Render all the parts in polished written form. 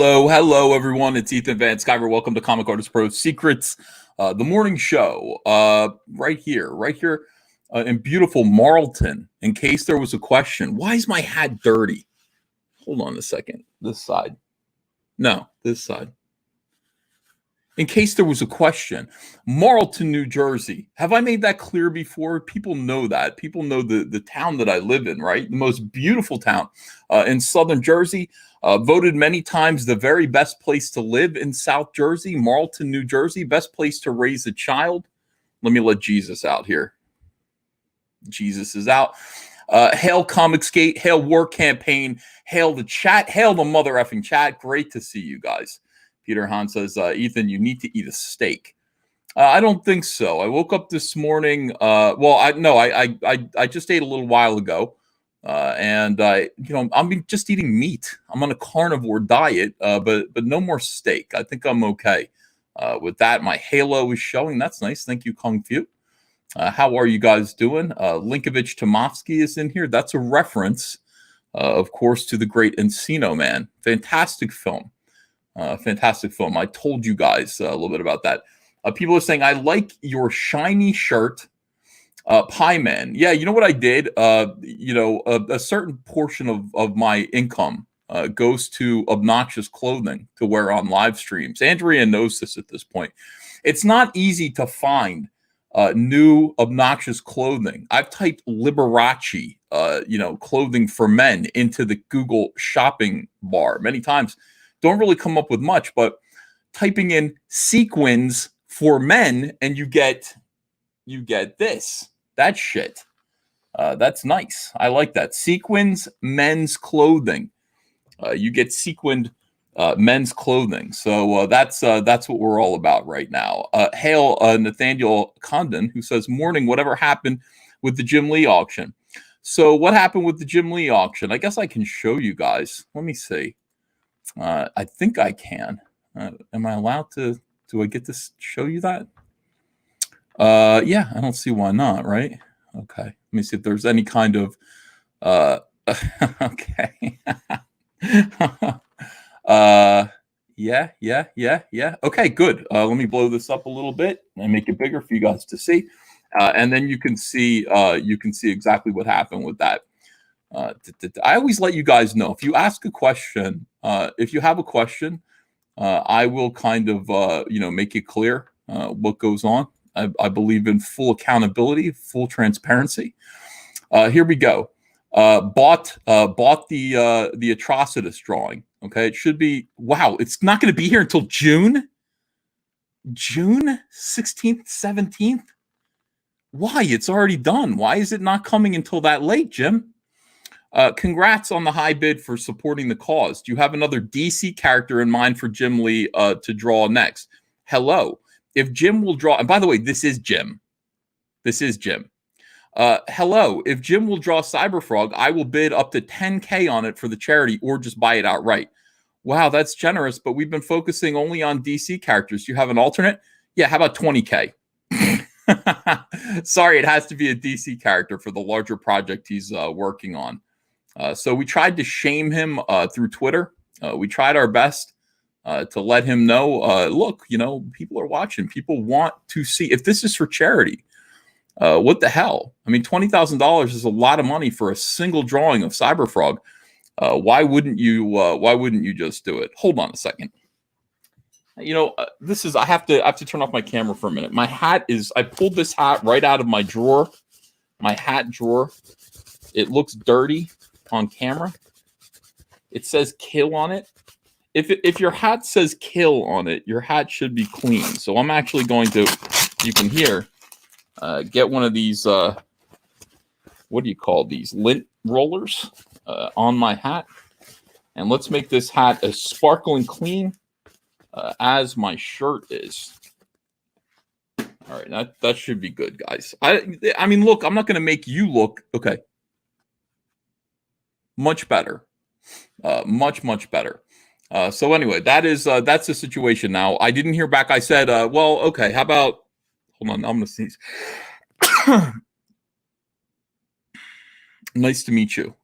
Hello, everyone. It's Ethan Van Sciver. Welcome to Comic Artist Pro Secrets, the morning show, right here, in beautiful Marlton. In case there was a question, why is my hat dirty? Hold on a second. This side. No, this side. In case there was a question, Marlton, New Jersey. Have I made that clear before? People know that. People know the town that I live in, right? The most beautiful town in southern Jersey. Voted many times the very best place to live in South Jersey, Marlton, New Jersey. Best place to raise a child. Let me let Jesus out here. Jesus is out. Hail ComicsGate. Hail War Campaign. Hail the chat. Hail the mother effing chat. Great to see you guys. Peter Hahn says, Ethan, you need to eat a steak. I don't think so. I woke up this morning. I just ate a little while ago. I'm just eating meat. I'm on a carnivore diet, but no more steak. I think I'm okay with that. My halo is showing. That's nice. Thank you, Kung Fu. How are you guys doing? Linkovich Tomovsky is in here. That's a reference, of course, to the great Encino Man. Fantastic film. Fantastic film. I told you guys a little bit about that. People are saying, I like your shiny shirt. Pie Man. Yeah, you know what I did? A certain portion of my income goes to obnoxious clothing to wear on live streams. Andrea knows this at this point. It's not easy to find new obnoxious clothing. I've typed Liberace, clothing for men into the Google shopping bar many times. Don't really come up with much, but typing in sequins for men and you get this. That shit. That's nice. I like that. Sequins men's clothing. You get sequined men's clothing. So that's what we're all about right now. Hail Nathaniel Condon, who says, morning, whatever happened with the Jim Lee auction? So what happened with the Jim Lee auction? I guess I can show you guys. Let me see. I think I can. Am I allowed to? Do I get to show you that? Yeah, I don't see why not, right? Okay. Let me see if there's any kind of okay. Yeah. Okay, good. Let me blow this up a little bit and make it bigger for you guys to see. And then you can see exactly what happened with that. I always let you guys know if you ask a question, if you have a question, I will kind of make it clear what goes on. I believe in full accountability, full transparency. Here we go. Bought the Atrocitus drawing. Okay, it should be. Wow, it's not going to be here until June 16th, 17th. Why? It's already done. Why is it not coming until that late, Jim? Congrats on the high bid for supporting the cause. Do you have another DC character in mind for Jim Lee to draw next? Hello. If Jim will draw, and by the way, this is Jim. Hello. If Jim will draw Cyberfrog, I will bid up to 10K on it for the charity or just buy it outright. Wow, that's generous, but we've been focusing only on DC characters. Do you have an alternate? Yeah, how about 20K? Sorry, it has to be a DC character for the larger project he's working on. So we tried to shame him through Twitter. We tried our best to let him know, look, people are watching. People want to see if this is for charity. What the hell? I mean, $20,000 is a lot of money for a single drawing of Cyberfrog. Why wouldn't you just do it? Hold on a second. This is I have to turn off my camera for a minute. My hat is I pulled this hat right out of my drawer, my hat drawer. It looks dirty on camera. It says kill on it. If your hat says kill on it, your hat should be clean. So I'm actually going to, you can hear, get one of these, what do you call these? Lint rollers on my hat. And let's make this hat as sparkling clean as my shirt is. All right, that should be good, guys. I mean, look, I'm not going to make you look, okay. Much better. Much better. So anyway, that's the situation now. I didn't hear back. I said, well, okay, how about, hold on, I'm going to sneeze. Nice to meet you.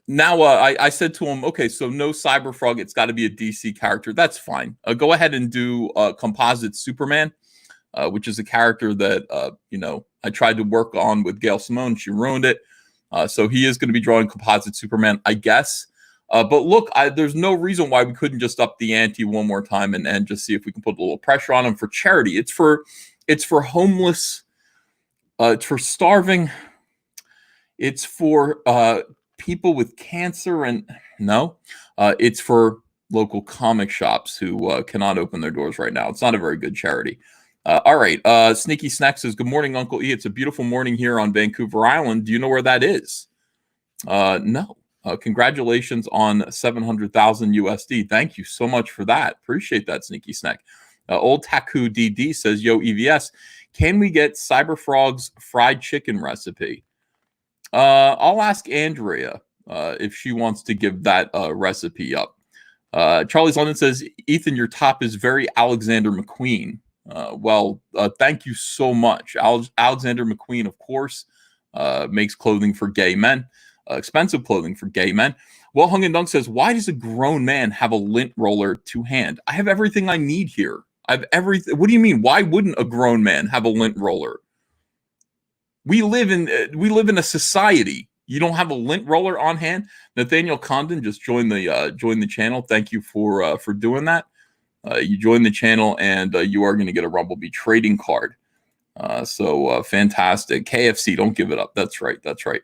now I said to him, okay, so no Cyberfrog. It's got to be a DC character. That's fine. Go ahead and do Composite Superman, which is a character that, I tried to work on with Gail Simone. She ruined it. So he is going to be drawing Composite Superman, I guess. But look, there's no reason why we couldn't just up the ante one more time and just see if we can put a little pressure on him for charity. It's for homeless, it's for starving, it's for people with cancer, and no, it's for local comic shops who cannot open their doors right now. It's not a very good charity. All right. Sneaky Snack says, good morning, Uncle E. It's a beautiful morning here on Vancouver Island. Do you know where that is? No. Congratulations on 700,000 USD. Thank you so much for that. Appreciate that, Sneaky Snack. Old Taku DD says, yo, EVS, can we get Cyberfrog's fried chicken recipe? I'll ask Andrea if she wants to give that recipe up. Charlie's London says, Ethan, your top is very Alexander McQueen. Thank you so much. Alexander McQueen, of course, makes clothing for gay men, expensive clothing for gay men. Well, Hung and Dunk says, why does a grown man have a lint roller to hand? I have everything I need here. I have everything. What do you mean? Why wouldn't a grown man have a lint roller? We live in a society. You don't have a lint roller on hand. Nathaniel Condon just joined the channel. Thank you for doing that. You joined the channel, and you are going to get a Rumblebee trading card. So fantastic. KFC, don't give it up. That's right. That's right.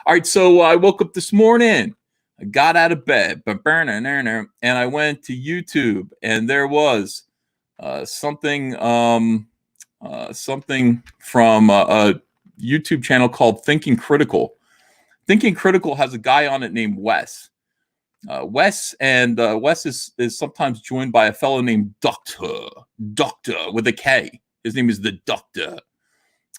All right. So I woke up this morning. I got out of bed, and I went to YouTube, and there was something from a YouTube channel called Thinking Critical. Thinking Critical has a guy on it named Wes. Wes is sometimes joined by a fellow named Doctor with a K. His name is the Doctor.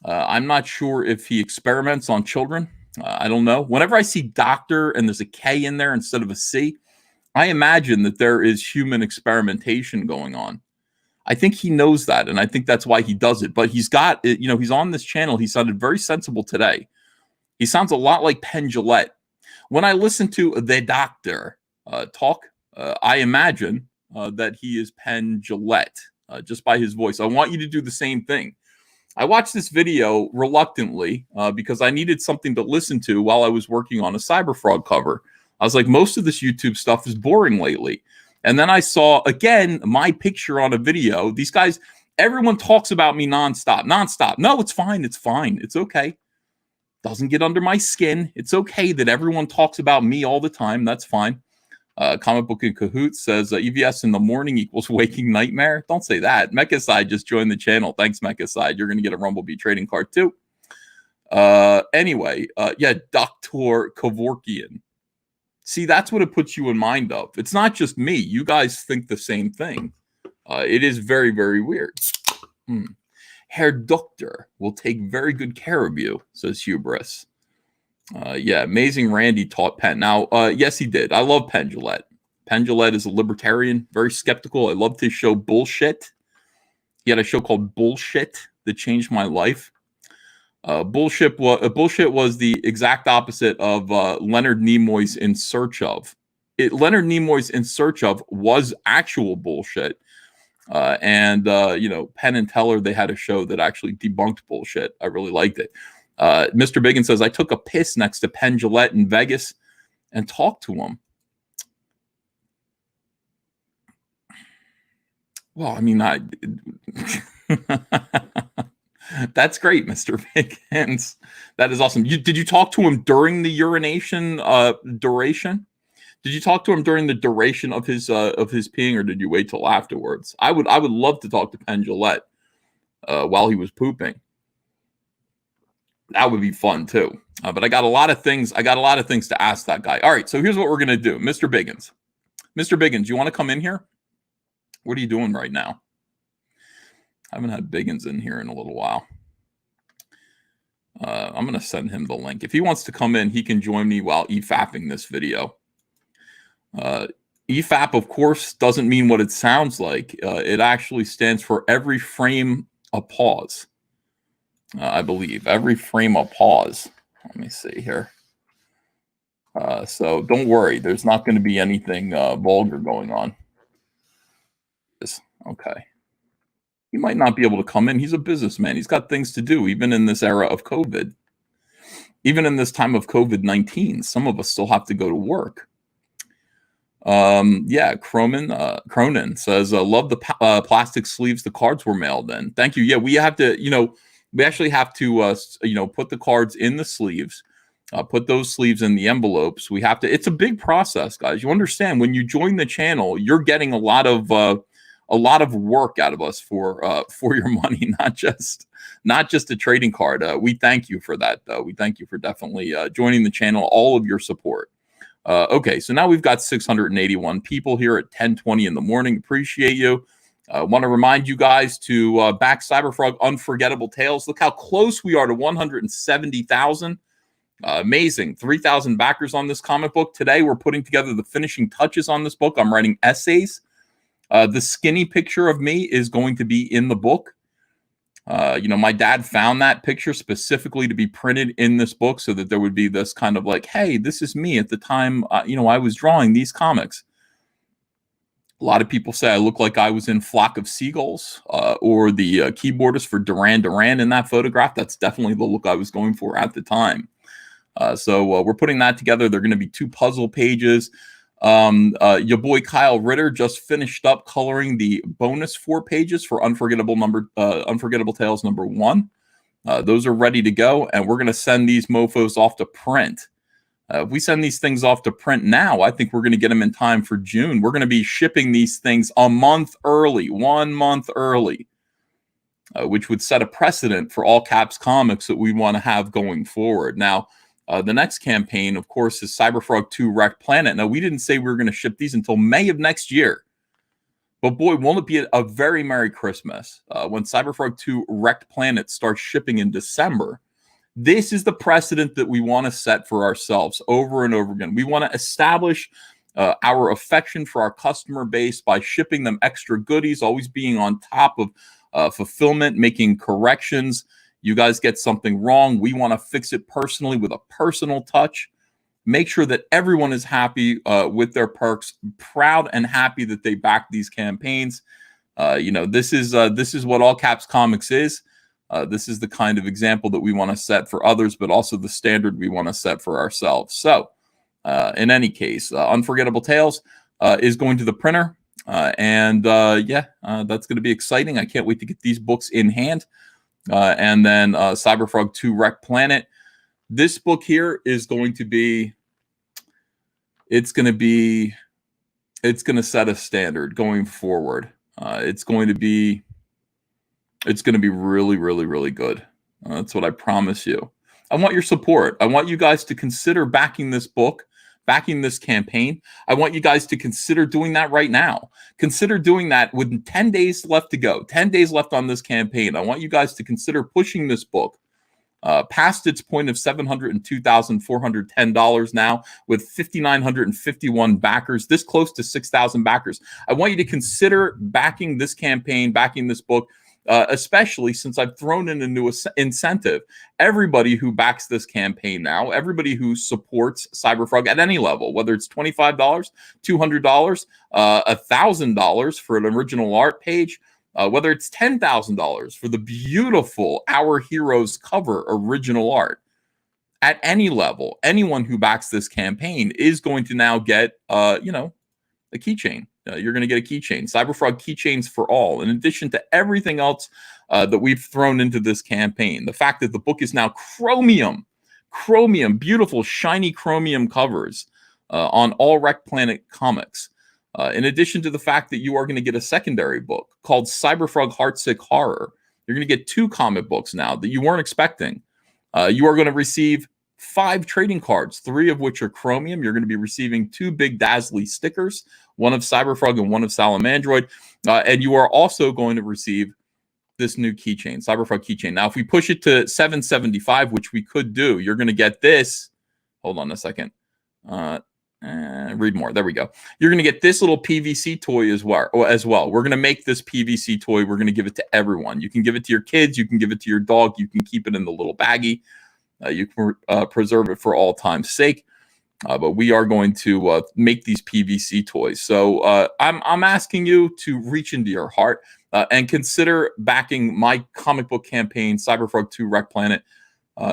I'm not sure if he experiments on children. I don't know. Whenever I see Doctor and there's a K in there instead of a C, I imagine that there is human experimentation going on. I think he knows that, and I think that's why he does it. But he's got, he's on this channel. He sounded very sensible today. He sounds a lot like Penn Jillette. When I listen to the Doctor talk, I imagine that he is Penn Jillette just by his voice. I want you to do the same thing. I watched this video reluctantly because I needed something to listen to while I was working on a Cyberfrog cover. I was like, most of this YouTube stuff is boring lately. And then I saw, again, my picture on a video. These guys, everyone talks about me nonstop. No, it's fine. It's fine. It's okay. Doesn't get under my skin. It's okay that everyone talks about me all the time. That's fine. Comic Book in Cahoots says, EVS in the morning equals waking nightmare. Don't say that. Mechaside just joined the channel. Thanks, Mechaside. You're going to get a Rumblebee trading card, too. Anyway, Dr. Kevorkian. See, that's what it puts you in mind of. It's not just me. You guys think the same thing. It is very, very weird. Herr Doctor will take very good care of you, says Hubris. Amazing Randy taught Penn. Now, yes, he did. I love Penn Jillette. Penn Jillette is a libertarian, very skeptical. I loved his show Bullshit. He had a show called Bullshit that changed my life. Bullshit was the exact opposite of Leonard Nimoy's In Search Of. Leonard Nimoy's In Search Of was actual bullshit. Penn and Teller, they had a show that actually debunked bullshit. I really liked it. Mr. Biggin says, I took a piss next to Penn Jillette in Vegas and talked to him. Well, I mean, that's great, Mr. Biggins. That is awesome. Did you talk to him during the urination duration? Did you talk to him during the duration of his peeing, or did you wait till afterwards? I would love to talk to Penn Jillette while he was pooping. That would be fun too. But I got a lot of things. To ask that guy. All right, so here's what we're gonna do, Mr. Biggins. Mr. Biggins, you want to come in here? What are you doing right now? I haven't had Biggins in here in a little while. I'm gonna send him the link. If he wants to come in, he can join me while EFAPing this video. EFAP, of course, doesn't mean what it sounds like. It actually stands for every frame a pause. I believe every frame a pause. Let me see here. So don't worry. There's not going to be anything vulgar going on. Okay. He might not be able to come in. He's a businessman. He's got things to do, even in this era of COVID. Even in this time of COVID-19, some of us still have to go to work. Yeah, Cronin says, love the plastic sleeves the cards were mailed in. Thank you. Yeah, we have to, we actually have to, put the cards in the sleeves, put those sleeves in the envelopes. We have to, it's a big process, guys. You understand when you join the channel, you're getting a lot of work out of us for your money, not just a trading card. We thank you for that, though. We thank you for definitely joining the channel, all of your support. Okay, so now we've got 681 people here at 10:20 in the morning. Appreciate you. Want to remind you guys to back Cyberfrog Unforgettable Tales. Look how close we are to 170,000. Amazing. 3,000 backers on this comic book. Today, we're putting together the finishing touches on this book. I'm writing essays. The skinny picture of me is going to be in the book. My dad found that picture specifically to be printed in this book so that there would be this kind of like, hey, this is me at the time, I was drawing these comics. A lot of people say I look like I was in Flock of Seagulls or the keyboardist for Duran Duran in that photograph. That's definitely the look I was going for at the time. So we're putting that together. They're going to be 2 puzzle pages. Your boy Kyle Ritter just finished up coloring the bonus 4 pages for Unforgettable Tales number 1. Those are ready to go, and we're going to send these mofos off to print. If we send these things off to print now, I think we're going to get them in time for June. We're going to be shipping these things a month early, 1 month early, which would set a precedent for all caps comics that we want to have going forward. Now, the next campaign, of course, is Cyberfrog 2 Wrecked Planet. Now, we didn't say we were going to ship these until May of next year. But boy, won't it be a very Merry Christmas when Cyberfrog 2 Wrecked Planet starts shipping in December. This is the precedent that we want to set for ourselves over and over again. We want to establish our affection for our customer base by shipping them extra goodies, always being on top of fulfillment, making corrections. You guys get something wrong, we want to fix it personally with a personal touch. Make sure that everyone is happy with their perks, proud and happy that they back these campaigns. This is what All Caps Comics is. This is the kind of example that we want to set for others, but also the standard we want to set for ourselves. So, in any case, Unforgettable Tales is going to the printer. That's going to be exciting. I can't wait to get these books in hand. And then Cyberfrog 2 Wrecked Planet. This book here is going to be, it's going to set a standard going forward. It's going to be really, really, really good. That's what I promise you. I want your support. I want you guys to consider backing this book, backing this campaign. I want you guys to consider doing that right now. Consider doing that with 10 days left to go, 10 days left on this campaign. I want you guys to consider pushing this book past its point of $702,410 now with 5,951 backers, this close to 6,000 backers. I want you to consider backing this campaign, backing this book, especially since I've thrown in a new incentive. Everybody who backs this campaign now, everybody who supports Cyberfrog at any level, whether it's $25, $200, $1,000 for an original art page, whether it's $10,000 for the beautiful Our Heroes cover original art, at any level, anyone who backs this campaign is going to now get, a keychain. You're going to get a keychain. Cyberfrog keychains for all, in addition to everything else that we've thrown into this campaign. The fact that the book is now chromium, beautiful, shiny chromium covers on all Wrecked Planet comics. In addition to the fact that you are going to get a secondary book called Cyberfrog Heartsick Horror. You're going to get 2 comic books now that you weren't expecting. You are going to receive 5 trading cards, 3 of which are chromium. You're going to be receiving 2 Big Dazzly stickers, one of Cyberfrog and one of Salamandroid. And you are also going to receive this new keychain, Cyberfrog keychain. Now, if we push it to $775, which we could do, you're going to get this. Hold on a second. Read more. There we go. You're going to get this little PVC toy as well. We're going to make this PVC toy. We're going to give it to everyone. You can give it to your kids. You can give it to your dog. You can keep it in the little baggie. You can preserve it for all time's sake. But we are going to make these PVC toys. So I'm asking you to reach into your heart and consider backing my comic book campaign, Cyberfrog 2 Wreck Planet.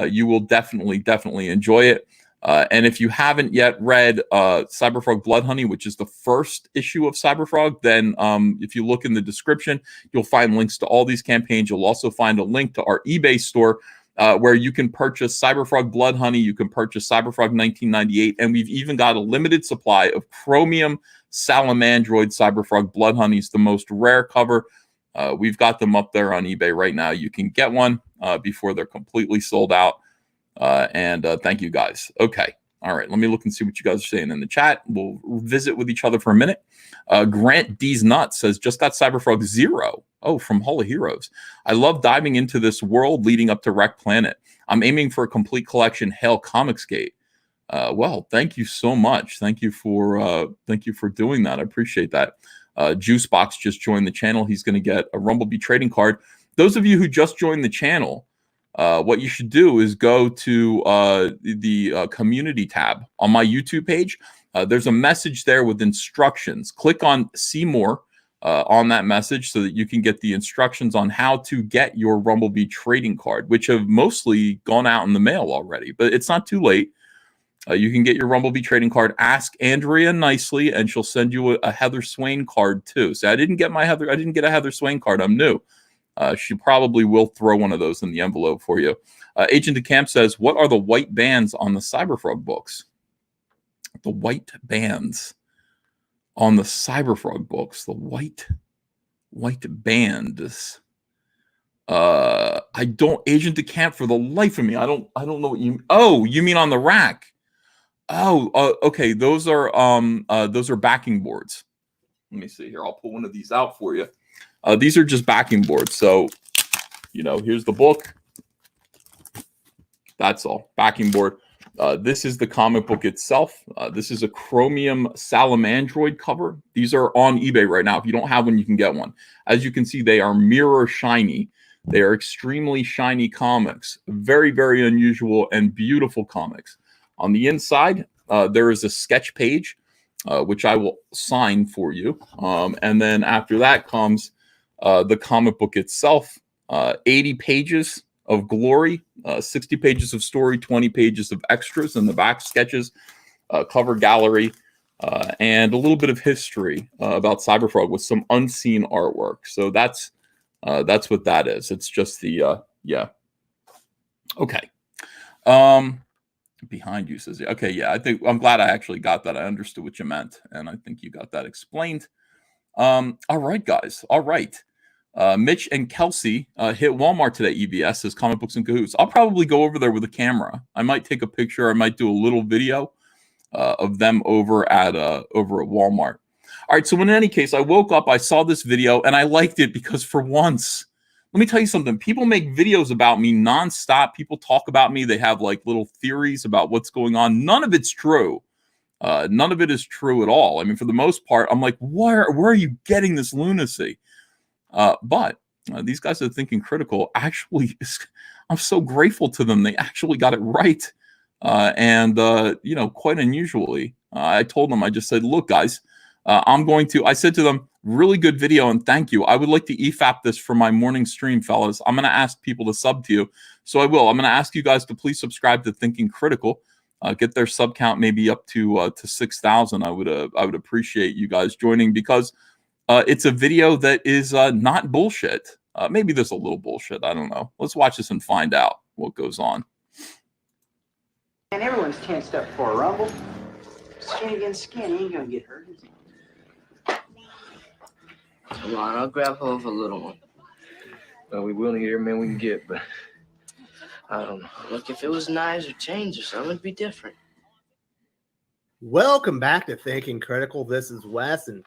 You will definitely enjoy it. And if you haven't yet read Cyberfrog Blood Honey, which is the first issue of Cyberfrog, then if you look in the description, you'll find links to all these campaigns. You'll also find a link to our eBay store where you can purchase Cyberfrog Blood Honey. You can purchase Cyberfrog 1998. And we've even got a limited supply of Chromium Salamandroid Cyberfrog Blood Honey. It's the most rare cover. We've got them up there on eBay right now. You can get one before they're completely sold out. And thank you guys. Okay. All right. Let me look and see what you guys are saying in the chat. We'll visit with each other for a minute. Grant D's Nuts says, just got Cyberfrog 0. Oh, from Hall of Heroes. I love diving into this world leading up to Wreck Planet. I'm aiming for a complete collection. Hail ComicsGate. Well, thank you so much. Thank you for doing that. I appreciate that. Juicebox just joined the channel. He's going to get a Rumblebee trading card. Those of you who just joined the channel, what you should do is go to the community tab on my YouTube page. There's a message there with instructions. Click on see more on that message so that you can get the instructions on how to get your Rumblebee trading card, which have mostly gone out in the mail already, but it's not too late. You can get your Rumblebee trading card. Ask Andrea nicely, and she'll send you a Heather Swain card too. So I didn't get a Heather Swain card. I'm new. She probably will throw one of those in the envelope for you. Agent DeCamp says, what are the white bands on the Cyberfrog books? The white bands on the Cyberfrog books. The white bands. I don't, Agent DeCamp, for the life of me, I don't know what you. Oh, you mean on the rack? Oh, okay. Those are backing boards. Let me see here. I'll pull one of these out for you. These are just backing boards. So, here's the book. That's all. Backing board. This is the comic book itself. This is a Chromium Salamandroid cover. These are on eBay right now. If you don't have one, you can get one. As you can see, they are mirror shiny. They are extremely shiny comics. Very, very unusual and beautiful comics. On the inside, there is a sketch page, which I will sign for you. And then after that comes the comic book itself. 80 pages of glory, 60 pages of story, 20 pages of extras in the back, sketches, cover gallery, and a little bit of history about Cyberfrog with some unseen artwork. So that's what that is. It's just the yeah. Okay. Behind you says, okay, yeah, I'm glad I actually got that. I understood what you meant, and I think you got that explained. All right, guys. All right. Mitch and Kelsey hit Walmart today. EBS says comic books and cahoots. I'll probably go over there with a camera. I might take a picture. I might do a little video of them over at Walmart. All right. So in any case, I woke up, I saw this video, and I liked it because for once, let me tell you something. People make videos about me nonstop. People talk about me. They have like little theories about what's going on. None of it's true. None of it is true at all. I mean, for the most part, I'm like, where are you getting this lunacy? But these guys are thinking critical. Actually, I'm so grateful to them. They actually got it right. And quite unusually, I told them, I just said, look, guys, I said to them, really good video and thank you. I would like to EFAP this for my morning stream, fellas. I'm going to ask people to sub to you. So I will. I'm going to ask you guys to please subscribe to Thinking Critical. Get their sub count maybe up to 6,000. I would appreciate you guys joining because it's a video that is not bullshit. Maybe there's a little bullshit. I don't know. Let's watch this and find out what goes on. And everyone's tensed up for a rumble. Skin against skin, he ain't gonna get hurt. Come on, I'll grab hold of a little one. Well, we will need every man we can get, but I don't know. Look, if it was knives or chains or something, it'd be different. Welcome back to Thinking Critical. This is Wes, and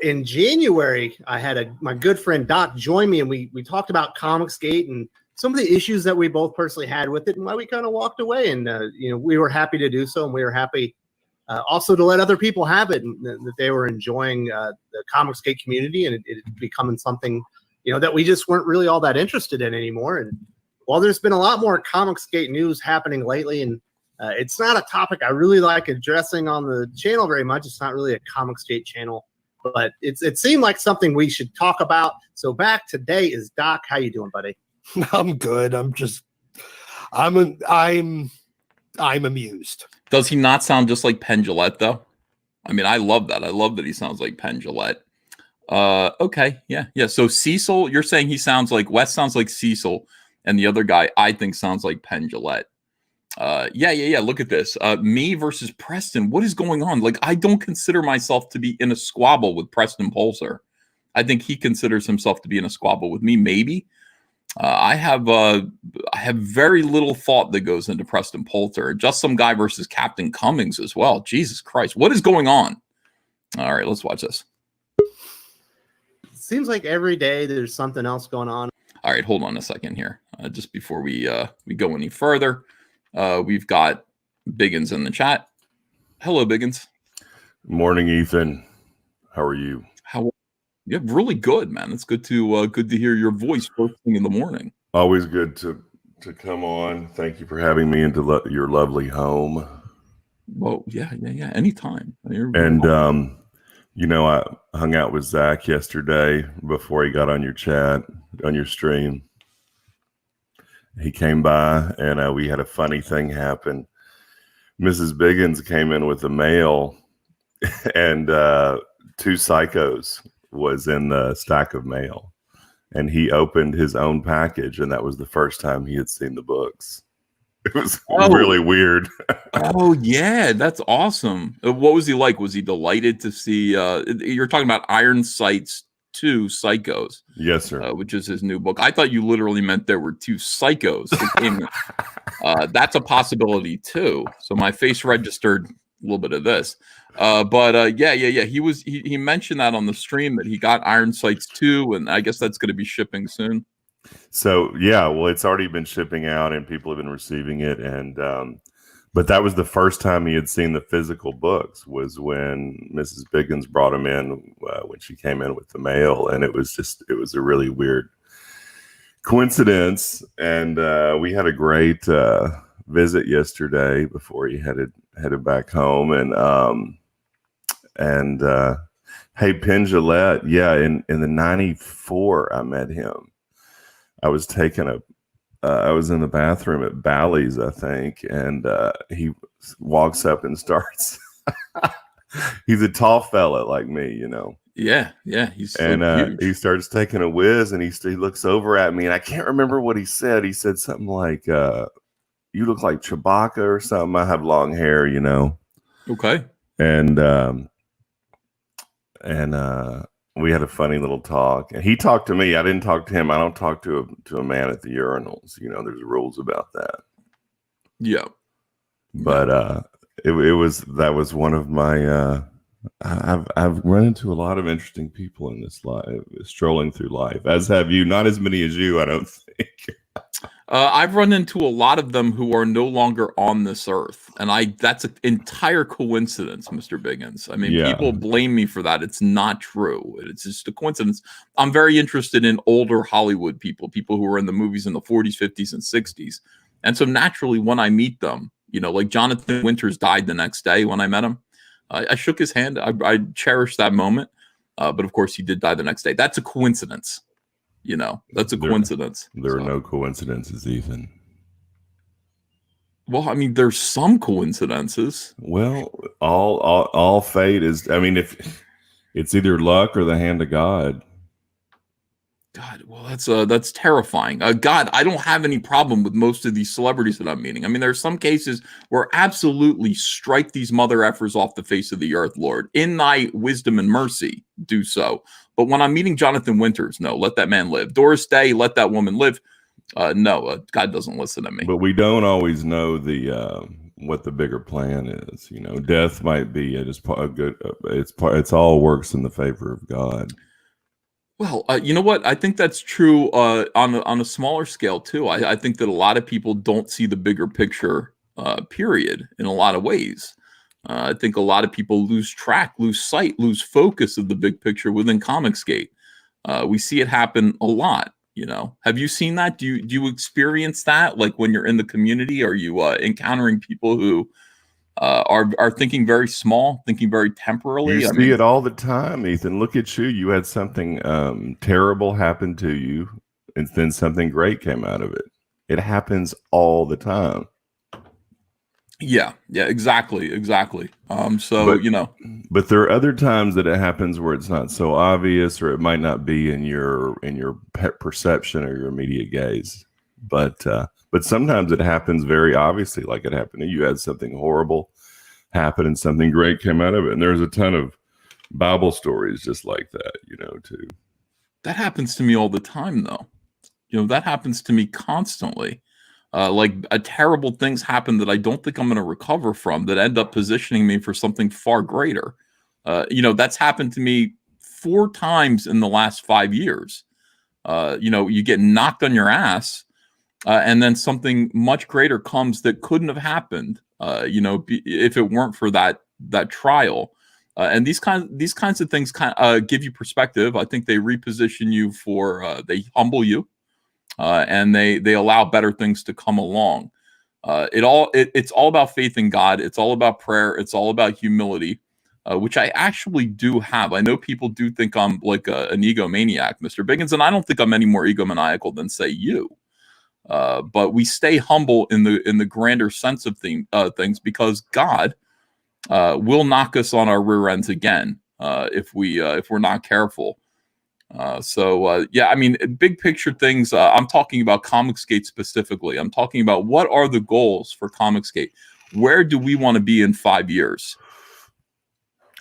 in January, I had my good friend Doc join me, and we talked about ComicsGate and some of the issues that we both personally had with it, and why we kind of walked away. And we were happy to do so, and we were happy also to let other people have it, and that they were enjoying the ComicsGate community, and it becoming something that we just weren't really all that interested in anymore. And while there's been a lot more ComicsGate news happening lately, and It's not a topic I really like addressing on the channel very much. It's not really a ComicsGate channel, but it seemed like something we should talk about. So back today is Doc. How you doing, buddy? I'm good. I'm amused. Does he not sound just like Penn Jillette, though? I mean, I love that. I love that he sounds like Penn Jillette. Okay, yeah. So Cecil, you're saying he sounds like Wes sounds like Cecil, and the other guy I think sounds like Penn Jillette. Yeah. Look at this. Me versus Preston. What is going on? Like, I don't consider myself to be in a squabble with Preston Pulsar. I think he considers himself to be in a squabble with me. Maybe. I have very little thought that goes into Preston Poulter. Just some guy versus Captain Cummings as well. Jesus Christ, what is going on? All right, let's watch this. Seems like every day there's something else going on. All right, hold on a second here. Just before we go any further, we've got Biggins in the chat. Hello, Biggins. Morning, Ethan. How are you? Yeah, really good, man. It's good to hear your voice first thing in the morning. Always good to come on. Thank you for having me into your lovely home. Well, yeah. Anytime. And I hung out with Zach yesterday before he got on your chat, on your stream. He came by and we had a funny thing happen. Mrs. Biggins came in with the mail, and 2 Psychos was in the stack of mail, and he opened his own package, and that was the first time he had seen the books. It was really weird. Oh yeah, that's awesome. What was he like? Was he delighted to see you're talking about Iron Sight's 2 Psychos? Yes, sir. Which is his new book. I thought you literally meant there were 2 Psychos. That's a possibility too. So my face registered a little bit of this. Yeah. He mentioned that on the stream that he got Iron Sight's 2, and I guess that's going to be shipping soon. So yeah, well, it's already been shipping out, and people have been receiving it. And but that was the first time he had seen the physical books, was when Mrs. Biggins brought him in when she came in with the mail, and it was a really weird coincidence. And we had a great visit yesterday before he headed back home. And hey, Penn Jillette, yeah, in the 94 I met him. I was I was in the bathroom at Bally's, I think, and he walks up and starts. He's a tall fella like me, Yeah, he's and huge. He starts taking a whiz, and he looks over at me, and I can't remember what he said. He said something like, "You look like Chewbacca" or something. I have long hair, Okay. And we had a funny little talk, and he talked to me. I didn't talk to him. I don't talk to a man at the urinals. There's rules about that. Yeah. But that was one of my. I've run into a lot of interesting people in this life, strolling through life, as have you. Not as many as you, I don't think. I've run into a lot of them who are no longer on this earth, and that's an entire coincidence, Mr. Biggins. I mean, people blame me for that. It's not true. It's just a coincidence. I'm very interested in older Hollywood people who were in the movies in the 40s, 50s, and 60s. And so naturally, when I meet them, like Jonathan Winters died the next day when I met him. I shook his hand. I cherished that moment. But of course, he did die the next day. That's a coincidence. That's a coincidence. There are no coincidences, Ethan. Well, I mean, there's some coincidences. Well, all fate is. I mean, if it's either luck or the hand of God. God, well, that's terrifying. God, I don't have any problem with most of these celebrities that I'm meeting. I mean, there are some cases where absolutely strike these mother effers off the face of the earth, Lord. In thy wisdom and mercy, do so. But when I'm meeting Jonathan Winters, no, let that man live. Doris Day, let that woman live. No, God doesn't listen to me. But we don't always know what the bigger plan is. Death might be it's all works in the favor of God. Well, you know what? I think that's true on a smaller scale too. I think that a lot of people don't see the bigger picture, period, in a lot of ways. I think a lot of people lose track, lose sight, lose focus of the big picture within ComicsGate. We see it happen a lot. You know, have you seen that? Do you experience that? Like when you're in the community, are you encountering people who are thinking very small, thinking very temporally? You I see mean, it all the time, Ethan. Look at you. You had something terrible happen to you, and then something great came out of it. It happens all the time. yeah, exactly. So, But you know, but there are other times that it happens where it's not so obvious, or it might not be in your perception or your immediate gaze. But sometimes it happens very obviously, like it happened to you. You had something horrible happen and something great came out of it. And there's a ton of Bible stories just like that, you know, too. that happens to me all the time, though. You know, that happens to me constantly. Like terrible things happen that I don't think I'm going to recover from that end up positioning me for something far greater. You know, that's happened to me 4 times in the last 5 years. You know, you get knocked on your ass, and then something much greater comes that couldn't have happened. You know, if it weren't for that trial. And these kinds of things give you perspective. I think they reposition you for they humble you. And they allow better things to come along. It's all about faith in God. It's all about prayer. It's all about humility, which I actually do have. I know people do think I'm like an egomaniac, Mr. Biggins, and I don't think I'm any more egomaniacal than say you. But we stay humble in the grander sense of things because God will knock us on our rear ends again if we're not careful. Yeah, I mean, big picture things. I'm talking about ComicsGate specifically. I'm talking about what are the goals for ComicsGate? Where do we want to be in 5 years?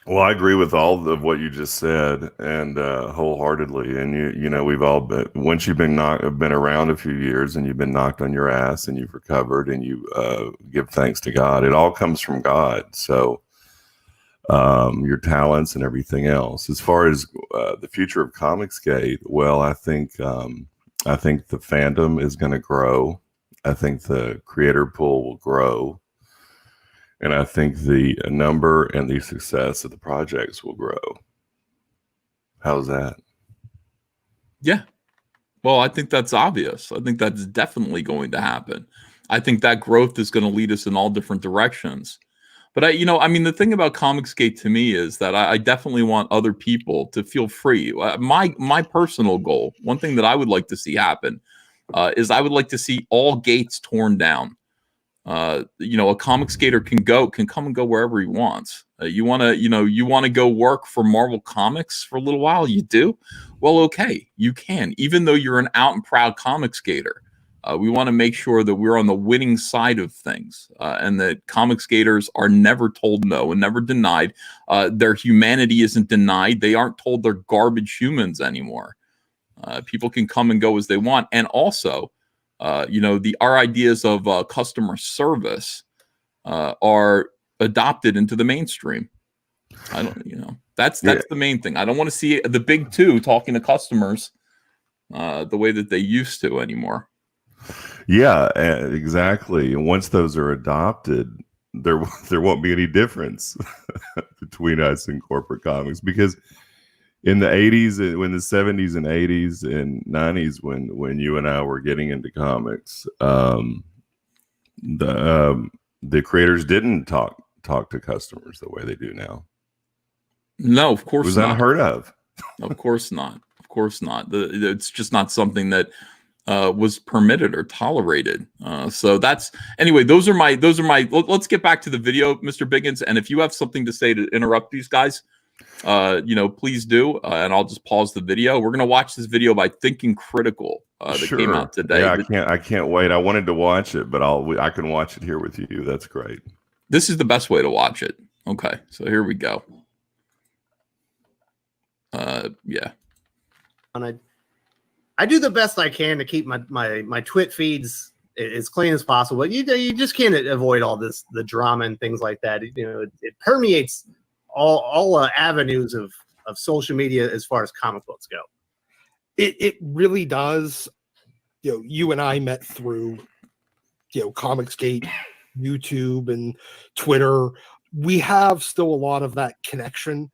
Well, I agree with all of what you just said, and wholeheartedly. And you know, we've all been, once you've been around a few years and you've been knocked on your ass and you've recovered and you give thanks to God. It all comes from God. So your talents and everything else. As far as the future of ComicsGate, well, I think the fandom is going to grow. I think the creator pool will grow. And I think the number and the success of the projects will grow. How's that? Yeah. Well, I think that's obvious. I think that's definitely going to happen. I think that growth is going to lead us in all different directions. But I mean, the thing about ComicsGate to me is that I definitely want other people to feel free. My personal goal, one thing that I would like to see happen, is I would like to see all gates torn down. You know, a ComicsGater can come and go wherever he wants. You want to go work for Marvel Comics for a little while. You do, well, okay, you can. Even though you're an out and proud ComicsGater. We want to make sure that we're on the winning side of things, and that ComicsGaters are never told no and never denied. Their humanity isn't denied. They aren't told they're garbage humans anymore. People can come and go as they want. And also, you know, our ideas of customer service are adopted into the mainstream. I don't, you know, that's the main thing. I don't want to see the big two talking to customers the way that they used to anymore. Yeah, exactly. And once those are adopted, there won't be any difference between us and corporate comics, because in the 80s, when the 70s and 80s and 90s, when you and I were getting into comics, the creators didn't talk to customers the way they do now. No, of course not. It was not. Unheard of. Of course not. Of course not. It's just not something that was permitted or tolerated. So that's anyway. Those are my. Let's get back to the video, Mr. Biggins. And if you have something to say to interrupt these guys, you know, please do. And I'll just pause the video. We're gonna watch this video by Thinking Critical that came out today. Yeah, I can't wait. I wanted to watch it, but I can watch it here with you. That's great. This is the best way to watch it. Okay, so here we go. Yeah. And I do the best I can to keep my twit feeds as clean as possible. But you just can't avoid all the drama and things like that. You know, it permeates all avenues of social media as far as comic books go. It really does. You know, you and I met through, you know, ComicsGate, YouTube, and Twitter. We have still a lot of that connection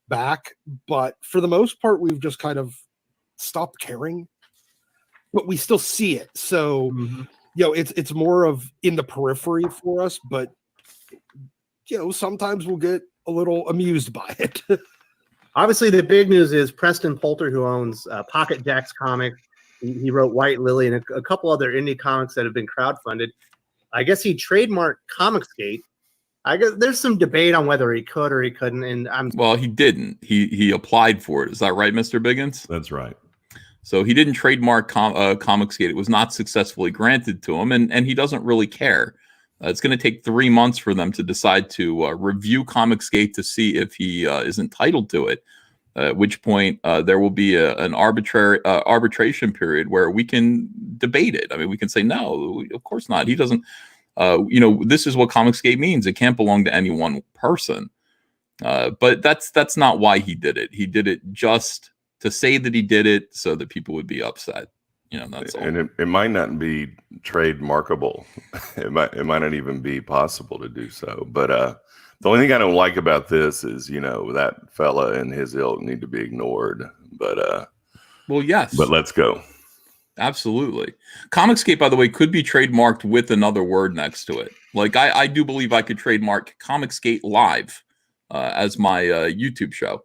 back, but for the most part, we've just kind of stopped caring. but we still see it. So, it's more of in the periphery for us, but sometimes we'll get a little amused by it. Obviously, the big news is Preston Poulter, who owns Pocket Jacks Comics. He wrote White Lily and a couple other indie comics that have been crowdfunded. I guess he trademarked ComicsGate. I guess there's some debate on whether he could or he couldn't. And well, he didn't. He applied for it. Is that right, Mr. Biggins? That's right. So he didn't trademark ComicsGate. It was not successfully granted to him, and he doesn't really care. It's going to take 3 months for them to decide to review ComicsGate to see if he is entitled to it. At which point there will be an arbitration period where we can debate it. I mean, we can say, no, of course not. He doesn't, this is what ComicsGate means. It can't belong to any one person. But that's not why he did it. He did it just to say that he did it so that people would be upset. That's all. And it might not be trademarkable. It might not even be possible to do so. But the only thing I don't like about this is, that fella and his ilk need to be ignored. But well, yes. But let's go. Absolutely. ComicsGate, by the way, could be trademarked with another word next to it. Like I do believe I could trademark ComicsGate Live as my YouTube show.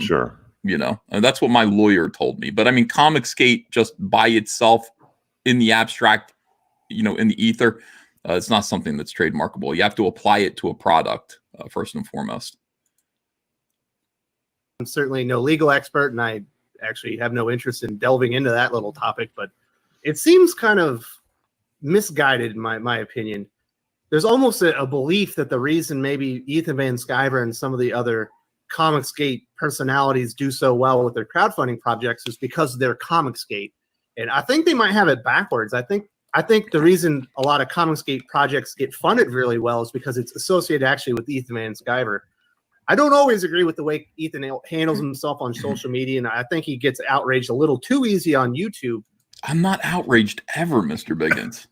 Sure. And that's what my lawyer told me. But I mean, ComicsGate just by itself in the abstract, in the ether, it's not something that's trademarkable. You have to apply it to a product first and foremost. I'm certainly no legal expert, and I actually have no interest in delving into that little topic, but it seems kind of misguided in my opinion. There's almost a belief that the reason maybe Ethan Van Sciver and some of the other ComicsGate personalities do so well with their crowdfunding projects is because they're ComicsGate. And I think they might have it backwards. I think the reason a lot of ComicsGate projects get funded really well is because it's associated actually with Ethan Van Sciver. I don't always agree with the way Ethan handles himself on social media, and I think he gets outraged a little too easy on YouTube. I'm not outraged ever, Mr. Biggins.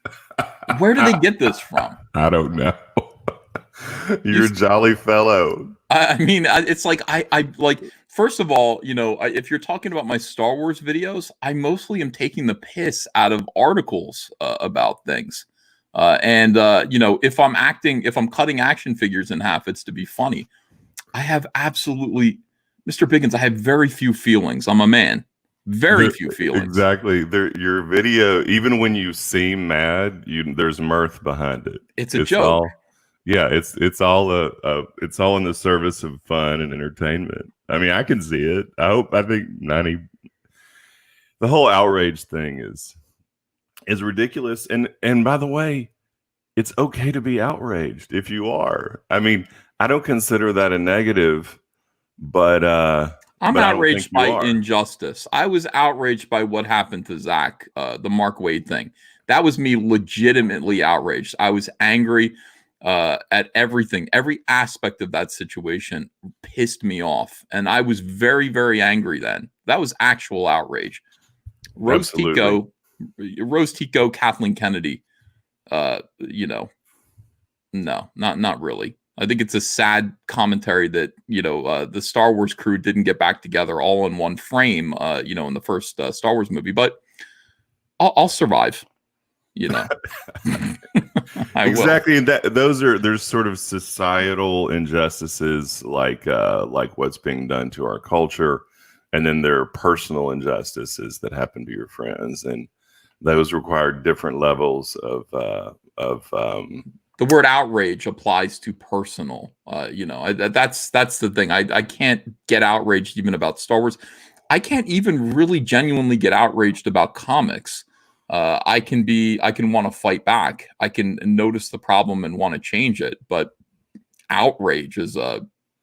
Where do they get this from? I don't know. You're a jolly fellow. I mean, it's like I like. First of all, if you're talking about my Star Wars videos, I mostly am taking the piss out of articles about things, if I'm cutting action figures in half, it's to be funny. I have absolutely, Mr. Biggins, I have very few feelings. I'm a man. Very few feelings. Exactly. Your video, even when you seem mad, there's mirth behind it. It's a joke. It's all in the service of fun and entertainment. I mean, I can see it. I think the whole outrage thing is ridiculous. And by the way, it's okay to be outraged if you are. I mean, I don't consider that a negative, but I'm outraged by injustice. I was outraged by what happened to Zach, the Mark Wade thing. That was me legitimately outraged. I was angry at everything. Every aspect of that situation pissed me off. And I was very, very angry then. That was actual outrage. Rose Tico, Kathleen Kennedy, no, not really. I think it's a sad commentary that, the Star Wars crew didn't get back together all in one frame, in the first Star Wars movie, but I'll survive, Exactly. And there's sort of societal injustices like what's being done to our culture. And then there are personal injustices that happen to your friends. And those require different levels of the word outrage applies to personal. That's the thing. I can't get outraged even about Star Wars. I can't even really genuinely get outraged about comics. I can want to fight back. I can notice the problem and want to change it. But outrage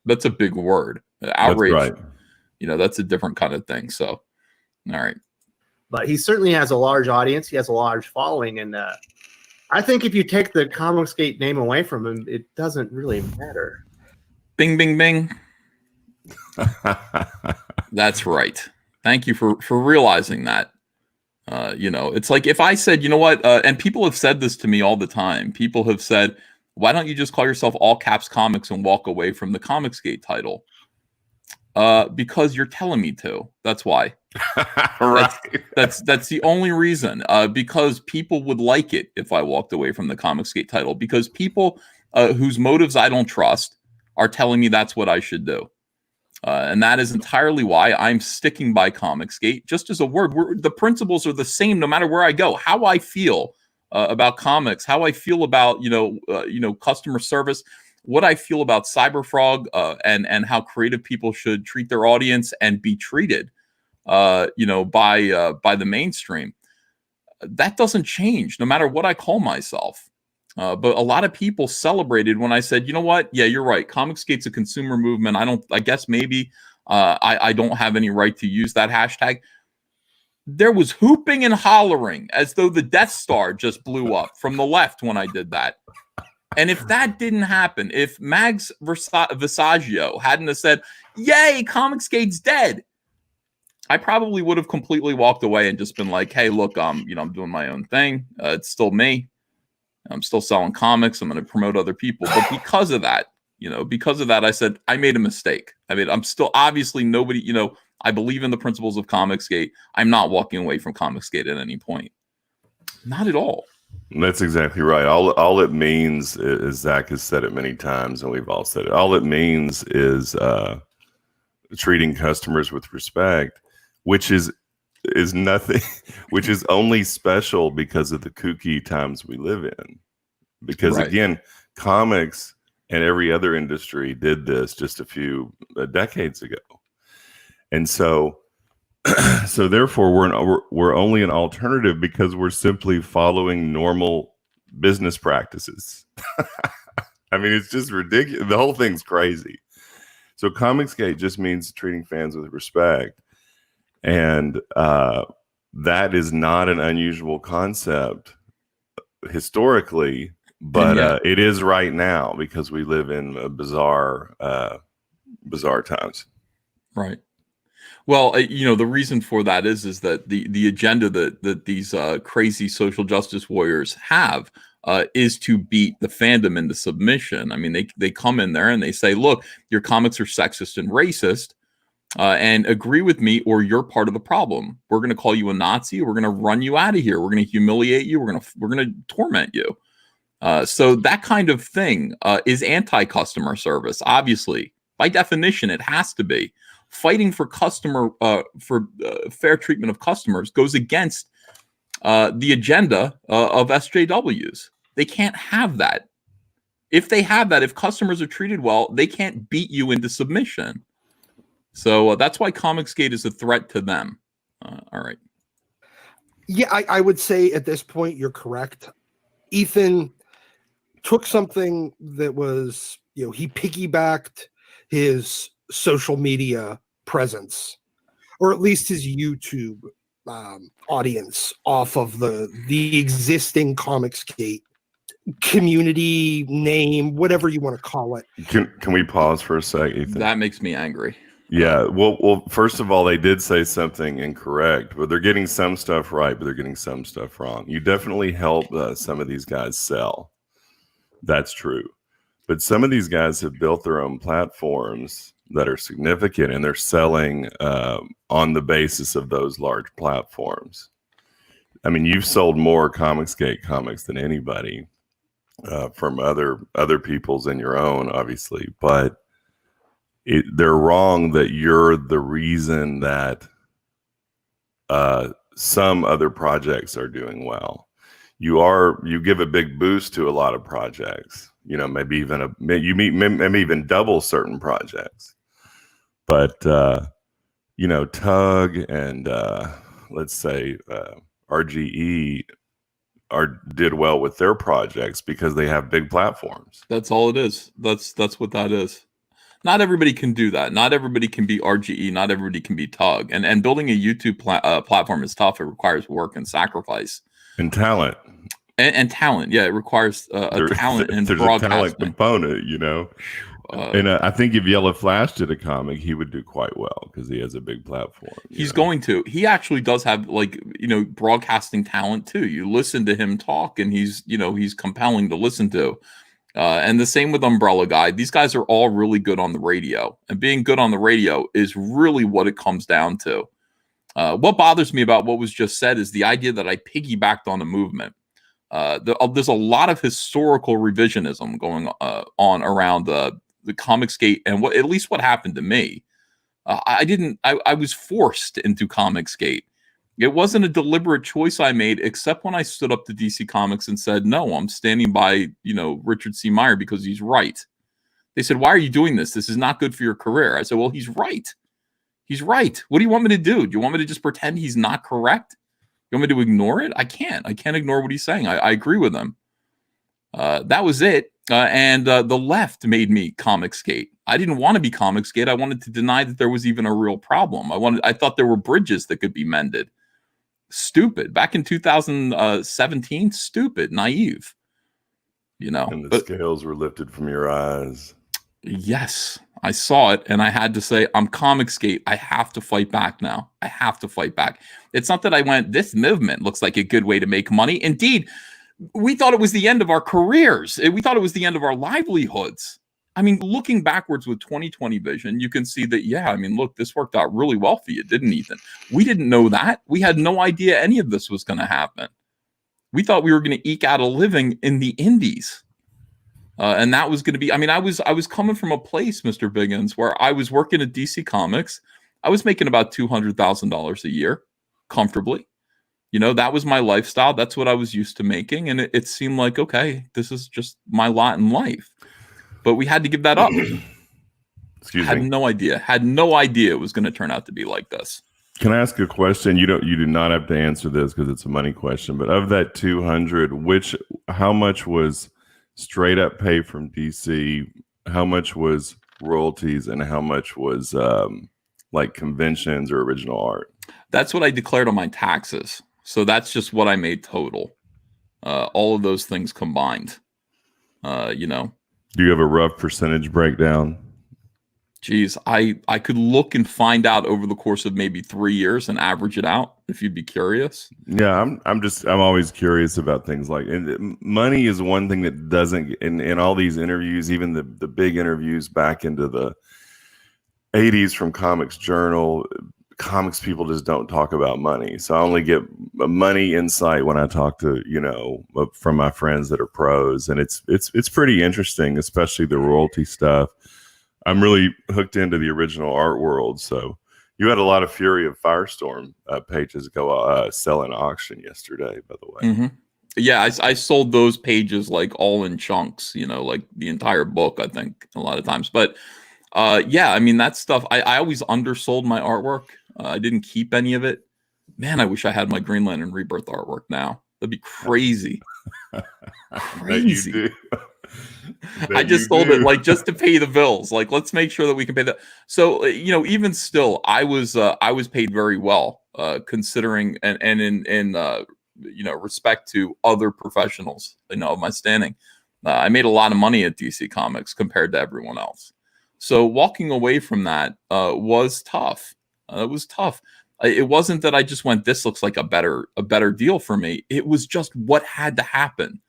that's a big word. Outrage, that's right. That's a different kind of thing. So, all right. But he certainly has a large audience. He has a large following, and I think if you take the ComicsGate name away from him, it doesn't really matter. Bing, bing, bing. That's right. Thank you for realizing that. It's like if I said, and people have said this to me all the time. People have said, why don't you just call yourself All Caps Comics and walk away from the ComicsGate title? Because you're telling me to. That's why. Right. That's the only reason, because people would like it if I walked away from the ComicsGate title, because people whose motives I don't trust are telling me that's what I should do. And that is entirely why I'm sticking by ComicsGate. Just as a word, the principles are the same no matter where I go. How I feel about comics, how I feel about customer service, what I feel about Cyberfrog, and how creative people should treat their audience and be treated, by the mainstream. That doesn't change no matter what I call myself. But a lot of people celebrated when I said, you know what? Yeah, you're right. ComicsGate's a consumer movement. I guess maybe I don't have any right to use that hashtag. There was hooping and hollering as though the Death Star just blew up from the left when I did that. And if that didn't happen, if Mags Visaggio hadn't have said, yay, ComicsGate's dead, I probably would have completely walked away and just been like, hey, look, I'm doing my own thing. It's still me. I'm still selling comics. I'm going to promote other people. But because of that, I said, I made a mistake. I mean, I'm still obviously nobody, I believe in the principles of ComicsGate. I'm not walking away from ComicsGate at any point. Not at all. That's exactly right. All it means is, Zach has said it many times, and we've all said it. All it means is treating customers with respect, which is nothing, which is only special because of the kooky times we live in. Because again, comics and every other industry did this just a few decades ago, and so therefore we're only an alternative because we're simply following normal business practices. I mean, it's just ridiculous. The whole thing's crazy. So ComicsGate just means treating fans with respect. And that is not an unusual concept historically, but it is right now because we live in bizarre times. Right. Well, the reason for that is that the agenda that these crazy social justice warriors have is to beat the fandom into submission. I mean, they come in there and they say, look, your comics are sexist and racist. And agree with me, or you're part of the problem. We're going to call you a Nazi. We're going to run you out of here. We're going to humiliate you. We're going to torment you. So that kind of thing is anti-customer service. Obviously, by definition, it has to be. Fighting for fair treatment of customers goes against the agenda of SJWs. They can't have that. If they have that, if customers are treated well, they can't beat you into submission. So that's why ComicsGate is a threat to them. All right. Yeah, I would say at this point, you're correct. Ethan took something that was, he piggybacked his social media presence, or at least his YouTube audience, off of the existing ComicsGate community name, whatever you want to call it. Can we pause for a sec, Ethan? That makes me angry. Yeah, well, first of all, they did say something incorrect, but they're getting some stuff right, but they're getting some stuff wrong. You definitely help some of these guys sell. That's true. But some of these guys have built their own platforms that are significant, and they're selling on the basis of those large platforms. I mean, you've sold more ComicsGate comics than anybody from other people's and your own, obviously, but they're wrong that you're the reason that some other projects are doing well. You give a big boost to a lot of projects, maybe even double certain projects, but Tug and let's say RGE did well with their projects because they have big platforms. That's all it is. That's what that is. Not everybody can do that. Not everybody can be RGE. Not everybody can be Tug. And building a YouTube platform is tough. It requires work and sacrifice. And talent. And talent. Yeah, it requires a talent in there's broadcasting. A talent component, and I think if Yellow Flash did a comic, he would do quite well because he has a big platform. He's going to. He actually does have broadcasting talent too. You listen to him talk, and he's compelling to listen to. And the same with Umbrella Guy. These guys are all really good on the radio, and being good on the radio is really what it comes down to. What bothers me about what was just said is the idea that I piggybacked on a movement. There's a lot of historical revisionism going on around the ComicsGate and what, at least what happened to me. I was forced into ComicsGate. It wasn't a deliberate choice I made, except when I stood up to DC Comics and said, no, I'm standing by, Richard C. Meyer because he's right. They said, why are you doing this? This is not good for your career. I said, well, he's right. He's right. What do you want me to do? Do you want me to just pretend he's not correct? You want me to ignore it? I can't. I can't ignore what he's saying. I agree with him. That was it. And the left made me ComicsGate. I didn't want to be ComicsGate. I wanted to deny that there was even a real problem. I thought there were bridges that could be mended. Stupid. Back in 2017, stupid, naive. And the scales were lifted from your eyes. Yes, I saw it, and I had to say, I'm ComicsGate. I have to fight back now. I have to fight back. It's not that I went, this movement looks like a good way to make money. Indeed, we thought it was the end of our careers. We thought it was the end of our livelihoods. I mean, looking backwards with 2020 vision, you can see that, yeah, I mean, look, this worked out really well for you, didn't Ethan? We didn't know that. We had no idea any of this was going to happen. We thought we were going to eke out a living in the indies. And that was going to be, I mean, I was coming from a place, Mr. Biggins, where I was working at DC Comics. I was making about $200,000 a year comfortably. That was my lifestyle. That's what I was used to making. And it seemed like, okay, this is just my lot in life. But we had to give that up. Excuse me. Had no idea it was going to turn out to be like this. Can I ask a question? You do not have to answer this because it's a money question, but of that 200, how much was straight up pay from DC? How much was royalties, and how much was like conventions or original art? That's what I declared on my taxes. So that's just what I made total. All of those things combined. Do you have a rough percentage breakdown? Geez, I could look and find out over the course of maybe 3 years and average it out if you'd be curious. Yeah, I'm always curious about things like, and money is one thing that doesn't in all these interviews, even the big interviews back into the 80s from Comics Journal, comics people just don't talk about money. So I only get money insight when I talk to, from my friends that are pros, and it's pretty interesting, especially the royalty stuff. I'm really hooked into the original art world. So you had a lot of Fury of Firestorm pages go sell in auction yesterday, by the way. Mm-hmm. Yeah, I sold those pages like all in chunks, like the entire book, I think, a lot of times. But yeah, I mean, that stuff, I always undersold my artwork. I didn't keep any of it. Man, I wish I had my Green Lantern Rebirth artwork now. That'd be crazy. Crazy. That you do. I just sold it like just to pay the bills. Like, let's make sure that we can pay that. So, even still, I was paid very well, considering and in respect to other professionals, of my standing. I made a lot of money at DC Comics compared to everyone else. So walking away from that was tough. It was tough. It wasn't that I just went, this looks like a better deal for me. It was just what had to happen.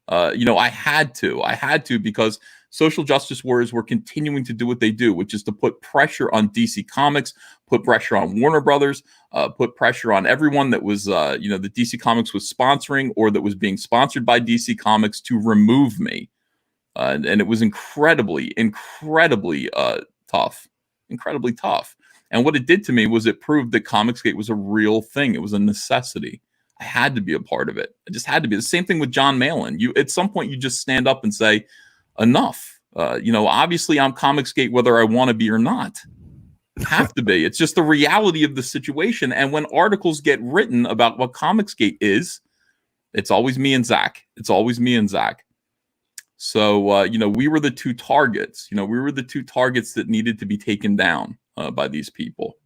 I had to because social justice warriors were continuing to do what they do, which is to put pressure on DC Comics, put pressure on Warner Brothers, put pressure on everyone that was, that DC Comics was sponsoring or that was being sponsored by DC Comics to remove me. And it was incredibly tough. And what it did to me was it proved that ComicsGate was a real thing. It was a necessity. I had to be a part of it. I just had to be. The same thing with John Malin. At some point, you just stand up and say, enough. Obviously, I'm ComicsGate whether I want to be or not. I have to be. It's just the reality of the situation. And when articles get written about what ComicsGate is, it's always me and Zach. So, we were the two targets. We were the two targets that needed to be taken down by these people.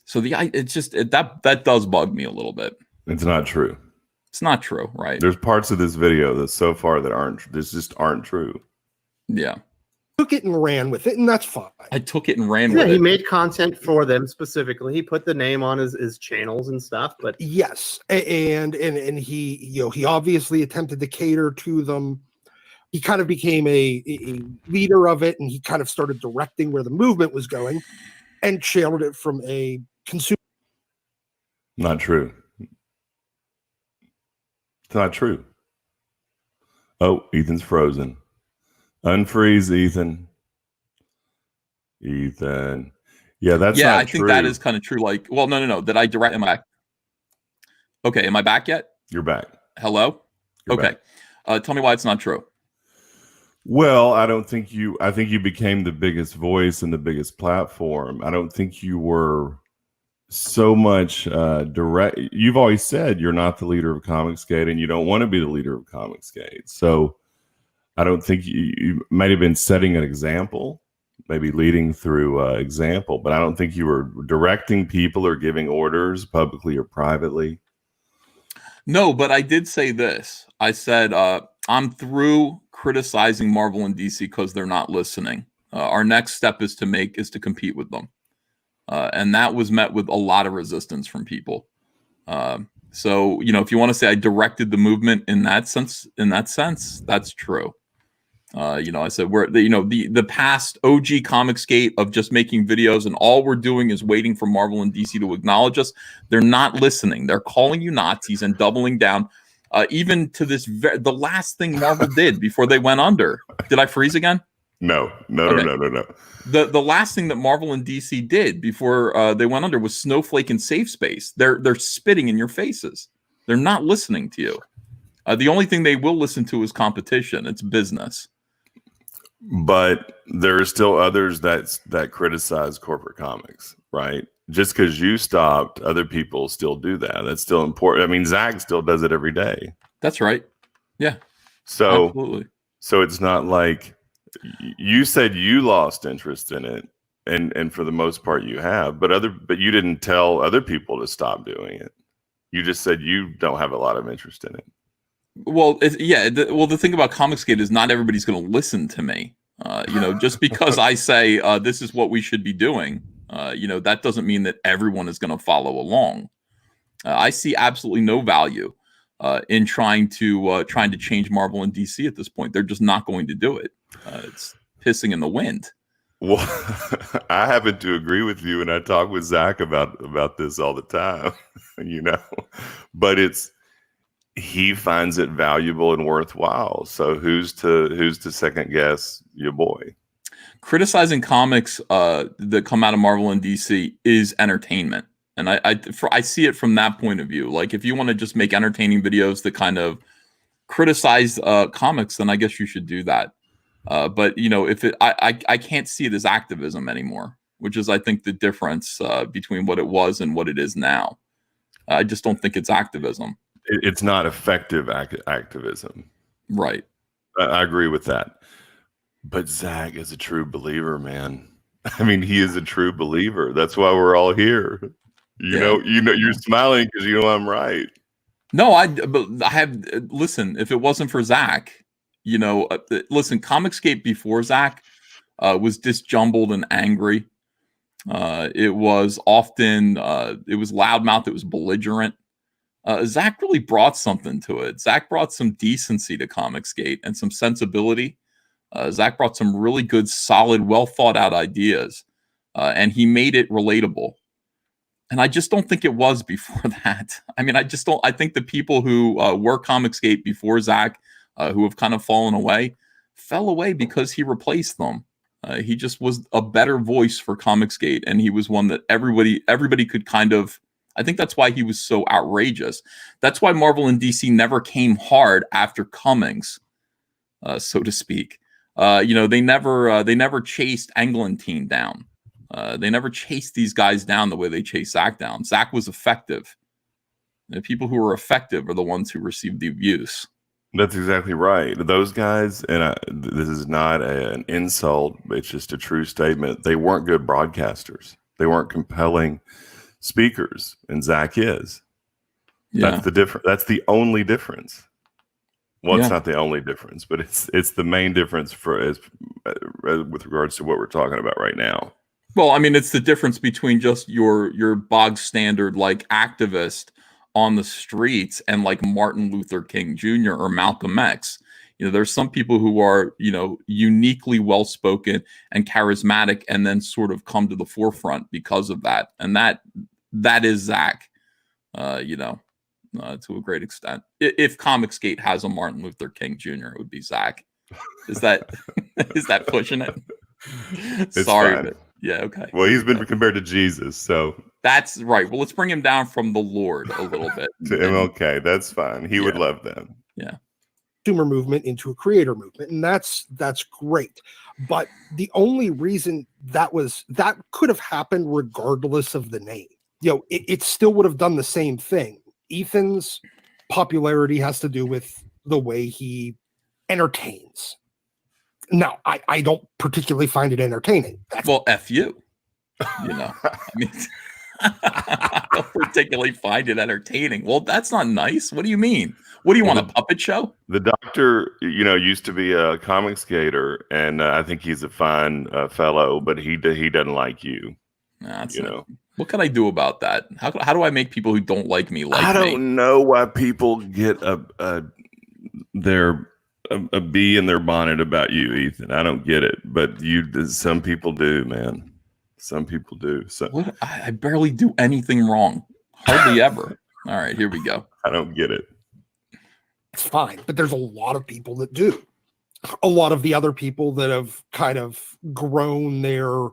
So that does bug me a little bit. It's not true. It's not true, right? There's parts of this video that so far that just aren't true. Yeah. Took it and ran with it, and that's fine. I took it and ran with it. Yeah, he made content for them specifically. He put the name on his channels and stuff, but yes, and he obviously attempted to cater to them. He kind of became a leader of it, and he kind of started directing where the movement was going and channeled it from a consumer Not true. It's not true. Oh, Ethan's frozen. Unfreeze, Ethan. Ethan. Yeah, that's Yeah, not I think that true. is kind of true. Like, well, no. Did I direct? Am I okay? Am I back yet? You're back. Hello. You're Okay. Tell me why it's not true. Well, I think you became the biggest voice and the biggest platform. I don't think you were so much direct. You've always said you're not the leader of ComicsGate and you don't want to be the leader of ComicsGate. So I don't think you might have been setting an example, maybe leading through example, but I don't think you were directing people or giving orders publicly or privately. No, but I did say this. I said, I'm through criticizing Marvel and DC because they're not listening. Our next step is to compete with them. And that was met with a lot of resistance from people. So, if you want to say I directed the movement in that sense, that's true. I said the past OG ComicsGate of just making videos and all we're doing is waiting for Marvel and DC to acknowledge us. They're not listening. They're calling you Nazis and doubling down. Even to the last thing Marvel did before they went under. Did I freeze again? No. Okay. The last thing that Marvel and DC did before they went under was Snowflake and Safe Space. They're spitting in your faces. They're not listening to you. The only thing they will listen to is competition. It's business. But there are still others that criticize corporate comics, right? Just because you stopped, other people still do that. That's still important. I mean, Zach still does it every day. That's right. Yeah. So, absolutely. So it's not like you said you lost interest in it, and for the most part you have, but you didn't tell other people to stop doing it. You just said you don't have a lot of interest in it. Well, the thing about ComicsGate is not everybody's going to listen to me. Just because I say this is what we should be doing, that doesn't mean that everyone is going to follow along. I see absolutely no value in trying to change Marvel and DC at this point. They're just not going to do it. It's pissing in the wind. Well, I happen to agree with you, and I talk with Zach about this all the time, but he finds it valuable and worthwhile. So who's to second guess your boy? Criticizing comics that come out of Marvel and DC is entertainment. And I see it from that point of view. Like, if you want to just make entertaining videos that kind of criticize comics, then I guess you should do that. But I can't see it as activism anymore, which is, I think, the difference between what it was and what it is now. I just don't think it's activism. It's not effective activism. Right. I agree with that. But Zach is a true believer, man. I mean, he is a true believer. That's why we're all here. You're smiling because you know I'm right. No, listen, if it wasn't for Zach, listen, ComicsGate before Zach was disjumbled and angry. It was often, it was loudmouth, it was belligerent. Zach really brought something to it. Zach brought some decency to ComicsGate and some sensibility. Zach brought some really good, solid, well thought out ideas, and he made it relatable. And I just don't think it was before that. I mean, I think the people who were ComicsGate before Zach, who have kind of fallen away, fell away because he replaced them. He just was a better voice for ComicsGate, and he was one that everybody could kind of. I think that's why he was so outrageous. That's why Marvel and DC never came hard after Cummings, so to speak. They never chased Englentine down. They never chased these guys down the way they chased Zach down. Zach was effective. The people who were effective are the ones who received the abuse. That's exactly right. Those guys, and this is not an insult, it's just a true statement. They weren't good broadcasters. They weren't compelling speakers, and Zach is. Yeah. That's the difference. That's the only difference. Well, Yeah. It's not the only difference, but it's the main difference with regards to what we're talking about right now. Well, I mean, it's the difference between just your bog standard like activist on the streets and like Martin Luther King Jr. or Malcolm X. There's some people who are, uniquely well-spoken and charismatic and then sort of come to the forefront because of that. And that is Zach. To a great extent. If ComicsGate has a Martin Luther King Jr., it would be Zach. Is that is that pushing it? It's Sorry, fine. but yeah, okay. Well, he's been compared to Jesus, so That's right. Well, let's bring him down from the Lord a little bit. to MLK, that's fine. He would love them. Yeah. Consumer movement into a creator movement, and that's great. But the only reason that could have happened regardless of the name. It still would have done the same thing. Ethan's popularity has to do with the way he entertains. Now, I don't particularly find it entertaining. Well, F you. I mean, I don't particularly find it entertaining. Well, that's not nice. What do you mean? What do you want, a puppet show? The doctor, used to be a comics skater, and I think he's a fine fellow, but he doesn't like you. What can I do about that? How do I make people who don't like me like me? I don't know why people get a bee in their bonnet about you, Ethan. I don't get it, but some people do, man. Some people do. So I barely do anything wrong. Hardly ever. All right, here we go. I don't get it. It's fine, but there's a lot of people that do. A lot of the other people that have kind of grown their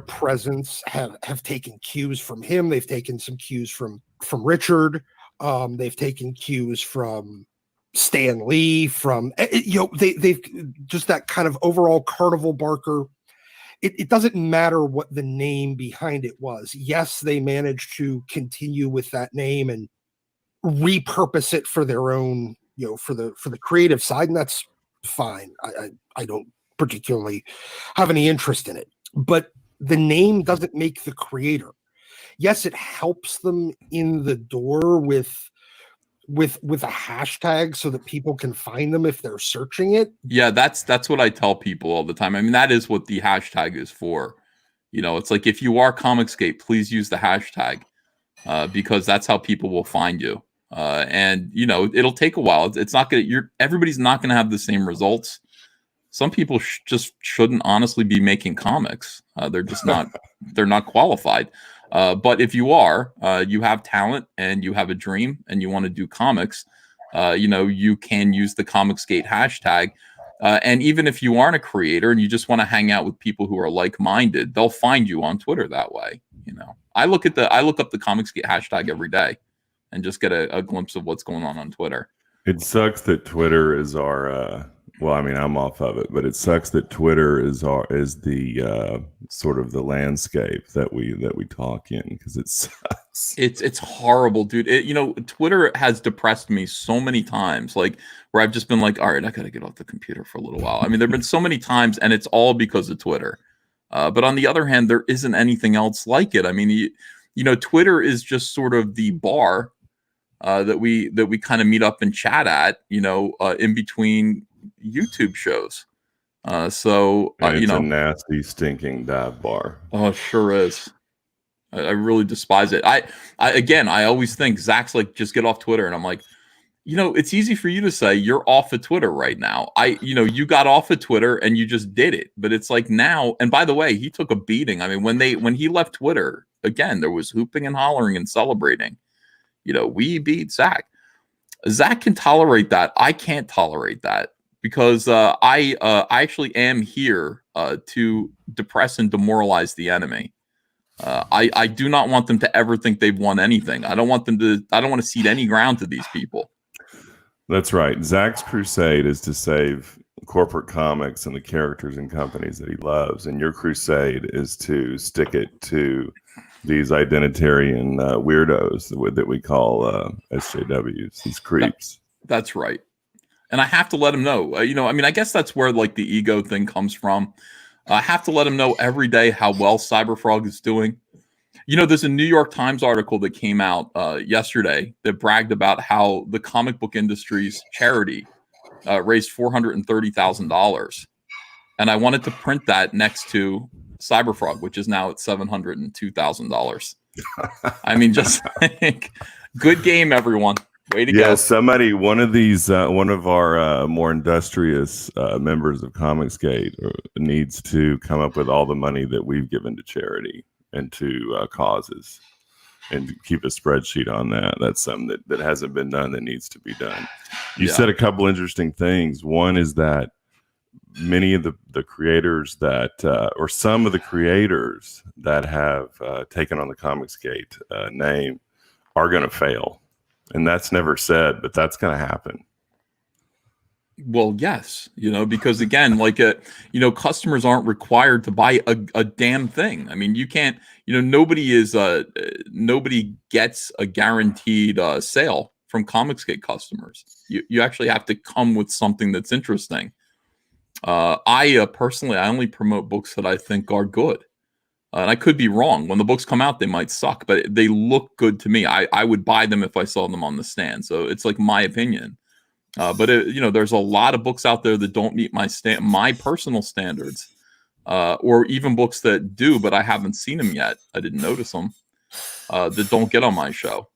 presence have taken cues from him. They've taken some cues from Richard. They've taken cues from Stan Lee. They've just that kind of overall carnival barker. It doesn't matter what the name behind it was. Yes, they managed to continue with that name and repurpose it for their own, for the creative side, and that's fine. I don't particularly have any interest in it, but the name doesn't make the creator. Yes, it helps them in the door with a hashtag so that people can find them if they're searching it. Yeah, that's what I tell people all the time. I mean, that is what the hashtag is for. It's like, if you are ComicsGate, please use the hashtag because that's how people will find you. And it'll take a while. It's not gonna. Everybody's not gonna have the same results. Some people just shouldn't honestly be making comics. They're just not. They're not qualified. But if you are, you have talent and you have a dream and you want to do comics, you can use the ComicsGate hashtag. And even if you aren't a creator and you just want to hang out with people who are like-minded, they'll find you on Twitter that way. I look up the ComicsGate hashtag every day and just get a glimpse of what's going on Twitter. It sucks that Twitter is our well, I mean, I'm off of it, but it sucks that Twitter is the sort of the landscape that we talk in, because it sucks. It's horrible, dude. Twitter has depressed me so many times, like where I've just been like, all right, I got to get off the computer for a little while. I mean, there've been so many times, and it's all because of Twitter. But on the other hand, there isn't anything else like it. I mean, Twitter is just sort of the bar that we kind of meet up and chat at, in between YouTube shows. It's a nasty, stinking dive bar. Oh, it sure is. I really despise it. I always think Zach's like, just get off Twitter, and I'm like, it's easy for you to say you're off of Twitter right now. You got off of Twitter and you just did it, but it's like now. And by the way, he took a beating. I mean, when he left Twitter, again, there was hooping and hollering and celebrating. We beat Zach. Zach can tolerate that. I can't tolerate that. Because I actually am here to depress and demoralize the enemy. I do not want them to ever think they've won anything. I don't want to cede any ground to these people. That's right. Zach's crusade is to save corporate comics and the characters and companies that he loves. And your crusade is to stick it to these identitarian weirdos that we call SJWs, these creeps. That's right. And I have to let him know, I guess that's where like the ego thing comes from. I have to let him know every day how well Cyberfrog is doing. There's a New York Times article that came out yesterday that bragged about how the comic book industry's charity raised $430,000. And I wanted to print that next to Cyberfrog, which is now at $702,000. I mean, just think, good game, everyone. Way to go. One of our more industrious members of ComicsGate needs to come up with all the money that we've given to charity and to causes. and keep a spreadsheet on that. That's something that hasn't been done that needs to be done. You Yeah. said a couple interesting things. One is that many of the creators that, or some of the creators that have taken on the ComicsGate name are going to fail. And that's never said, but that's going to happen. Well, yes, because again, customers aren't required to buy a damn thing. I mean, you can't, nobody gets a guaranteed sale from ComicsGate customers. You actually have to come with something that's interesting. I personally, I only promote books that I think are good. And I could be wrong. When the books come out, they might suck, but they look good to me. I would buy them if I saw them on the stand. So it's like my opinion. But there's a lot of books out there that don't meet my personal standards, or even books that do, but I haven't seen them yet. I didn't notice them, that don't get on my show,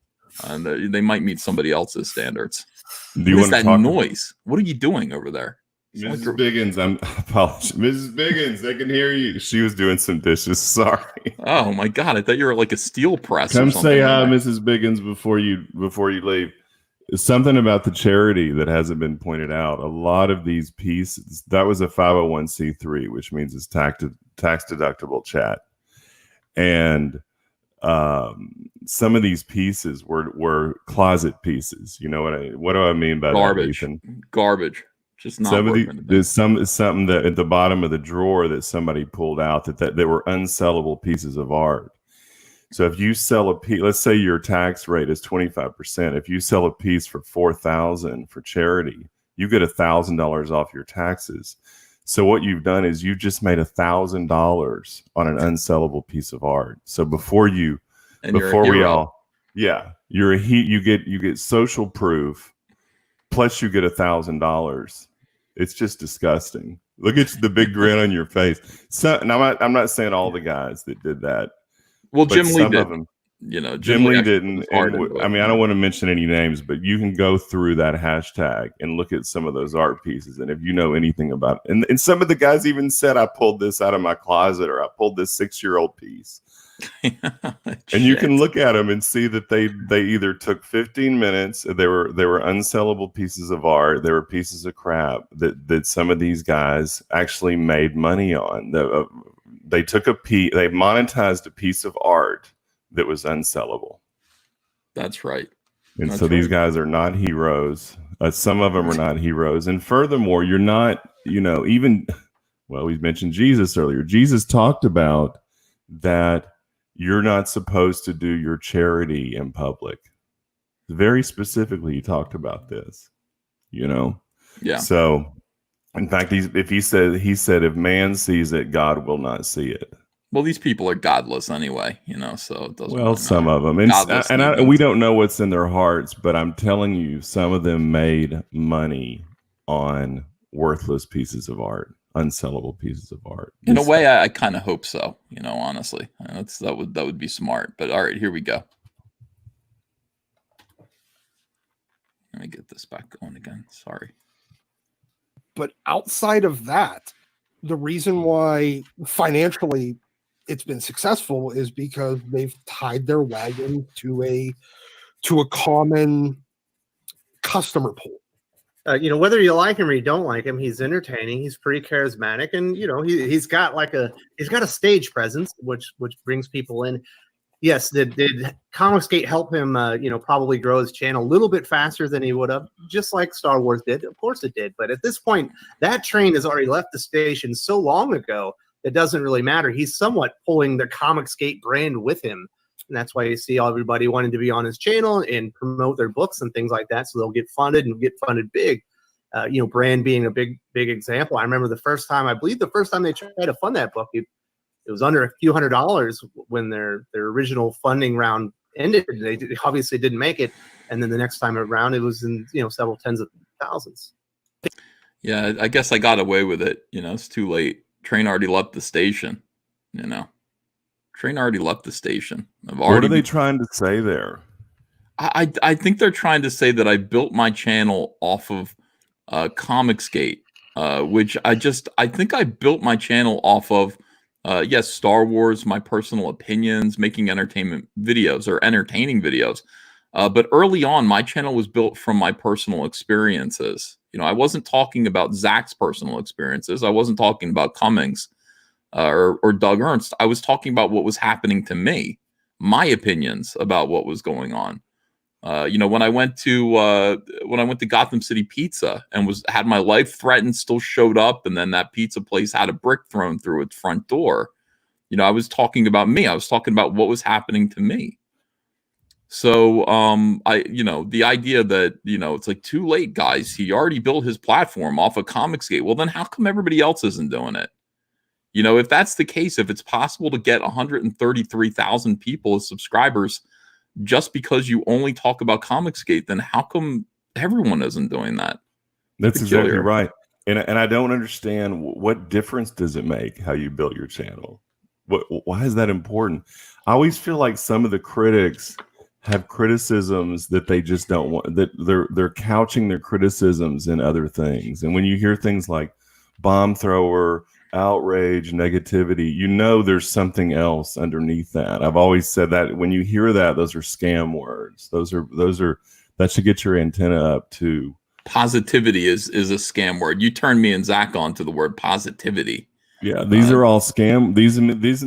and they might meet somebody else's standards. Do you What is want to that talk noise? What are you doing over there? Mrs. Biggins, I apologize. Mrs. Biggins, I can hear you. She was doing some dishes. Sorry. Oh my God! I thought you were like a steel press. Come or something say hi, like that. Mrs. Biggins, before you leave. Something about the charity that hasn't been pointed out. A lot of these pieces, that was a 501c3, which means it's tax deductible chat. And some of these pieces were closet pieces. You know what do I mean by Garbage. that, Ethan? Garbage. Just not There's something that at the bottom of the drawer that somebody pulled out that they were unsellable pieces of art. So if you sell a piece, let's say your tax rate is 25%. If you sell a piece for $4,000 for charity, you get $1,000 off your taxes. So what you've done is you've just made $1,000 on an unsellable piece of art. So you get social proof, plus you get $1,000. It's just disgusting. Look at the big grin on your face. So, and I'm not saying all the guys that did that. Well, Jim Lee did. Them, Jim Lee actually didn't. And, I mean, I don't want to mention any names, but you can go through that hashtag and look at some of those art pieces. And if you know anything about it, and some of the guys even said, I pulled this out of my closet, or I pulled this 6-year-old piece. And you can look at them and see that they either took 15 minutes. They were unsellable pieces of art. They were pieces of crap that some of these guys actually made money on. They took they monetized a piece of art that was unsellable. That's right. And so these guys are not heroes. Some of them are not heroes. And furthermore, you're not, we mentioned Jesus earlier. Jesus talked about that you're not supposed to do your charity in public. Very specifically, he talked about this, Yeah. So, in fact, he said, if man sees it, God will not see it. Well, these people are godless anyway, so it doesn't. Well, some of them, and we don't know what's in their hearts, but I'm telling you, some of them made money on worthless pieces of art, unsellable pieces of art. In a way, I kind of hope so. Honestly, that would be smart. But all right, here we go. Let me get this back going again. Sorry. But outside of that, the reason why financially it's been successful is because they've tied their wagon to a common customer pool. Whether you like him or you don't like him, he's entertaining. He's pretty charismatic, and he's got a stage presence, which brings people in. Yes, did ComicsGate help him? Probably grow his channel a little bit faster than he would have, just like Star Wars did. Of course it did. But at this point, that train has already left the station so long ago, it doesn't really matter. He's somewhat pulling the ComicsGate brand with him. And that's why you see everybody wanting to be on his channel and promote their books and things like that. So they'll get funded and get funded big. Brand being a big example. I remember the first time they tried to fund that book, it was under a few $100s when their original funding round ended. They obviously didn't make it. And then the next time around, it was in, several tens of thousands. Yeah, I guess I got away with it. It's too late. Train already left the station, Train already left the station. What are they trying to say there? I think they're trying to say that I built my channel off of ComicsGate, which I think I built my channel off of Yes, Star Wars, my personal opinions, making entertainment videos or entertaining videos. But early on, my channel was built from my personal experiences. You know, I wasn't talking about Zach's personal experiences. I wasn't talking about Cummings or Doug Ernst. I was talking about what was happening to me, my opinions about what was going on. You know, when I went to Gotham City Pizza and had my life threatened, still showed up, and then that pizza place had a brick thrown through its front door. You know, I was talking about me. I was talking about what was happening to me. So, you know, the idea that, you know, it's like too late, guys. He already built his platform off of ComicsGate. Well, then how come everybody else isn't doing it? You know, if that's the case, if it's possible to get 133,000 people as subscribers just because you only talk about ComicsGate, then how come everyone isn't doing that? That's Peculiar. exactly right. And I don't understand what difference does it make how you built your channel? Why is that important? I always feel like some of the critics have criticisms that they just don't want, that they're couching their criticisms in other things. And when you hear things like bomb thrower, outrage, negativity, you know there's something else underneath that. I've always said that when you hear that, those are scam words. That should get your antenna up too. Positivity is a scam word. You turned me and Zach on to the word positivity. Yeah, these are all scam.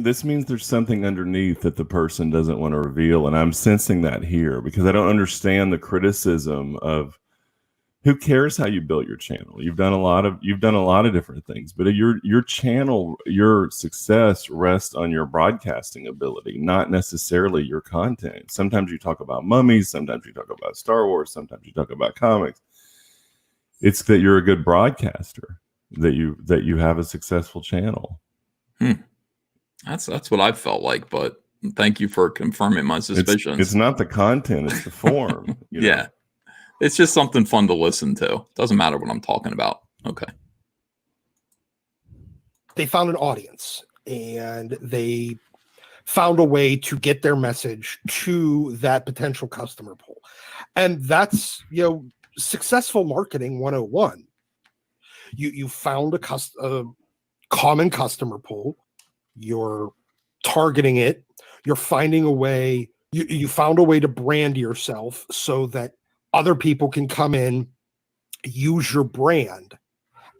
This means there's something underneath that the person doesn't want to reveal, and I'm sensing that here because I don't understand the criticism of who cares how you built your channel. You've done a lot of different things, but your channel, your success rests on your broadcasting ability, not necessarily your content. Sometimes you talk about mummies, sometimes you talk about Star Wars, sometimes you talk about comics. It's that you're a good broadcaster, that you have a successful channel. That's what I felt like, but thank you for confirming my suspicions. It's not the content, it's the form. Yeah. It's just something fun to listen to. Doesn't matter what I'm talking about. Okay. They found an audience and they found a way to get their message to that potential customer pool. And that's, you know, successful marketing 101. You found a common customer pool. You're targeting it. You're finding a way. You found a way to brand yourself so that other people can come in, use your brand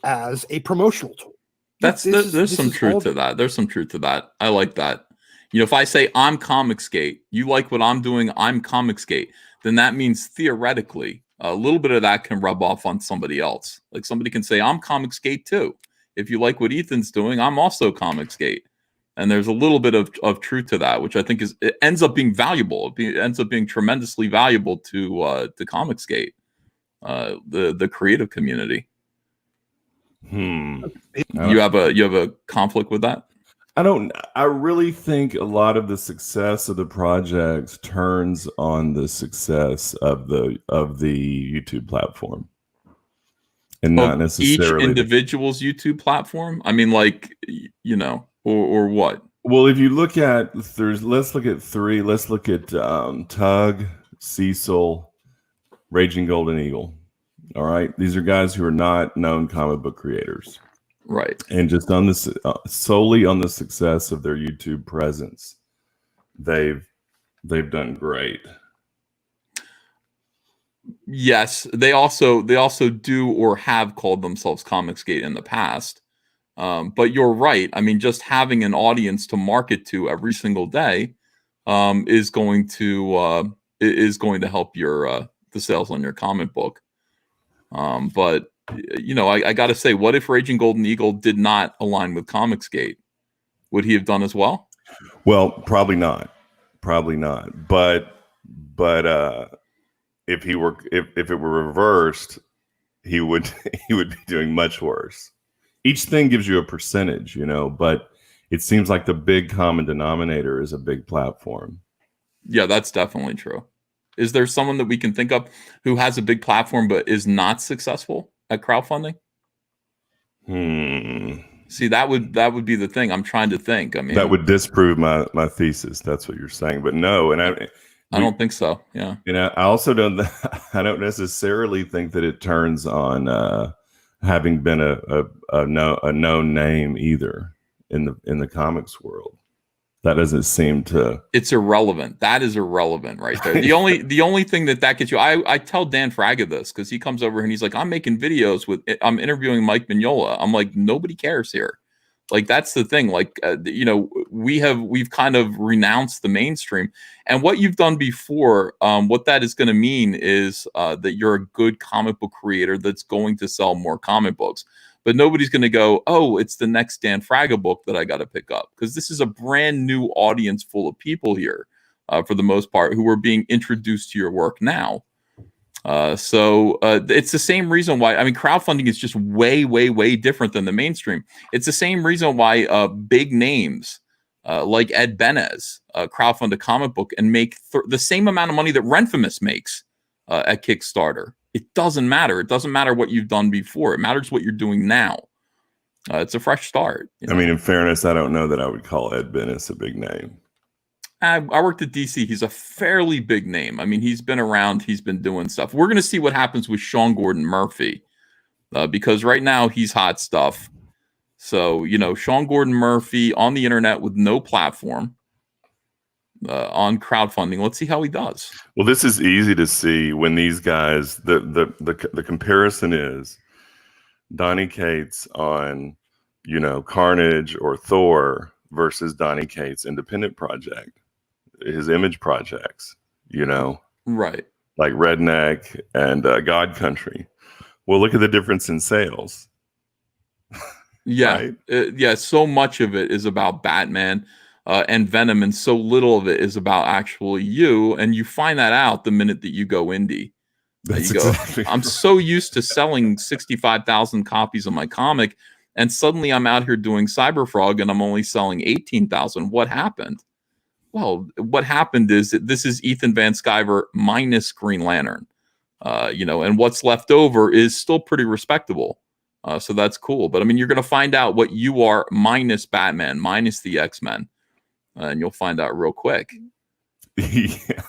as a promotional tool. There's some truth to that. There's some truth to that. I like that. You know, if I say I'm ComicsGate, you like what I'm doing, I'm ComicsGate, then that means theoretically a little bit of that can rub off on somebody else. Like somebody can say, I'm ComicsGate too. If you like what Ethan's doing, I'm also ComicsGate. And there's a little bit of truth to that, which I think it ends up being valuable. It ends up being tremendously valuable to ComicsGate, the creative community. You have a conflict with that? I really think a lot of the success of the project turns on the success of the YouTube platform, and not necessarily each individual's YouTube platform. I mean, like, you know, or what? Well, if you look at let's look at three. Let's look at Tug, Cecil, Raging Golden Eagle. All right, these are guys who are not known comic book creators. Right. And just on this solely on the success of their YouTube presence, they've done great. Yes, they also do or have called themselves ComicsGate in the past. But you're right. I mean, just having an audience to market to every single day is going to help your the sales on your comic book. But you know, I got to say, what if Raging Golden Eagle did not align with ComicsGate? Would he have done as well? Well, probably not. But if it were reversed, he would be doing much worse. Each thing gives you a percentage, you know, but it seems like the big common denominator is a big platform. Yeah, that's definitely true. Is there someone that we can think of who has a big platform but is not successful at crowdfunding? See, that would be the thing. I'm trying to think. I mean, that would disprove my thesis. That's what you're saying. But no, and I don't think so. Yeah. And I also don't necessarily think that it turns on having been a known name either. in the comics world. That doesn't seem to. It's irrelevant. That is irrelevant right there. The only thing that gets you. I tell Dan Fraga this because he comes over and he's like, I'm making videos I'm interviewing Mike Mignola. I'm like, nobody cares here. Like, that's the thing. Like, we've kind of renounced the mainstream, and what you've done before, what that is going to mean is that you're a good comic book creator that's going to sell more comic books. But nobody's going to go, oh, it's the next Dan Fraga book that I got to pick up, because this is a brand new audience full of people here, for the most part, who are being introduced to your work now. So it's the same reason why, I mean, crowdfunding is just way, way, way different than the mainstream. It's the same reason why big names like Ed Benez crowdfund a comic book and make the same amount of money that Renfamous makes at Kickstarter. It doesn't matter. It doesn't matter what you've done before. It matters what you're doing now. It's a fresh start. I mean, in fairness, I don't know that I would call Ed Benez a big name. I worked at DC. He's a fairly big name. I mean, he's been around. He's been doing stuff. We're going to see what happens with Sean Gordon Murphy, because right now he's hot stuff. So, Sean Gordon Murphy on the internet with no platform, on crowdfunding. Let's see how he does. Well, this is easy to see when these guys, the comparison is Donny Cates on, Carnage or Thor versus Donny Cates' independent project, his image projects, right, like Redneck and God Country. Well, look at the difference in sales. Yeah, right? So much of it is about Batman and Venom, and so little of it is about actually you. And you find that out the minute that you go indie. That's you go, exactly I'm so used to selling 65,000 copies of my comic, and suddenly I'm out here doing Cyberfrog and I'm only selling 18,000. What happened? Well, what happened is that this is Ethan Van Sciver minus Green Lantern, and what's left over is still pretty respectable. So that's cool. But I mean, you're going to find out what you are minus Batman, minus the X-Men, and you'll find out real quick. Yeah,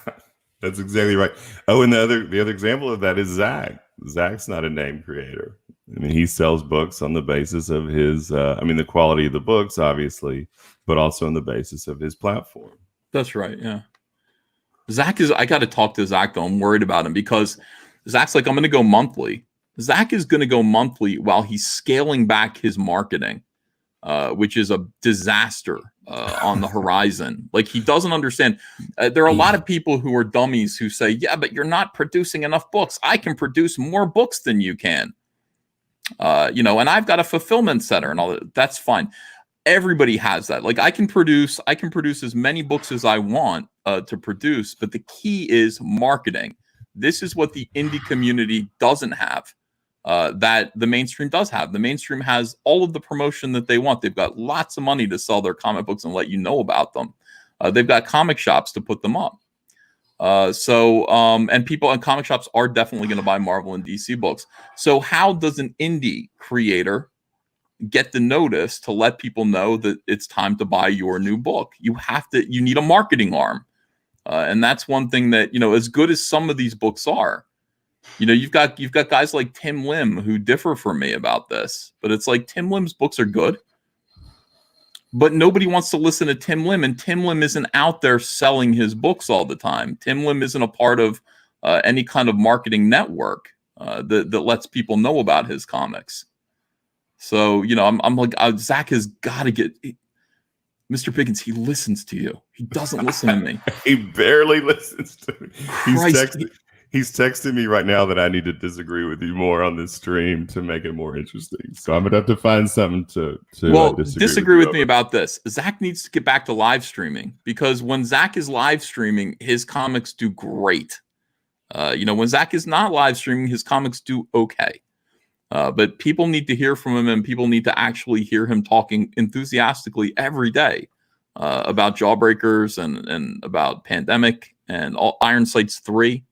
that's exactly right. Oh, and the other example of that is Zach. Zach's not a name creator. I mean, he sells books on the basis of his, the quality of the books, obviously, but also on the basis of his platform. That's right. Yeah. I got to talk to Zach, though. I'm worried about him because Zach's like, I'm going to go monthly. Zach is going to go monthly while he's scaling back his marketing, which is a disaster on the horizon. Like, he doesn't understand. There are a lot of people who are dummies who say, yeah, but you're not producing enough books. I can produce more books than you can. And I've got a fulfillment center and all that. That's fine. Everybody has that. Like, I can produce as many books as I want to produce, but the key is marketing. This is what the indie community doesn't have, that the mainstream does have. The mainstream has all of the promotion that they want. They've got lots of money to sell their comic books and let you know about them. They've got comic shops to put them up. And people in comic shops are definitely going to buy Marvel and DC books. So how does an indie creator get the notice to let people know that it's time to buy your new book? You need a marketing arm. And that's one thing that, as good as some of these books are, you've got guys like Tim Lim who differ from me about this, but it's like Tim Lim's books are good, but nobody wants to listen to Tim Lim, and Tim Lim isn't out there selling his books all the time. Tim Lim isn't a part of any kind of marketing network that lets people know about his comics. So, I'm like, Zach has got to get Mr. Pickens. He listens to you. He doesn't listen to me. He barely listens to me. Christ. He's texting me right now that I need to disagree with you more on this stream to make it more interesting. So I'm gonna have to find something to disagree with me about this. Zach needs to get back to live streaming, because when Zach is live streaming, his comics do great. When Zach is not live streaming, his comics do okay. But people need to hear from him, and people need to actually hear him talking enthusiastically every day about Jawbreakers and about Pandemic and all Iron Sights 3.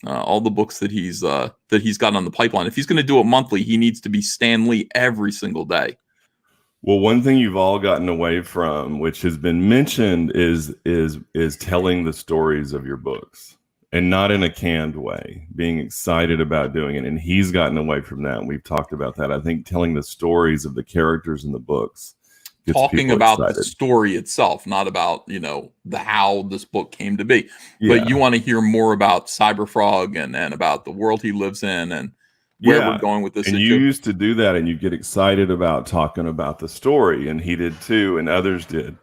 All the books that he's got on the pipeline. If he's going to do it monthly, he needs to be Stan Lee every single day. Well, one thing you've all gotten away from, which has been mentioned, is telling the stories of your books, and not in a canned way, being excited about doing it. And he's gotten away from that. And we've talked about that. I think telling the stories of the characters in the books Gets talking people about the excited. story itself, not about, you know, the how this book came to be. Yeah. But you want to hear more about Cyberfrog and about the world he lives in and where we're going with this and issue. you used to do that, and you get excited about talking about the story, and he did too, and others did.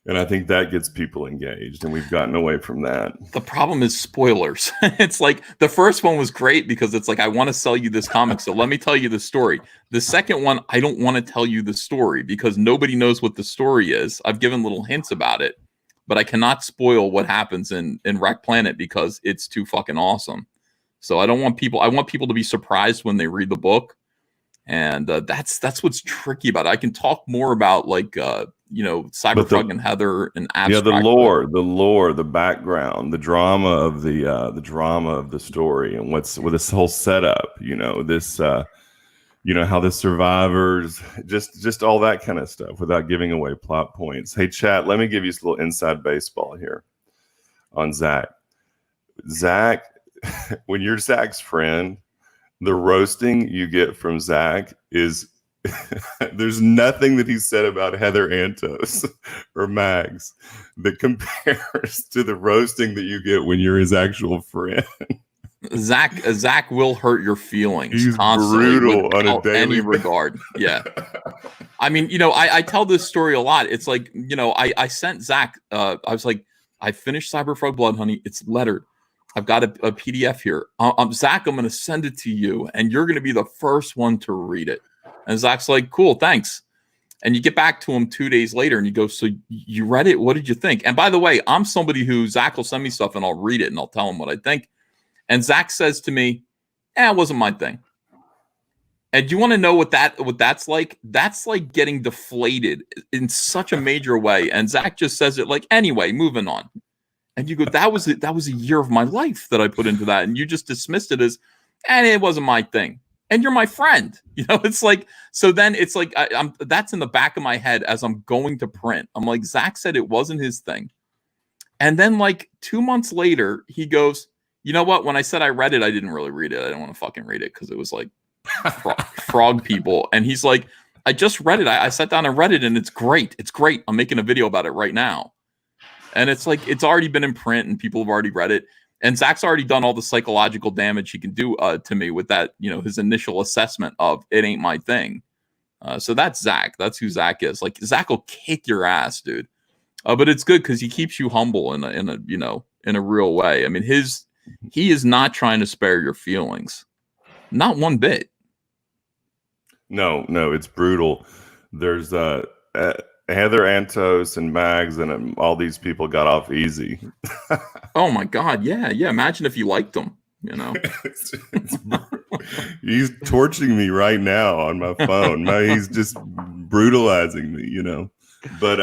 And I think that gets people engaged, and we've gotten away from that. The problem is spoilers. It's like the first one was great because it's like, I want to sell you this comic, so let me tell you the story. The second one, I don't want to tell you the story because nobody knows what the story is. I've given little hints about it, but I cannot spoil what happens in Wreck Planet because it's too fucking awesome. So I don't want people, I want people to be surprised when they read the book. And that's what's tricky about it. I can talk more about like you know, Cyberfrog and Heather and abstract. Yeah, the lore, the background, the drama of the story, and what's with this whole setup. You know, this you know, how the survivors, just all that kind of stuff, without giving away plot points. Hey, chat, let me give you a little inside baseball here on Zach. Zach, when you're Zach's friend, the roasting you get from Zach is there's nothing that he said about Heather Antos or Mags that compares to the roasting that you get when you're his actual friend. Zach will hurt your feelings. He's constantly brutal on a daily any regard. Yeah. I mean, you know, I tell this story a lot. It's like, you know, I sent Zach, I was like, I finished Cyberfrog Blood Honey. It's lettered. I've got a PDF here. Zach, I'm going to send it to you, and you're going to be the first one to read it. And Zach's like, cool, thanks. And you get back to him 2 days later, and you go, so you read it? What did you think? And by the way, I'm somebody who Zach will send me stuff, and I'll read it, and I'll tell him what I think. And Zach says to me, it wasn't my thing. And you want to know what that's like? That's like getting deflated in such a major way. And Zach just says it like, anyway, moving on. And you go, that was a year of my life that I put into that. And you just dismissed it as, and it wasn't my thing. And you're my friend. You know, it's like, so then it's like, that's in the back of my head as I'm going to print. I'm like, Zach said it wasn't his thing. And then like 2 months later, he goes, you know what? When I said I read it, I didn't really read it. I didn't want to fucking read it because it was like frog people. And he's like, I just read it. I sat down and read it, and it's great. It's great. I'm making a video about it right now. And it's like, it's already been in print and people have already read it. And Zach's already done all the psychological damage he can do to me with that, you know, his initial assessment of it ain't my thing. So that's Zach. That's who Zach is. Like, Zach will kick your ass, dude. But it's good because he keeps you humble in a, you know, in a real way. I mean, he is not trying to spare your feelings. Not one bit. No, it's brutal. There's Heather Antos and Mags and all these people got off easy. Oh my God. Yeah. Imagine if you liked them, you know. He's torching me right now on my phone. He's just brutalizing me, you know. But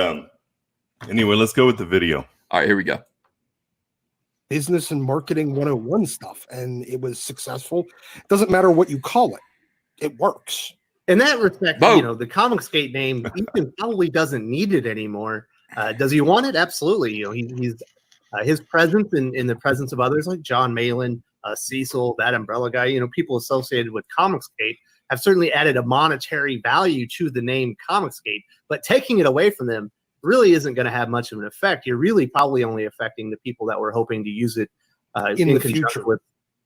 anyway, let's go with the video. All right, here we go. Business and marketing 101 stuff, and it was successful. Doesn't matter what you call it, it works. In that respect, you know, the ComicsGate name, Ethan probably doesn't need it anymore. Does he want it? Absolutely. You know, he's his presence in the presence of others like John Malin, Cecil, that umbrella guy, you know, people associated with ComicsGate have certainly added a monetary value to the name ComicsGate, but taking it away from them really isn't going to have much of an effect. You're really probably only affecting the people that were hoping to use it in the future.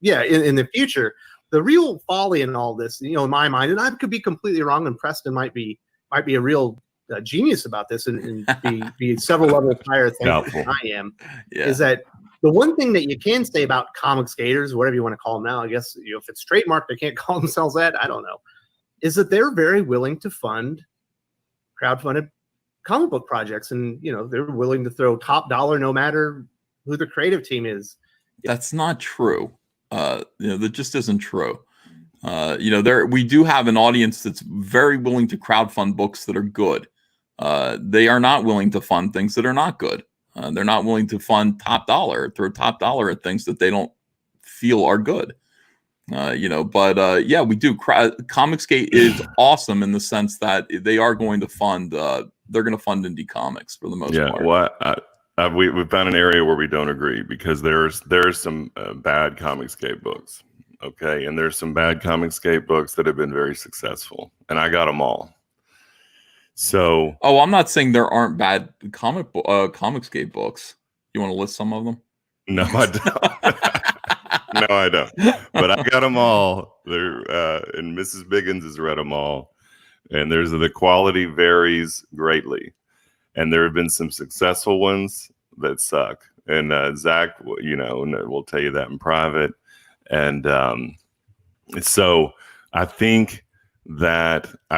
In the future. The real folly in all this, you know, in my mind, and I could be completely wrong, and Preston might be a real genius about this and be several levels higher than I am, is that the one thing that you can say about ComicsGaters, whatever you want to call them now, I guess, you know, if it's trademarked, they can't call themselves that, I don't know, is that they're very willing to fund crowdfunded comic book projects, and, you know, they're willing to throw top dollar no matter who the creative team is. That's not true. You know, that just isn't true. You know, we do have an audience that's very willing to crowdfund books that are good. They are not willing to fund things that are not good. They're not willing to fund top dollar, throw top dollar at things that they don't feel are good. You know, but yeah, we do. ComicsGate is awesome in the sense that they are going to fund. They're going to fund indie comics for the most part. Yeah, well, we've found an area where we don't agree because there's some bad ComicsGate books, okay, and there's some bad ComicsGate books that have been very successful, and I got them all. So, Oh, I'm not saying there aren't bad ComicsGate books. You want to list some of them? no, I don't. No, I don't. But I got them all. They're and Mrs. Biggins has read them all. And the quality varies greatly. And there have been some successful ones that suck. And Zach, will tell you that in private. And so I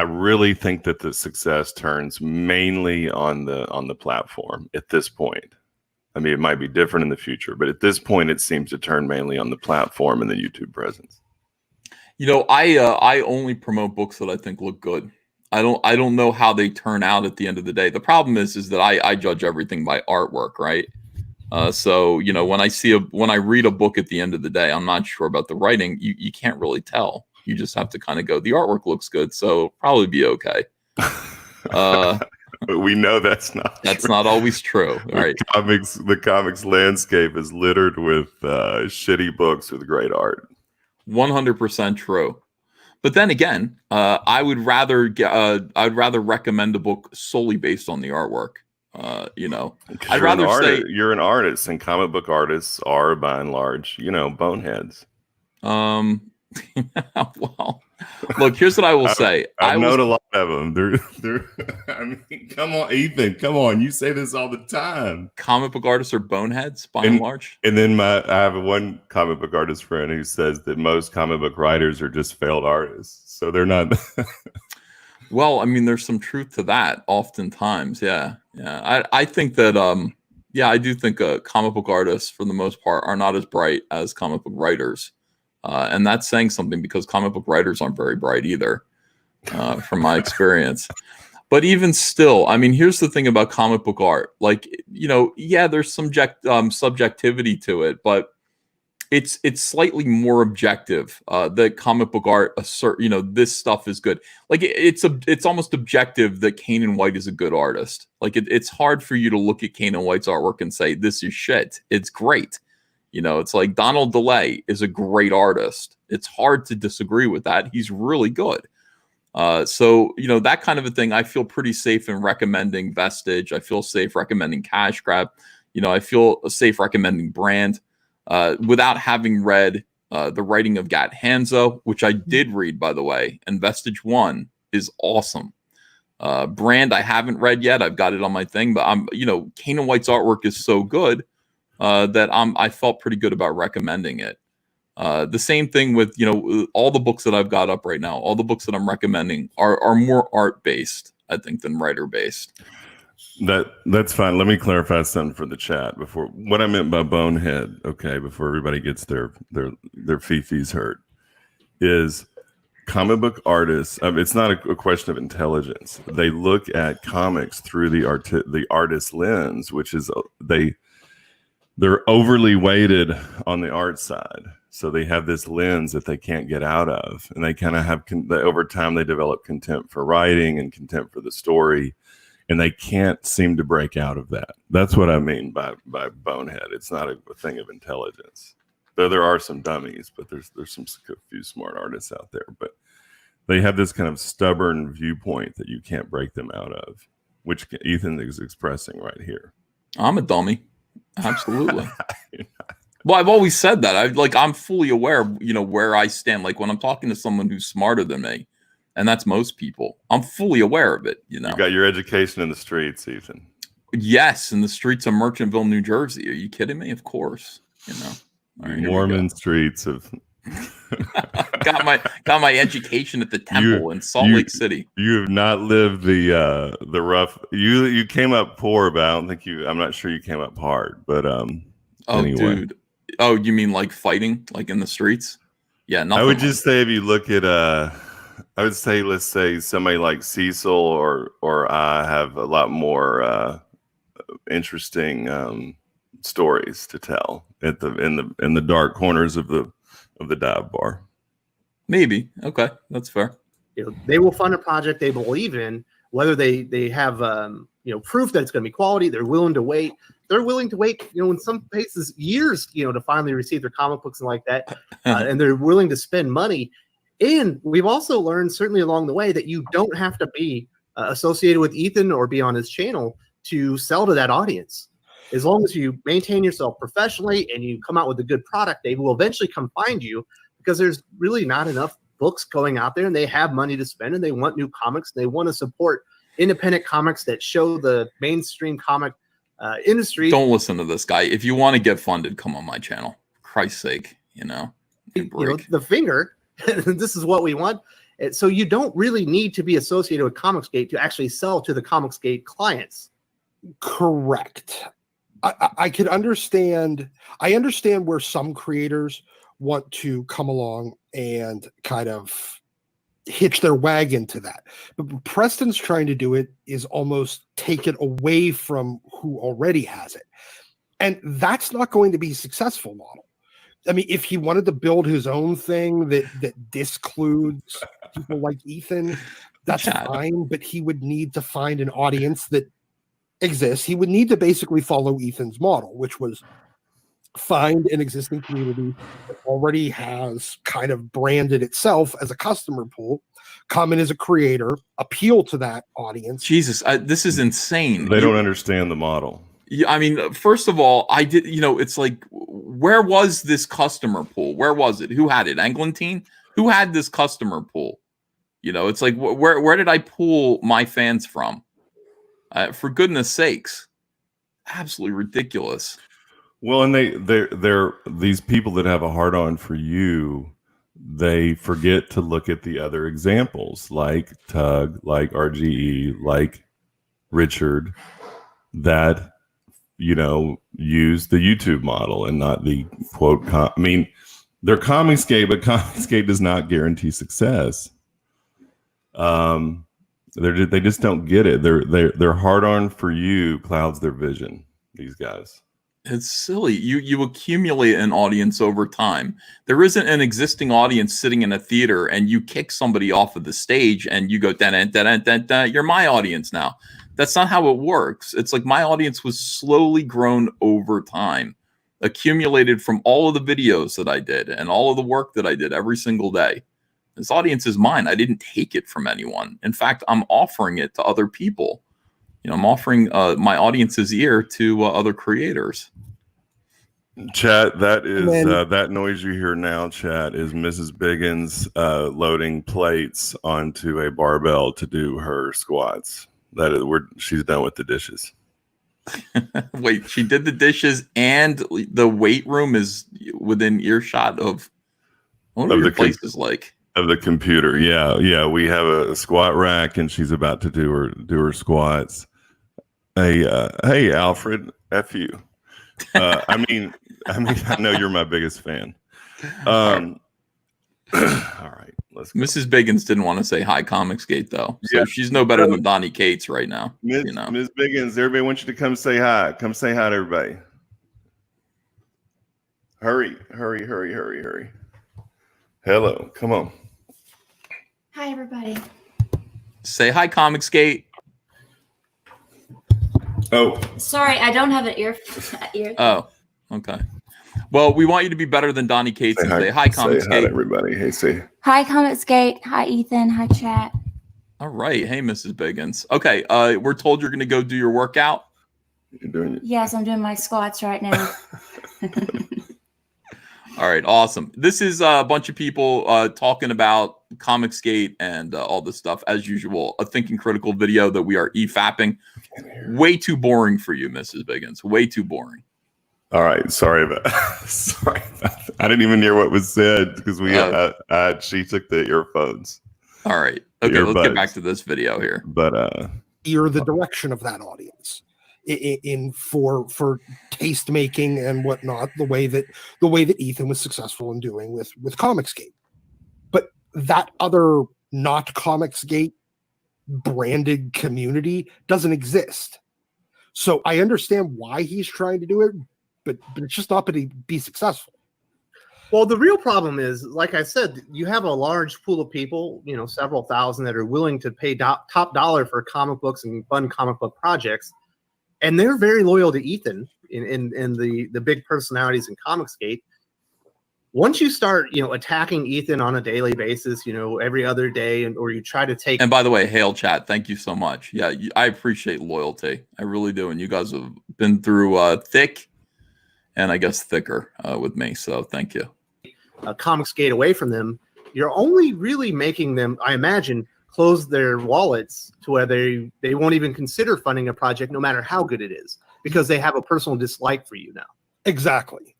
really think that the success turns mainly on the platform at this point. I mean, it might be different in the future, but at this point, it seems to turn mainly on the platform and the YouTube presence. I only promote books that I think look good. I don't know how they turn out at the end of the day. The problem is that I judge everything by artwork, right? So when I read a book at the end of the day, I'm not sure about the writing. You can't really tell. You just have to kind of go, the artwork looks good, so probably be okay. But we know that's not always true. Right? The comics landscape is littered with shitty books with great art. 100% true. But then again, I'd rather recommend a book solely based on the artwork. I'd rather say you're an artist, and comic book artists are by and large, boneheads. Well, look, here's what I will say. I've known a lot of them. They're I mean, come on, Ethan, come on. You say this all the time. Comic book artists are boneheads by and large. And then I have one comic book artist friend who says that most comic book writers are just failed artists. So they're not. Well, I mean, there's some truth to that oftentimes. Yeah. I think that, I do think comic book artists, for the most part, are not as bright as comic book writers. And that's saying something, because comic book writers aren't very bright either, from my experience. But even still, I mean, here's the thing about comic book art. Like, there's some subjectivity to it, but it's slightly more objective. That comic book art this stuff is good. Like it's almost objective that Kane White is a good artist. Like it's hard for you to look at Kane White's artwork and say this is shit. It's great. It's like Donald DeLay is a great artist. It's hard to disagree with that. He's really good. So that kind of a thing, I feel pretty safe in recommending Vestige. I feel safe recommending Cash Grab. I feel safe recommending Brand. Without having read the writing of Gat Hanzo, which I did read, by the way, and Vestige 1 is awesome. Brand I haven't read yet. I've got it on my thing, but Kane White's artwork is so good that I felt pretty good about recommending it. The same thing with all the books that I've got up right now. All the books that I'm recommending are more art based, I think, than writer based. That's fine. Let me clarify something for the chat before what I meant by bonehead. Okay, before everybody gets their fifis hurt, is comic book artists. It's not a question of intelligence. They look at comics through the artist lens, which is they're overly weighted on the art side. So they have this lens that they can't get out of, and they kind of have over time they develop contempt for writing and contempt for the story. And they can't seem to break out of that. That's what I mean by bonehead. It's not a thing of intelligence. Though there are some dummies, but there's a few smart artists out there. But they have this kind of stubborn viewpoint that you can't break them out of, which Ethan is expressing right here. I'm a dummy. Absolutely. Well, I've always said that. I'm fully aware of, where I stand. Like when I'm talking to someone who's smarter than me, and that's most people, I'm fully aware of it. You got your education in the streets, Ethan. Yes, in the streets of Merchantville, New Jersey. Are you kidding me? Of course. Right, Mormon streets of. got my education at the temple in Salt Lake City. You have not lived the rough. You came up poor, but I don't think I'm not sure you came up hard. But anyway. Dude. Oh, you mean like fighting, like in the streets? Yeah, I would just say if you look at I would say, let's say somebody like Cecil or I have a lot more interesting stories to tell in the dark corners of the dive bar. Maybe. Okay, that's fair. They will fund a project they believe in, whether they have proof that it's going to be quality. They're willing to wait. They're willing to wait, in some cases years, to finally receive their comic books and like that, and they're willing to spend money. And we've also learned, certainly along the way, that you don't have to be associated with Ethan or be on his channel to sell to that audience. As long as you maintain yourself professionally and you come out with a good product, they will eventually come find you, because there's really not enough books going out there, and they have money to spend, and they want new comics. They want to support independent comics that show the mainstream comic industry. Don't listen to this guy. If you want to get funded, come on my channel. For Christ's sake, The finger. This is what we want. So you don't really need to be associated with ComicsGate to actually sell to the ComicsGate clients. Correct. I could understand. I understand where some creators want to come along and kind of hitch their wagon to that. But Preston's trying to do it is almost take it away from who already has it. And that's not going to be a successful model. I mean, if he wanted to build his own thing that discludes people like Ethan, that's fine, but he would need to find an audience that exists. He would need to basically follow Ethan's model, which was find an existing community that already has kind of branded itself as a customer pool, come in as a creator, appeal to that audience. Jesus, this is insane. They don't understand the model. Yeah, I mean, first of all, I did, it's like, where was this customer pool? Where was it? Who had it? Anglantine? Who had this customer pool? It's like, where did I pull my fans from? For goodness sakes. Absolutely ridiculous. Well, and they're these people that have a hard on for you, they forget to look at the other examples like Tug, like RGE, like Richard, that use the YouTube model and not the quote. I mean, they're ComicsGate, but ComicsGate does not guarantee success. They just don't get it. They're hard on for you clouds their vision. These guys. It's silly. You accumulate an audience over time. There isn't an existing audience sitting in a theater and you kick somebody off of the stage and you go, you're my audience now. That's not how it works. It's like my audience was slowly grown over time, accumulated from all of the videos that I did and all of the work that I did every single day. This audience is mine. I didn't take it from anyone. In fact, I'm offering it to other people. I'm offering my audience's ear to other creators. Chat, that is that noise you hear now, chat, is Mrs. Biggins loading plates onto a barbell to do her squats. She's done with the dishes. Wait, she did the dishes and the weight room is within earshot of what are your places like? Of the computer. Yeah. We have a squat rack and she's about to do her squats. Hey, Alfred, F you. I mean, I know you're my biggest fan. All right, let's go. Mrs. Biggins didn't want to say hi, ComicsGate, though. So she's no better than Donnie Cates right now. Ms. Biggins, everybody wants you to come say hi. Come say hi to everybody. Hurry. Hello, come on. Hi, everybody. Say hi, ComicsGate. Oh. Sorry, I don't have an ear. Oh, okay. Well, we want you to be better than Donnie Cates and say hi, ComicsGate. Say hi to everybody. Hey, say. Hi, ComicsGate. Hi, Ethan. Hi, chat. All right. Hey, Mrs. Biggins. Okay. We're told you're going to go do your workout. You're doing it. Yes, I'm doing my squats right now. All right. Awesome. This is a bunch of people talking about ComicsGate and all this stuff. As usual, a Thinking Critical video that we are EFAPing. Way too boring for you, Mrs. Biggins. Way too boring. All right. Sorry about that. I didn't even hear what was said because she took the earphones. All right. Okay. Let's get back to this video here. But you're the direction of that audience in for taste making and whatnot, the way that Ethan was successful in doing with ComicsGate. But that other not ComicsGate branded community doesn't exist. So I understand why he's trying to do it, but it's just not going to be successful. Well, the real problem is, like I said, you have a large pool of people, several thousand that are willing to pay top dollar for comic books and fun comic book projects. And they're very loyal to Ethan in the big personalities in ComicsGate. once you start, attacking Ethan on a daily basis, every other day, or you try to take. And by the way, hail chat, thank you so much. Yeah, I appreciate loyalty. I really do. And you guys have been through thick and I guess thicker with me. So thank you. ComicsGate away from them, you're only really making them, I imagine, close their wallets to where they won't even consider funding a project no matter how good it is, because they have a personal dislike for you now. Exactly.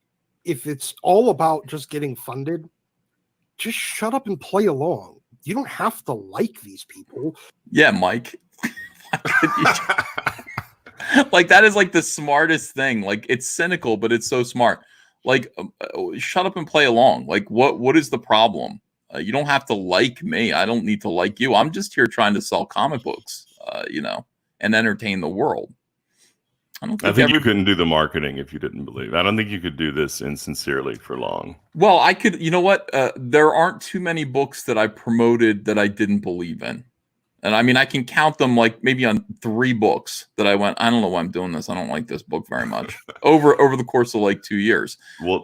If it's all about just getting funded, just shut up and play along. You don't have to like these people. Yeah, Mike. Like, that is like the smartest thing. Like, it's cynical, but it's so smart. Like, shut up and play along. Like, what is the problem? You don't have to like me. I don't need to like you. I'm just here trying to sell comic books, and entertain the world. I think you couldn't do the marketing if you didn't believe. I don't think you could do this insincerely for long. Well, I could. You know what? There aren't too many books that I promoted that I didn't believe in. And I mean, I can count them like maybe on 3 books that I went, I don't know why I'm doing this. I don't like this book very much over the course of like 2 years. Well,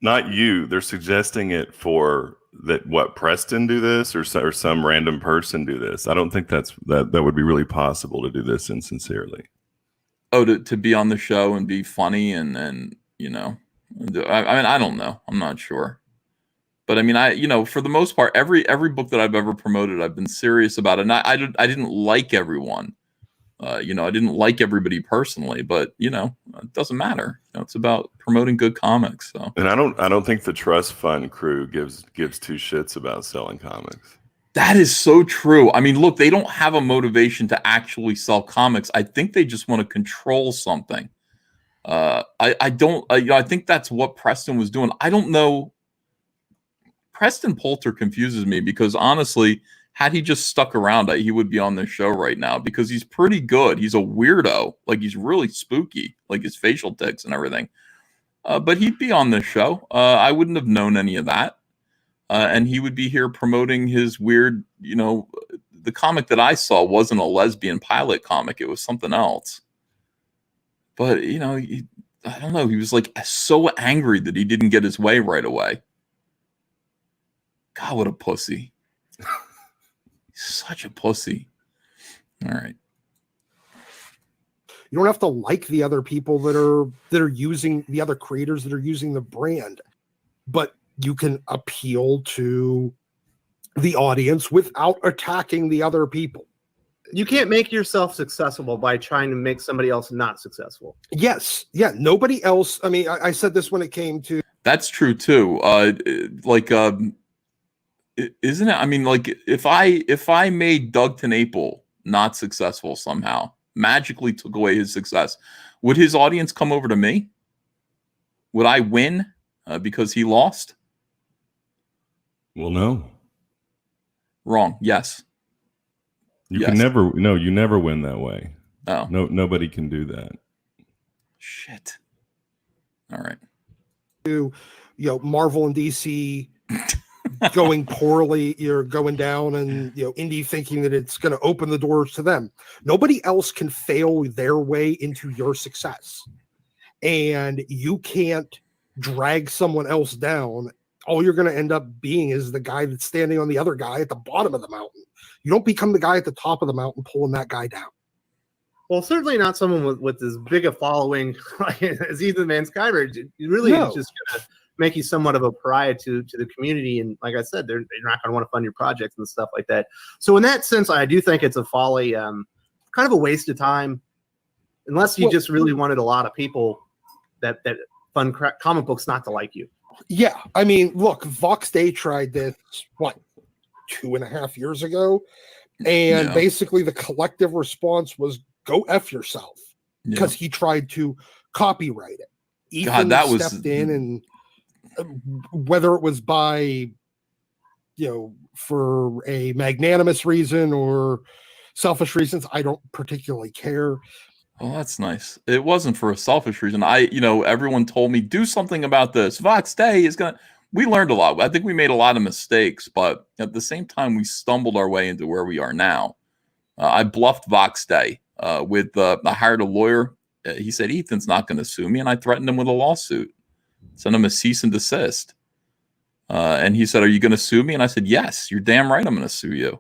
not you. They're suggesting it for that. What, Preston do this or some random person do this? I don't think that would be really possible to do this insincerely. Oh, to be on the show and be funny and I mean, I don't know. I'm not sure. But I mean, for the most part, every book that I've ever promoted, I've been serious about it. And I didn't like everyone. I didn't like everybody personally, but it doesn't matter. It's about promoting good comics. So. And I don't think the trust fund crew gives 2 shits about selling comics. That is so true. I mean, look, they don't have a motivation to actually sell comics. I think they just want to control something. I think that's what Preston was doing. I don't know. Preston Poulter confuses me because honestly, had he just stuck around, he would be on this show right now because he's pretty good. He's a weirdo. Like, he's really spooky, like his facial tics and everything. But he'd be on this show. I wouldn't have known any of that. And he would be here promoting his weird, the comic that I saw wasn't a lesbian pilot comic. It was something else. But, I don't know. He was like so angry that he didn't get his way right away. God, what a pussy. He's such a pussy. All right. You don't have to like the other people that are using the other creators that are using the brand, but you can appeal to the audience without attacking the other people. You can't make yourself successful by trying to make somebody else not successful. Yes. Yeah. Nobody else. I mean, I said this when it came to. That's true too. Isn't it? I mean, like, if I made Doug TenNapel not successful somehow, magically took away his success, would his audience come over to me? Would I win because he lost? Well, no. Wrong. Yes. You never win that way. Oh. No, nobody can do that. Shit. All right. Marvel and DC going poorly, you're going down, and indie thinking that it's going to open the doors to them. Nobody else can fail their way into your success, and you can't drag someone else down. All you're going to end up being is the guy that's standing on the other guy at the bottom of the mountain. You don't become the guy at the top of the mountain pulling that guy down. Well, certainly not someone with as big a following as Ethan Van Sciver. You really just going to make you somewhat of a pariah to the community. And like I said, they're not going to want to fund your projects and stuff like that. So in that sense, I do think it's a folly, kind of a waste of time, unless you just really wanted a lot of people that fund comic books not to like you. Yeah. I mean, look, Vox Day tried this, 2.5 years ago? And basically the collective response was, go F yourself, because he tried to copyright it. Ethan stepped in, and whether it was by, for a magnanimous reason or selfish reasons, I don't particularly care. Oh, that's nice. It wasn't for a selfish reason. Everyone told me, do something about this. Vox Day is we learned a lot. I think we made a lot of mistakes, but at the same time, we stumbled our way into where we are now. I bluffed Vox Day I hired a lawyer. He said, Ethan's not going to sue me. And I threatened him with a lawsuit, sent him a cease and desist. And he said, "Are you going to sue me?" And I said, "Yes, you're damn right. I'm going to sue you.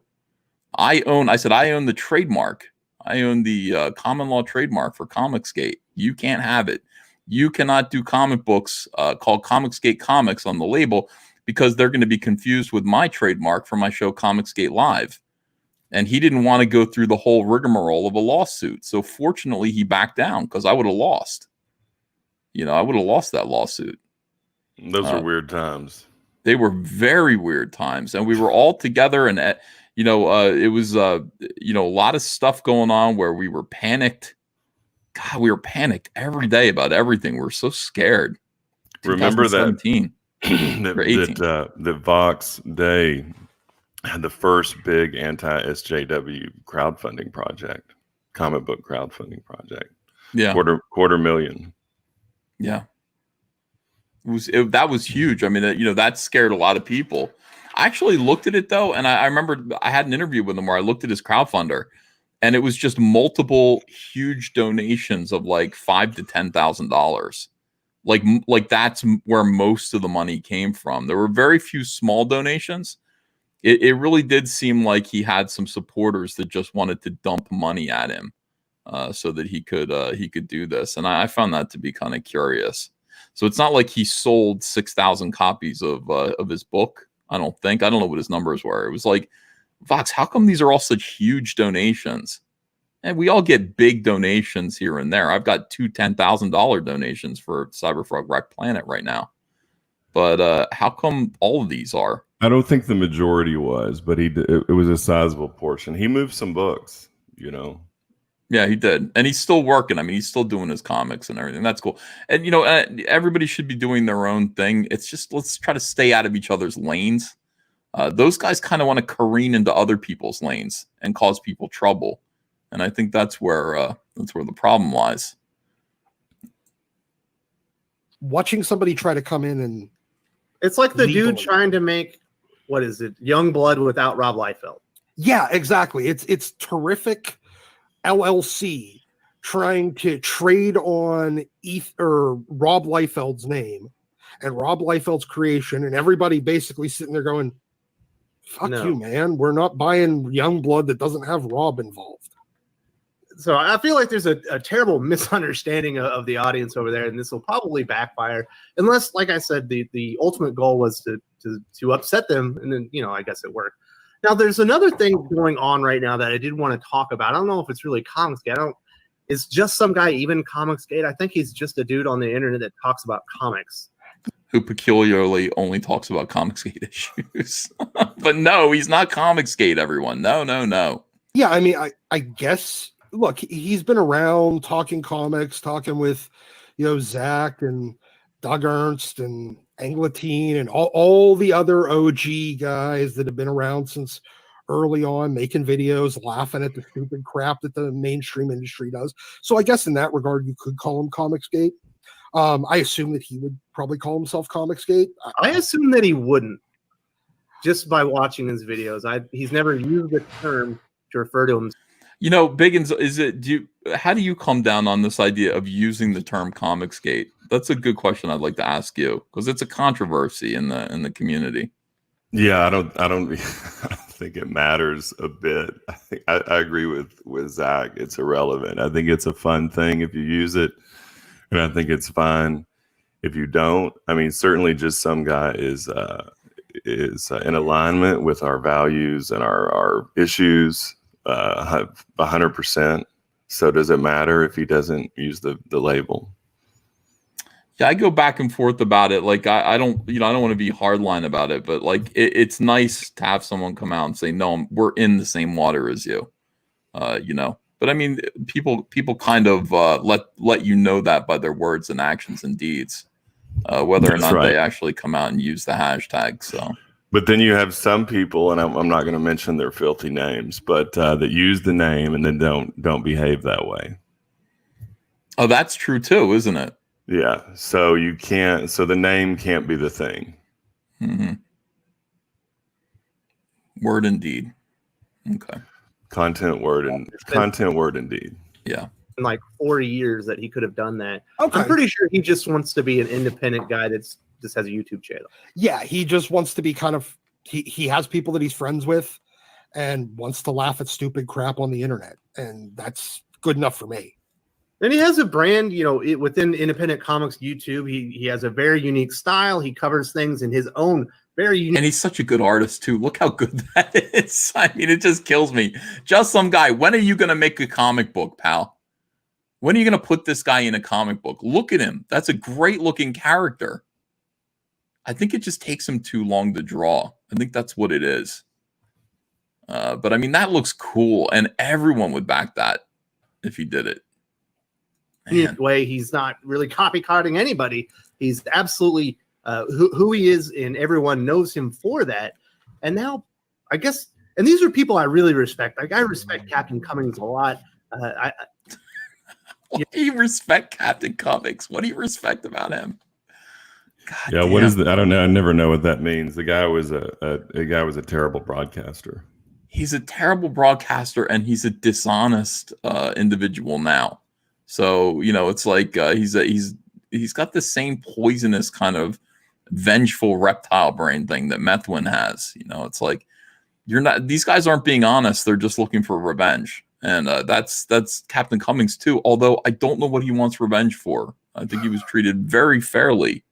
I own the trademark. I own the common law trademark for ComicsGate. You can't have it. You cannot do comic books called ComicsGate Comics on the label because they're going to be confused with my trademark for my show ComicsGate Live." And he didn't want to go through the whole rigmarole of a lawsuit. So fortunately, he backed down because I would have lost. I would have lost that lawsuit. Those are weird times. They were very weird times, and we were all together, and it was a lot of stuff going on where we were panicked. God, we were panicked every day about everything. We were so scared. Remember that 18. that Vox Day had the first big anti-SJW crowdfunding project, comic book crowdfunding project. Yeah, quarter million. Yeah. That was huge. I mean, that scared a lot of people. I actually looked at it though, and I remember I had an interview with him where I looked at his crowdfunder, and it was just multiple huge donations of like $5,000 to $10,000. Like that's where most of the money came from. There were very few small donations. It really did seem like he had some supporters that just wanted to dump money at him, so that he could do this, and I found that to be kind of curious. So it's not like he sold 6,000 copies of his book. I don't know what his numbers were. It was like, Vox, how come these are all such huge donations? And we all get big donations here and there. I've got two $10,000 donations for Cyberfrog Wreck Planet right now. But how come all of these are? I don't think the majority was, but it was a sizable portion. He moved some books, Yeah, he did. And he's still working. I mean, he's still doing his comics and everything. That's cool. And, everybody should be doing their own thing. It's just, let's try to stay out of each other's lanes. Those guys kind of want to careen into other people's lanes and cause people trouble. And I think that's where the problem lies. Watching somebody try to come in and it's like the dude trying to make, what is it, Young Blood without Rob Liefeld. Yeah, exactly. It's terrific. LLC trying to trade on Rob Liefeld's name and Rob Liefeld's creation, and everybody basically sitting there going, "Fuck you, man! We're not buying Young Blood that doesn't have Rob involved." So I feel like there's a terrible misunderstanding of the audience over there, and this will probably backfire unless, like I said, the ultimate goal was to upset them, and then I guess it worked. Now, there's another thing going on right now that I did want to talk about. I don't know if it's really ComicsGate. It's just some guy, even ComicsGate. I think he's just a dude on the internet that talks about comics. Who peculiarly only talks about ComicsGate issues. But no, he's not ComicsGate, everyone. No. Yeah, I mean, I guess, look, he's been around talking comics, talking with, Zach and Doug Ernst and Anglatine and all the other OG guys that have been around since early on, making videos, laughing at the stupid crap that the mainstream industry does. So I guess in that regard, you could call him ComicsGate. I assume that he would probably call himself ComicsGate. I assume that he wouldn't, just by watching his videos. He's never used the term to refer to him. Biggins, how do you come down on this idea of using the term ComicsGate? That's a good question I'd like to ask you, because it's a controversy in the community. Yeah, I don't think it matters a bit. I agree with Zach. It's irrelevant. I think it's a fun thing if you use it, and I think it's fine if you don't. I mean, certainly just some guy is in alignment with our values and our issues 100%. So does it matter if he doesn't use the label? Yeah, I go back and forth about it. Like I don't want to be hardline about it, but like it's nice to have someone come out and say, "No, we're in the same water as you," But I mean, people kind of let you know that by their words and actions and deeds, whether or not they actually come out and use the hashtag. So, but then you have some people, and I'm not going to mention their filthy names, but that use the name and then don't behave that way. Oh, that's true too, isn't it? Yeah, so you can't. So the name can't be the thing. Mm-hmm. Word and deed. Okay. Content, word, and deed. Yeah. In like 4 years that he could have done that. Okay. I'm pretty sure he just wants to be an independent guy that's just has a YouTube channel. Yeah, he just wants to be kind of he has people that he's friends with and wants to laugh at stupid crap on the internet, and that's good enough for me. And he has a brand, within independent comics YouTube. He has a very unique style. He covers things in his own very unique. And he's such a good artist too. Look how good that is. I mean, it just kills me. Just some guy. When are you going to make a comic book, pal? When are you going to put this guy in a comic book? Look at him. That's a great looking character. I think it just takes him too long to draw. I think that's what it is. But I mean, that looks cool, and everyone would back that if he did it. Man. Way he's not really copycatting anybody. He's absolutely who he is, and everyone knows him for that. And now, I guess, and these are people I really respect. Like, I respect Captain Cummings a lot. Why do you respect Captain Cummings? What do you respect about him? God yeah, damn. what is that? I don't know. I never know what that means. The guy was a terrible broadcaster. He's a terrible broadcaster, and he's a dishonest individual now. So, it's like he's got the same poisonous kind of vengeful reptile brain thing that Methwin has. It's like these guys aren't being honest. They're just looking for revenge. And that's Captain Cummings too. Although I don't know what he wants revenge for. I think he was treated very fairly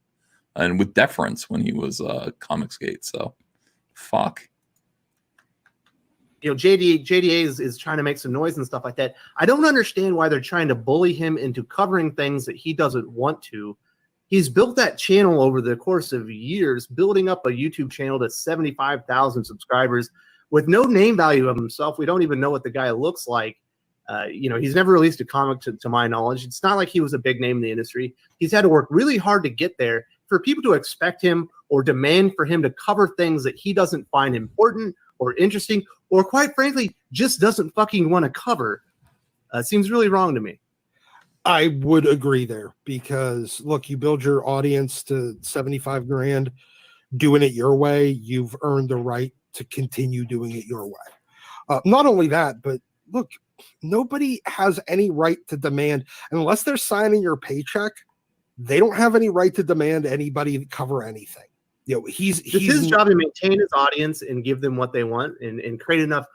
and with deference when he was ComicsGate. So fuck. JDA is trying to make some noise and stuff like that. I don't understand why they're trying to bully him into covering things that he doesn't want to. He's built that channel over the course of years, building up a YouTube channel to 75,000 subscribers with no name value of himself. We don't even know what the guy looks like. He's never released a comic to my knowledge. It's not like he was a big name in the industry. He's had to work really hard to get there. For people to expect him or demand for him to cover things that he doesn't find important or interesting, or quite frankly, just doesn't fucking want to cover, seems really wrong to me. I would agree there, because look, you build your audience to 75 grand, doing it your way, you've earned the right to continue doing it your way. Not only that, but look, nobody has any right to demand, unless they're signing your paycheck, they don't have any right to demand anybody to cover anything. He's his job to maintain his audience and give them what they want, and create enough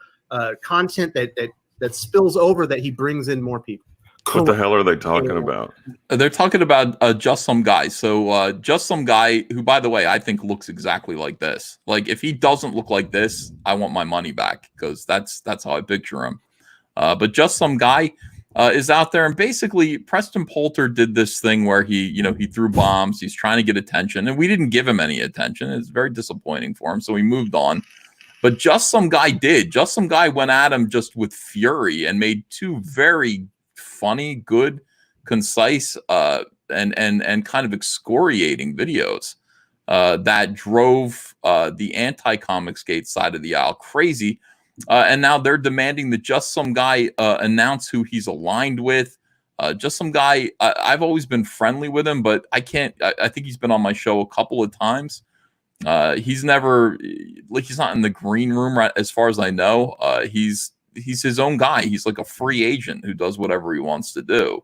content that spills over, that he brings in more people. What the hell are they talking about? They're talking about Just Some Guy. So Just Some Guy, who, by the way, I think looks exactly like this. Like, if he doesn't look like this, I want my money back, because that's how I picture him. But Just Some Guy is out there, and basically Preston Poulter did this thing where he threw bombs. He's trying to get attention, and we didn't give him any attention. It's very disappointing for him, so he moved on. But Just Some Guy did. Just Some Guy went at him just with fury and made two very funny, good, concise, and kind of excoriating videos that drove the anti-ComicsGate side of the aisle crazy. And now they're demanding that Just Some Guy announce who he's aligned with. Just Some Guy, I've always been friendly with him, but I think he's been on my show a couple of times. He's never, he's not in the green room, right, as far as I know. He's his own guy. He's like a free agent who does whatever he wants to do.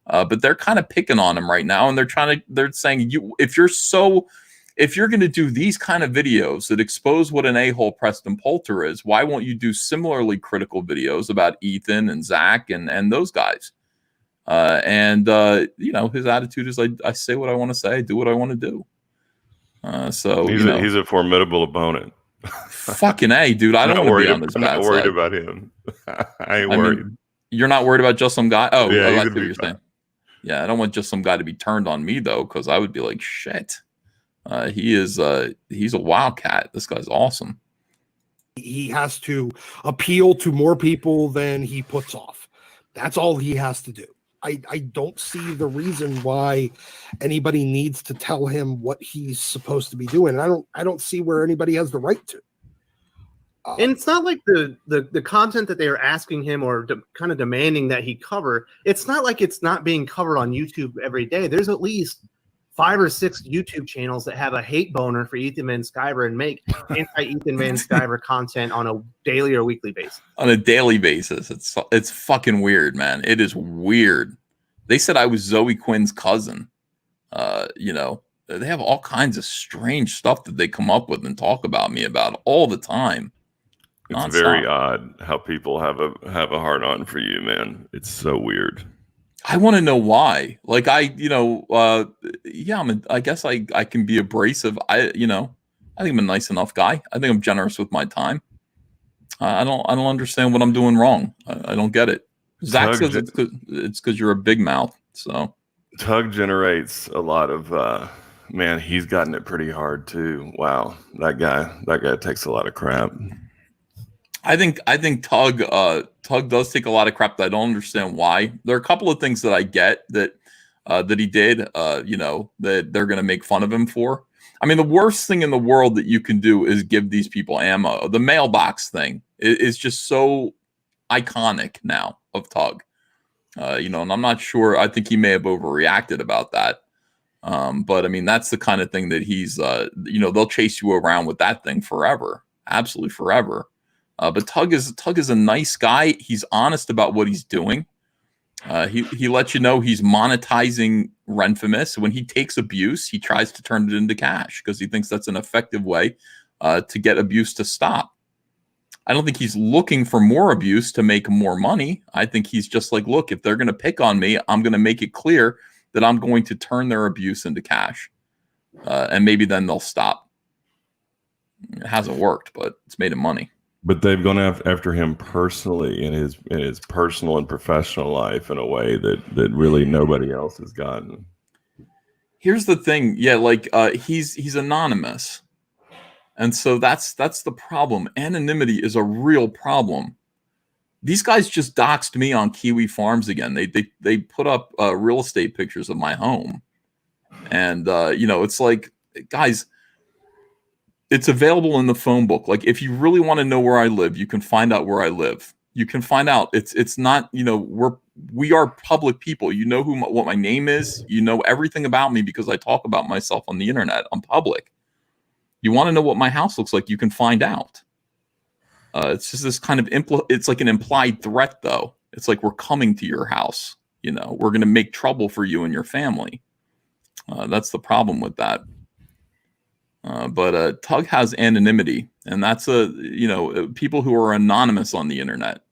But they're kind of picking on him right now, and they're saying, if you're going to do these kind of videos that expose what an a-hole Preston Poulter is, why won't you do similarly critical videos about Ethan and Zach and those guys? His attitude is, I say what I want to say, I do what I want to do. So he's a formidable opponent. Fucking A, dude. I don't want to be on this bad side. I'm not worried about him. I ain't worried. Mean, you're not worried about Just Some Guy? Oh, yeah, that's what you're saying. Yeah, I don't want Just Some Guy to be turned on me, though, because I would be like, shit. He's a wildcat. This guy's awesome. He has to appeal to more people than he puts off. That's all he has to do. I don't see the reason why anybody needs to tell him what he's supposed to be doing. I don't see where anybody has the right to. And it's not like the content that they are asking him or kind of demanding that he cover. It's not like it's not being covered on YouTube every day. There's at least 5 or 6 YouTube channels that have a hate boner for Ethan Van Sciver and make anti-Ethan Van Sciver content on a daily or weekly basis. On a daily basis. It's fucking weird, man. It is weird. They said I was Zoe Quinn's cousin. they have all kinds of strange stuff that they come up with and talk about me about all the time. It's Nonstop. very odd how people have a heart on for you, man. It's so weird. I want to know why. Like I guess I can be abrasive. I think I'm a nice enough guy. I think I'm generous with my time. I don't understand what I'm doing wrong. I don't get it. Zach says it's because you're a big mouth. So Tug generates a lot of man. He's gotten it pretty hard too. Wow, that guy takes a lot of crap. I think Tug does take a lot of crap that I don't understand why. There are a couple of things that I get that he did, that they're going to make fun of him for. I mean, the worst thing in the world that you can do is give these people ammo. The mailbox thing is just so iconic now of Tug. And I'm not sure. I think he may have overreacted about that. But I mean, that's the kind of thing that he's, they'll chase you around with that thing forever, absolutely forever. But Tug is a nice guy. He's honest about what he's doing. He lets you know he's monetizing Renfamous. When he takes abuse, he tries to turn it into cash because he thinks that's an effective way to get abuse to stop. I don't think he's looking for more abuse to make more money. I think he's just like, look, if they're going to pick on me, I'm going to make it clear that I'm going to turn their abuse into cash. And maybe then they'll stop. It hasn't worked, but it's made him money. But they've gone after him personally in his personal and professional life in a way that really nobody else has gotten. Here's the thing, he's anonymous, and so that's the problem. Anonymity is a real problem. These guys just doxed me on Kiwi Farms again. They put up real estate pictures of my home, and it's like, guys. It's available in the phone book. Like, if you really want to know where I live, you can find out where I live. You can find out. It's not, we are public people. You know what my name is. You know everything about me because I talk about myself on the internet. I'm public. You want to know what my house looks like, you can find out. It's just this kind of it's like an implied threat, though. It's like, we're coming to your house. We're going to make trouble for you and your family. That's the problem with that. But Tug has anonymity, and that's people who are anonymous on the internet.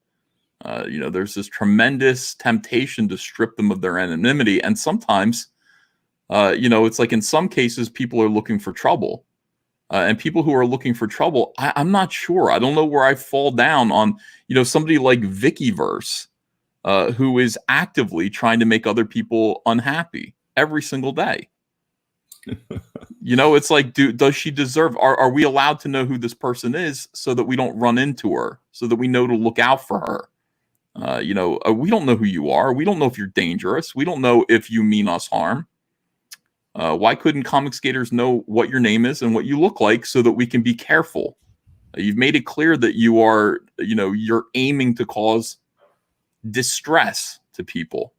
There's this tremendous temptation to strip them of their anonymity, and sometimes, it's like in some cases people are looking for trouble, and people who are looking for trouble, I'm not sure. I don't know where I fall down on somebody like Vickyverse, who is actively trying to make other people unhappy every single day. It's like, does she deserve? Are we allowed to know who this person is so that we don't run into her, so that we know to look out for her? We don't know who you are. We don't know if you're dangerous. We don't know if you mean us harm. Why couldn't ComicsGaters know what your name is and what you look like so that we can be careful? You've made it clear that you are, you're aiming to cause distress to people.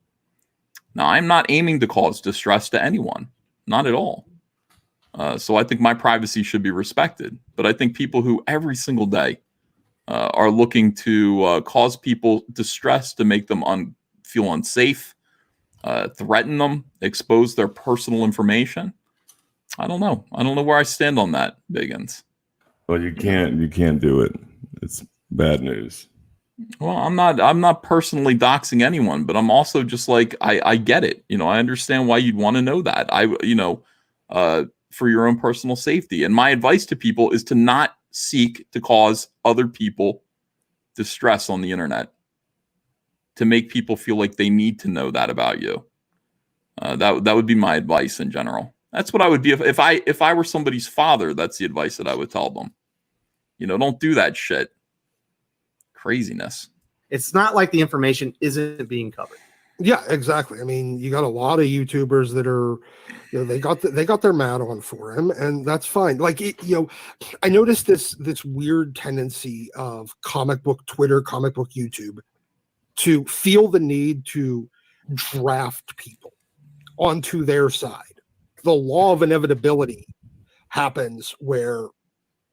Now, I'm not aiming to cause distress to anyone. Not at all. So I think my privacy should be respected. But I think people who every single day are looking to cause people distress, to make them feel unsafe, threaten them, expose their personal information. I don't know. I don't know where I stand on that, Biggins. Well, you can't do it. It's bad news. Well, I'm not personally doxing anyone, but I'm also just like, I get it. I understand why you'd want to know that. For your own personal safety. And my advice to people is to not seek to cause other people distress on the internet, to make people feel like they need to know that about you. That would be my advice in general. That's what I would be if I were somebody's father. That's the advice that I would tell them. Don't do that shit. Craziness. It's not like the information isn't being covered. Yeah, exactly. I mean, you got a lot of YouTubers that are, they got their mat on for him, and that's fine. Like, I noticed this weird tendency of comic book Twitter, comic book YouTube, to feel the need to draft people onto their side. The law of inevitability happens where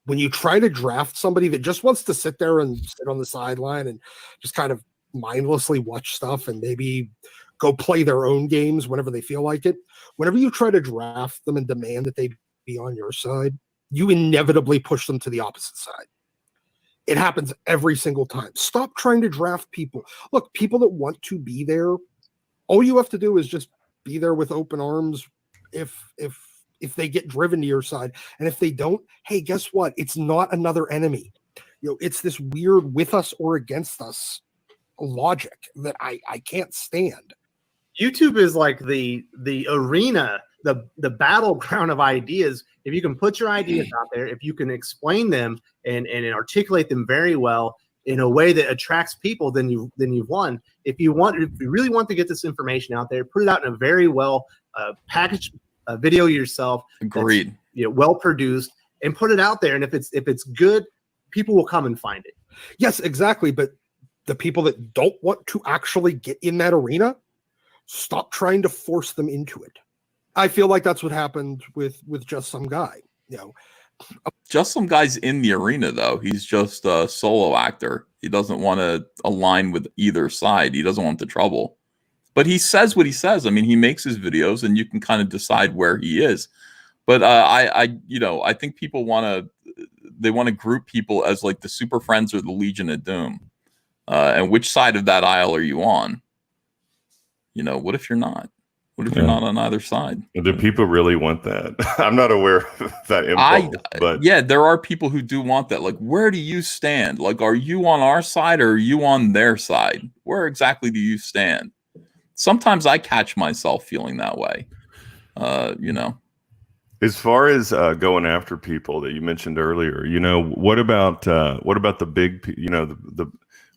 when you try to draft somebody that just wants to sit there and sit on the sideline and just kind of mindlessly watch stuff and maybe go play their own games whenever they feel like it. Whenever you try to draft them and demand that they be on your side, you inevitably push them to the opposite side. It happens every single time. Stop trying to draft people. Look, people that want to be there, all you have to do is just be there with open arms if they get driven to your side. And if they don't, hey, guess what? It's not another enemy. It's this weird with us or against us logic that I can't stand. YouTube is like the arena, the battleground of ideas. If you can put your ideas out there, if you can explain them and articulate them very well in a way that attracts people, then you've won. If you really want to get this information out there, put it out in a very well packaged video yourself. Agreed. Well produced, and put it out there. And if it's good, people will come and find it. Yes, exactly. But the people that don't want to actually get in that arena, stop trying to force them into it. I feel like that's what happened with Just Some Guy. Just Some Guy's in the arena, though. He's just a solo actor. He doesn't want to align with either side. He doesn't want the trouble. But he says what he says. I mean, he makes his videos, and you can kind of decide where he is. But I think people want to group people as like the Super Friends or the Legion of Doom. And which side of that aisle are you on? What if you're not? What if you're not on either side? Do people really want that? I'm not aware of that impulse, but yeah, there are people who do want that. Like, where do you stand? Like, are you on our side or are you on their side? Where exactly do you stand? Sometimes I catch myself feeling that way. As far as going after people that you mentioned earlier, what about the big,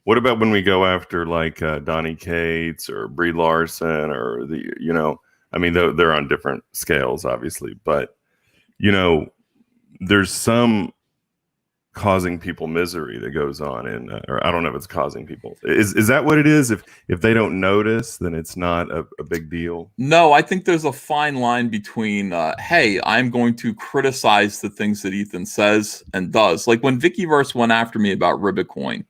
what about when we go after like Donnie Cates or Brie Larson or they're on different scales, obviously, but there's some causing people misery that goes on, or I don't know if it's causing people. Is that what it is? If they don't notice, then it's not a big deal. No, I think there's a fine line between, hey, I'm going to criticize the things that Ethan says and does. Like when Vickyverse went after me about Ribicoin,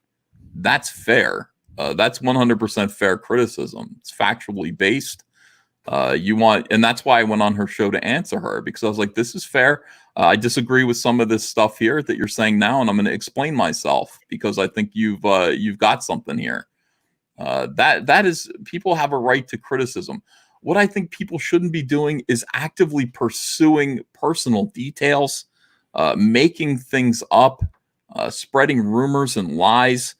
that's fair. That's 100% fair criticism. It's factually based. And that's why I went on her show to answer her, because I was like, this is fair. I disagree with some of this stuff here that you're saying now, and I'm going to explain myself because I think you've got something here. That is, people have a right to criticism. What I think people shouldn't be doing is actively pursuing personal details, making things up, spreading rumors and lies,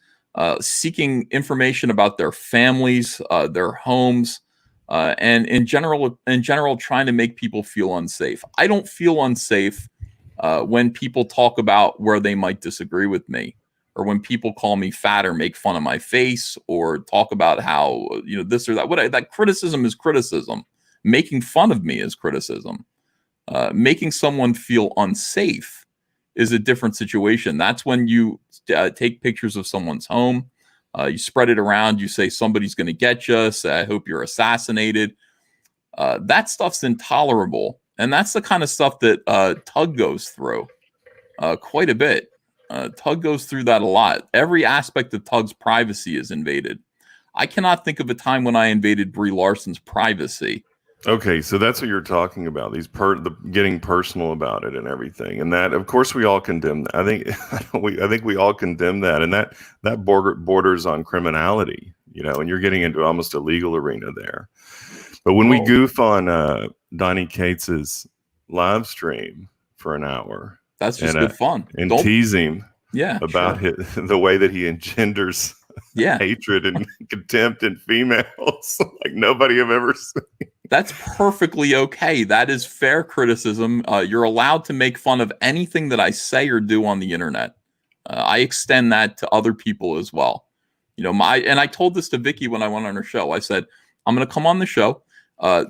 seeking information about their families, their homes, and in general, trying to make people feel unsafe. I don't feel unsafe when people talk about where they might disagree with me, or when people call me fat or make fun of my face, or talk about how this or that. That criticism is criticism. Making fun of me is criticism. Making someone feel unsafe is a different situation. That's when you take pictures of someone's home. You spread it around. You say somebody's going to get you. Say, I hope you're assassinated. That stuff's intolerable. And that's the kind of stuff that Tug goes through quite a bit. Tug goes through that a lot. Every aspect of Tug's privacy is invaded. I cannot think of a time when I invaded Brie Larson's privacy. Okay, so that's what you're talking about. Getting personal about it and everything, and that, of course, we all condemn that. I think we all condemn that, and that borders on criminality, and you're getting into almost a legal arena there. But when we goof on Donnie Cates's live stream for an hour, that's just good fun, and tease him, about the way that he engenders hatred and contempt in females like nobody have ever seen. That's perfectly okay. That is fair criticism. You're allowed to make fun of anything that I say or do on the internet. I extend that to other people as well. And I told this to Vicky when I went on her show. I said, I'm going to come on the show.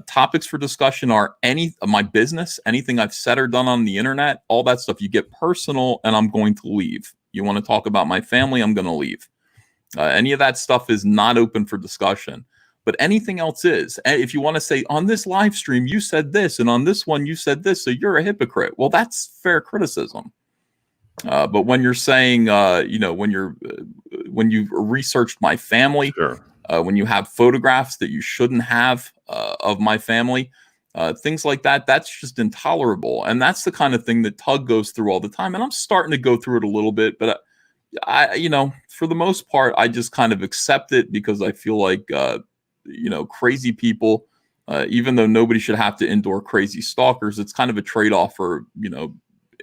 Topics for discussion are my business, anything I've said or done on the internet, all that stuff. You get personal and I'm going to leave. You want to talk about my family, I'm going to leave. Any of that stuff is not open for discussion. But anything else is. If you want to say, on this live stream, you said this, and on this one, you said this, so you're a hypocrite. Well, that's fair criticism. But when you're saying, when you've researched my family, when you have photographs that you shouldn't have of my family, things like that, that's just intolerable. And that's the kind of thing that Tug goes through all the time. And I'm starting to go through it a little bit, but for the most part, I just kind of accept it because I feel like, crazy people, even though nobody should have to endure crazy stalkers, it's kind of a trade-off for,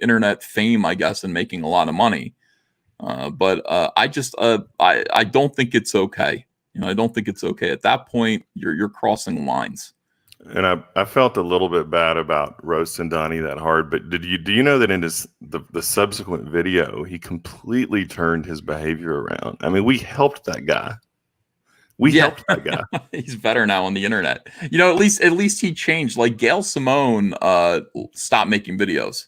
internet fame, I guess, and making a lot of money. But I don't think it's okay. I don't think it's okay. At that point, you're crossing lines. And I felt a little bit bad about roasting Donnie that hard, but do you know that in the subsequent video, he completely turned his behavior around? I mean, we helped that guy. We helped that guy. He's better now on the internet. At least he changed. Like Gail Simone stopped making videos.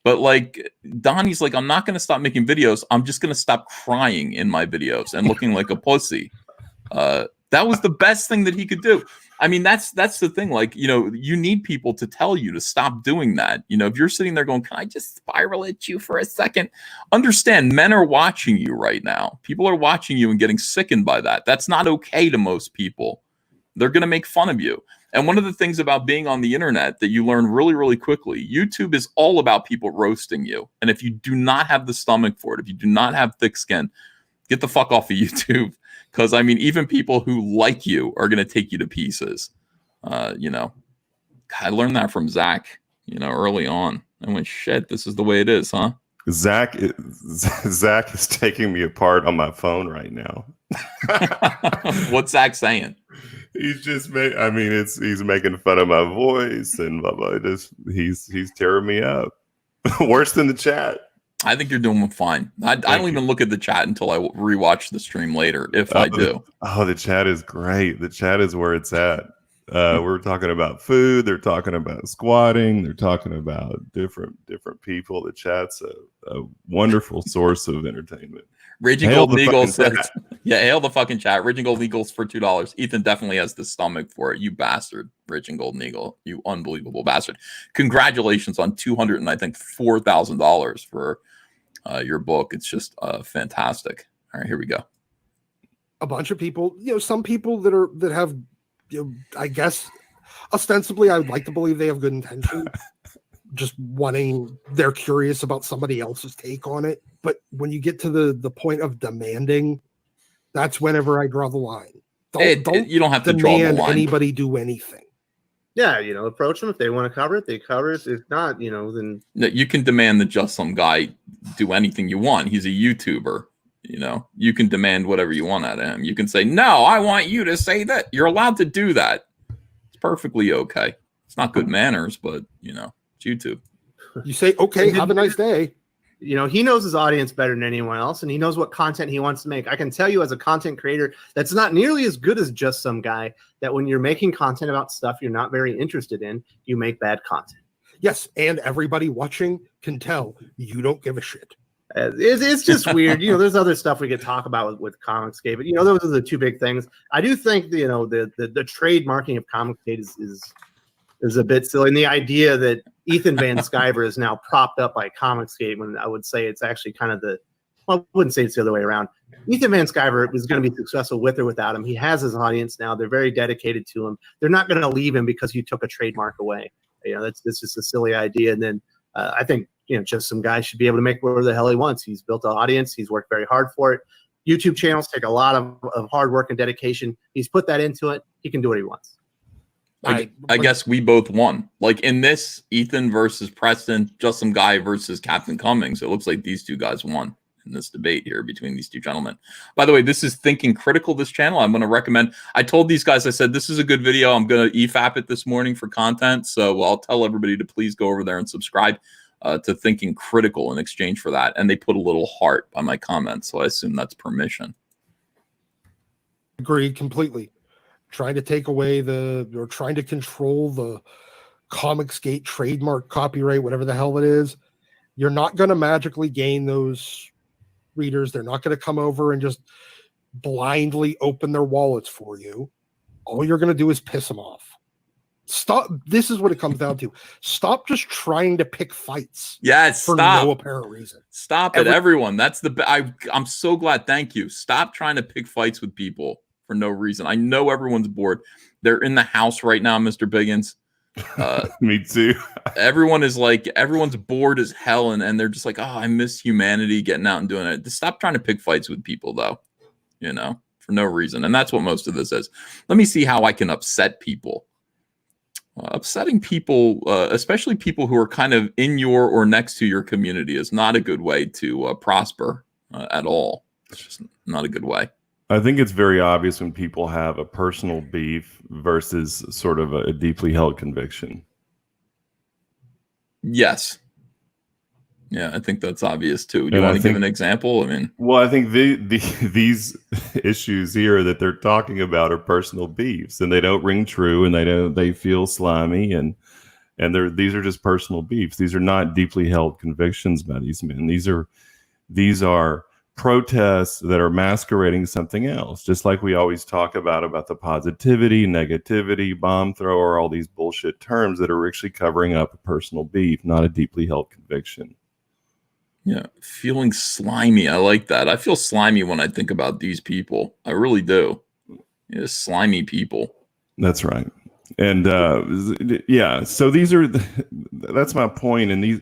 But like Donnie's like, I'm not going to stop making videos. I'm just going to stop crying in my videos and looking like a pussy. That was the best thing that he could do. I mean, that's the thing. Like, you need people to tell you to stop doing that. If you're sitting there going, can I just spiral at you for a second? Understand, men are watching you right now. People are watching you and getting sickened by that. That's not okay to most people. They're going to make fun of you. And one of the things about being on the internet that you learn really, really quickly, YouTube is all about people roasting you. And if you do not have the stomach for it, if you do not have thick skin, get the fuck off of YouTube. Because, I mean, even people who like you are going to take you to pieces. I learned that from Zach, early on. I went, shit, this is the way it is, huh? Zach is taking me apart on my phone right now. What's Zach saying? He's just he's making fun of my voice and blah, blah. He's tearing me up. Worse than the chat. I think you're doing fine. I don't even look at the chat until I rewatch the stream later, if I do. The chat is great. The chat is where it's at. We're talking about food. They're talking about squatting. They're talking about different people. The chat's a wonderful source of entertainment. Raging Golden Eagles says, hail the fucking chat. Raging Golden Eagles for $2. Ethan definitely has the stomach for it. You bastard, Raging Golden Eagle. You unbelievable bastard. Congratulations on $4,000 for your book. It's just fantastic. All right, here we go. A bunch of people, some people that have, I guess, ostensibly, I would like to believe they have good intention. Just they're curious about somebody else's take on it. But when you get to the point of demanding, that's whenever I draw the line. You don't have to draw the line. Anybody do anything. Yeah, approach them. If they want to cover it, they cover it. If not, then... No, you can demand that just some guy do anything you want. He's a YouTuber. You can demand whatever you want out of him. You can say, no, I want you to say that. You're allowed to do that. It's perfectly okay. It's not good manners, but, it's YouTube. You say, okay, have a nice day. He knows his audience better than anyone else, and he knows what content he wants to make. I can tell you as a content creator that's not nearly as good as just some guy, that when you're making content about stuff you're not very interested in, you make bad content. Yes, and everybody watching can tell you don't give a shit. It's just weird. There's other stuff we could talk about with ComicsGate, but those are the two big things. I do think the trademarking of ComicsGate is a bit silly, and the idea that Ethan Van Sciver is now propped up by ComicsGate, when I would say it's actually kind of I wouldn't say it's the other way around. Ethan Van Sciver is going to be successful with or without him. He has his audience now. They're very dedicated to him. They're not going to leave him because you took a trademark away. That's just a silly idea. And then I think just some guy should be able to make whatever the hell he wants. He's built an audience. He's worked very hard for it. YouTube channels take a lot of hard work and dedication. He's put that into it. He can do what he wants. I guess we both won. Like in this, Ethan versus Preston, just some guy versus Captain Cummings. It looks like these two guys won in this debate here between these two gentlemen. By the way, this is Thinking Critical, this channel. I'm going to recommend. I told these guys, I said, this is a good video. I'm going to EFAP it this morning for content. So I'll tell everybody to please go over there and subscribe to Thinking Critical in exchange for that. And they put a little heart by my comment. So I assume that's permission. Agreed completely. Trying to take away or trying to control the ComicsGate trademark, copyright, whatever the hell it is. You're not going to magically gain those readers. They're not going to come over and just blindly open their wallets for you. All you're going to do is piss them off. Stop. This is what it comes down to. Stop just trying to pick fights. Yes, for stop. no apparent reason. Stop it, everyone. That's I'm so glad. Thank you. Stop trying to pick fights with people for no reason. I know everyone's bored. They're in the house right now, Mr. Biggins. Me too. Everyone's bored as hell, and they're just like, oh, I miss humanity, getting out and doing it. Just stop trying to pick fights with people, though, for no reason. And that's what most of this is. Let me see how I can upset people. Upsetting people, especially people who are kind of in your or next to your community, is not a good way to prosper at all. It's just not a good way. I think it's very obvious when people have a personal beef versus sort of a deeply held conviction. Yes. Yeah, I think that's obvious too. Do you want to give an example? I mean, well, I think these issues here that they're talking about are personal beefs, and they don't ring true, and they feel slimy, and these are just personal beefs. These are not deeply held convictions by these men. These are protests that are masquerading something else, just like we always talk about the positivity, negativity, bomb thrower, all these bullshit terms that are actually covering up a personal beef, not a deeply held conviction. Yeah, feeling slimy. I like that. I feel slimy when I think about these people. I really do. Yeah, slimy people. That's right. And yeah, so that's my point. And these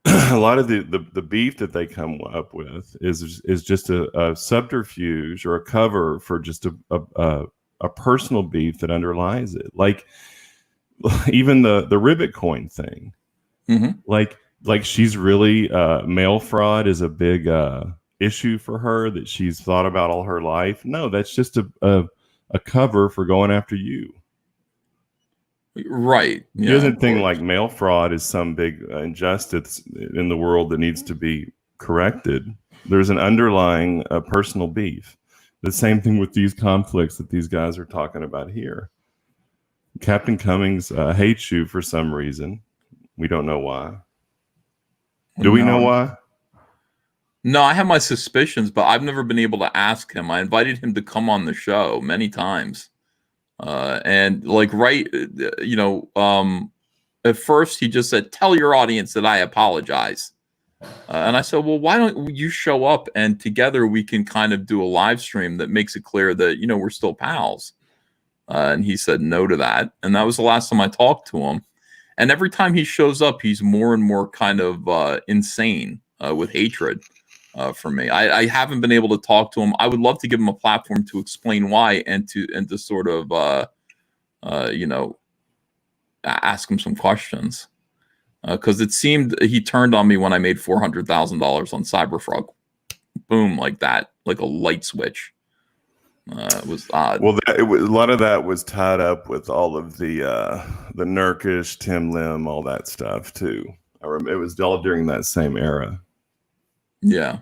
a lot of the beef that they come up with is just a subterfuge or a cover for just a personal beef that underlies it. Like even the ribbit coin thing. Mm-hmm. Like she's really mail fraud is a big issue for her that she's thought about all her life. No, that's just a cover for going after you. Right. She doesn't think like mail fraud is some big injustice in the world that needs to be corrected. There's an underlying personal beef. The same thing with these conflicts that these guys are talking about here. Captain Cummings hates you for some reason. We don't know why. Do we know why? No, I have my suspicions, but I've never been able to ask him. I invited him to come on the show many times. And like, at first he just said, tell your audience that I apologize. And I said, well, why don't you show up and together we can kind of do a live stream that makes it clear that, we're still pals. And he said no to that. And that was the last time I talked to him. And every time he shows up, he's more and more kind of insane with hatred for me. I haven't been able to talk to him. I would love to give him a platform to explain why and to sort of, ask him some questions. Because it seemed he turned on me when I made $400,000 on Cyberfrog. Boom, like that, like a light switch. It was odd. Well, a lot of that was tied up with all of the Nurkish, Tim Lim, all that stuff too. I remember it was all during that same era. Yeah,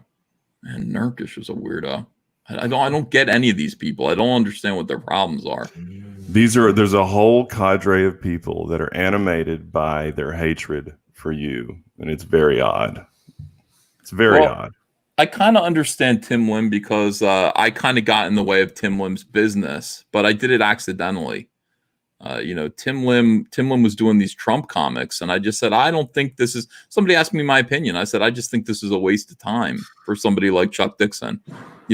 and Nurkish was a weirdo. I don't get any of these people. I don't understand what their problems are. There's a whole cadre of people that are animated by their hatred for you, and it's very odd. It's very odd. I kind of understand Tim Lim because I kind of got in the way of Tim Lim's business, but I did it accidentally. Tim Lim was doing these Trump comics, and I just said, I don't think this is. Somebody asked me my opinion. I said, I just think this is a waste of time for somebody like Chuck Dixon.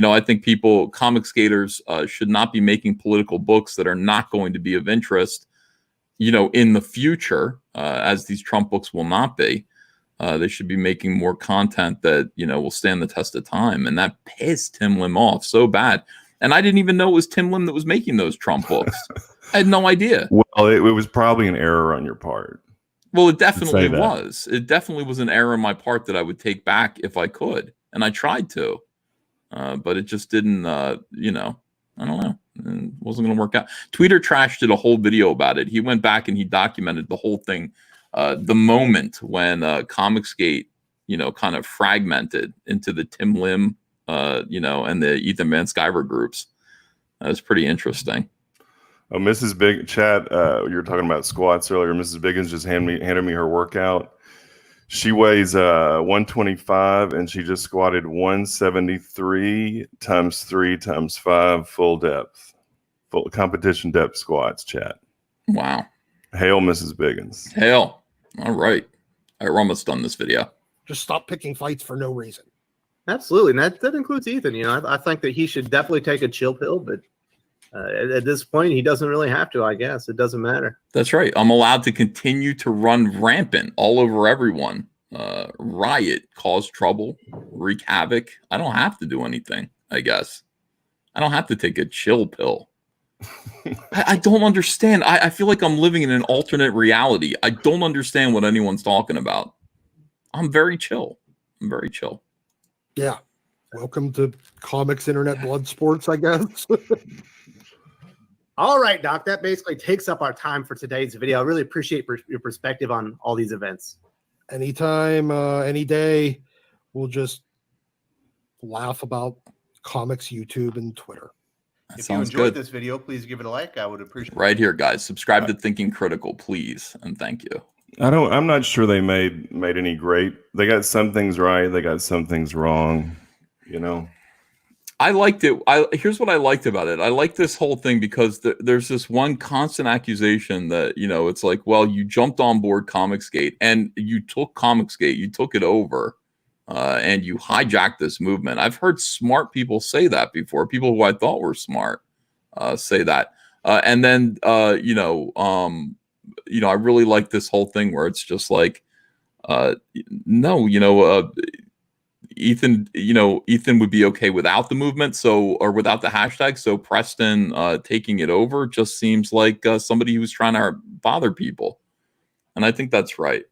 I think comic skaters should not be making political books that are not going to be of interest, in the future, as these Trump books will not be. They should be making more content that, will stand the test of time. And that pissed Tim Lim off so bad. And I didn't even know it was Tim Lim that was making those Trump books. I had no idea. Well, it was probably an error on your part. Well, it definitely was. It definitely was an error on my part that I would take back if I could. And I tried to. But it just didn't, I don't know. It wasn't going to work out. Tweeter Trash did a whole video about it. He went back and he documented the whole thing. The moment when ComicsGate, kind of fragmented into the Tim Lim, and the Ethan Van Sciver groups. That was pretty interesting. Oh, Mrs. Big Chat, you were talking about squats earlier. Mrs. Biggins just handed me her workout. She weighs 125 and she just squatted 173 times 3 times 5 full competition depth squats. Chat. Wow. Hail, Mrs. Biggins. Hail. All right. We're almost done this video. Just stop picking fights for no reason. Absolutely. And that includes Ethan. I think that he should definitely take a chill pill, but At this point, he doesn't really have to. I guess it doesn't matter. That's right. I'm allowed to continue to run rampant all over everyone, riot, cause trouble, wreak havoc. I don't have to do anything. I guess I don't have to take a chill pill. I don't understand. I feel like I'm living in an alternate reality. I don't understand what anyone's talking about. I'm very chill. I'm very chill. Yeah. Welcome to comics, internet, blood sports, I guess. All right, Doc, that basically takes up our time for today's video. I really appreciate your perspective on all these events. Anytime, any day, we'll just laugh about comics, YouTube, and Twitter. That If you sounds enjoyed good. this video, please give it a like. I would appreciate it. Right here, guys. Subscribe to Thinking Critical, please, and thank you. I'm not sure they made any great. They got some things right. They got some things wrong. You know. I liked it. Here's what I liked about it. I like this whole thing because there's this one constant accusation that, it's like, well, you jumped on board ComicsGate and you took ComicsGate, you took it over, and you hijacked this movement. I've heard smart people say that before. People who I thought were smart say that. And then, I really like this whole thing where it's just like, no, Ethan would be okay without the movement, or without the hashtag. So Preston taking it over just seems like somebody who's trying to bother people, and I think that's right.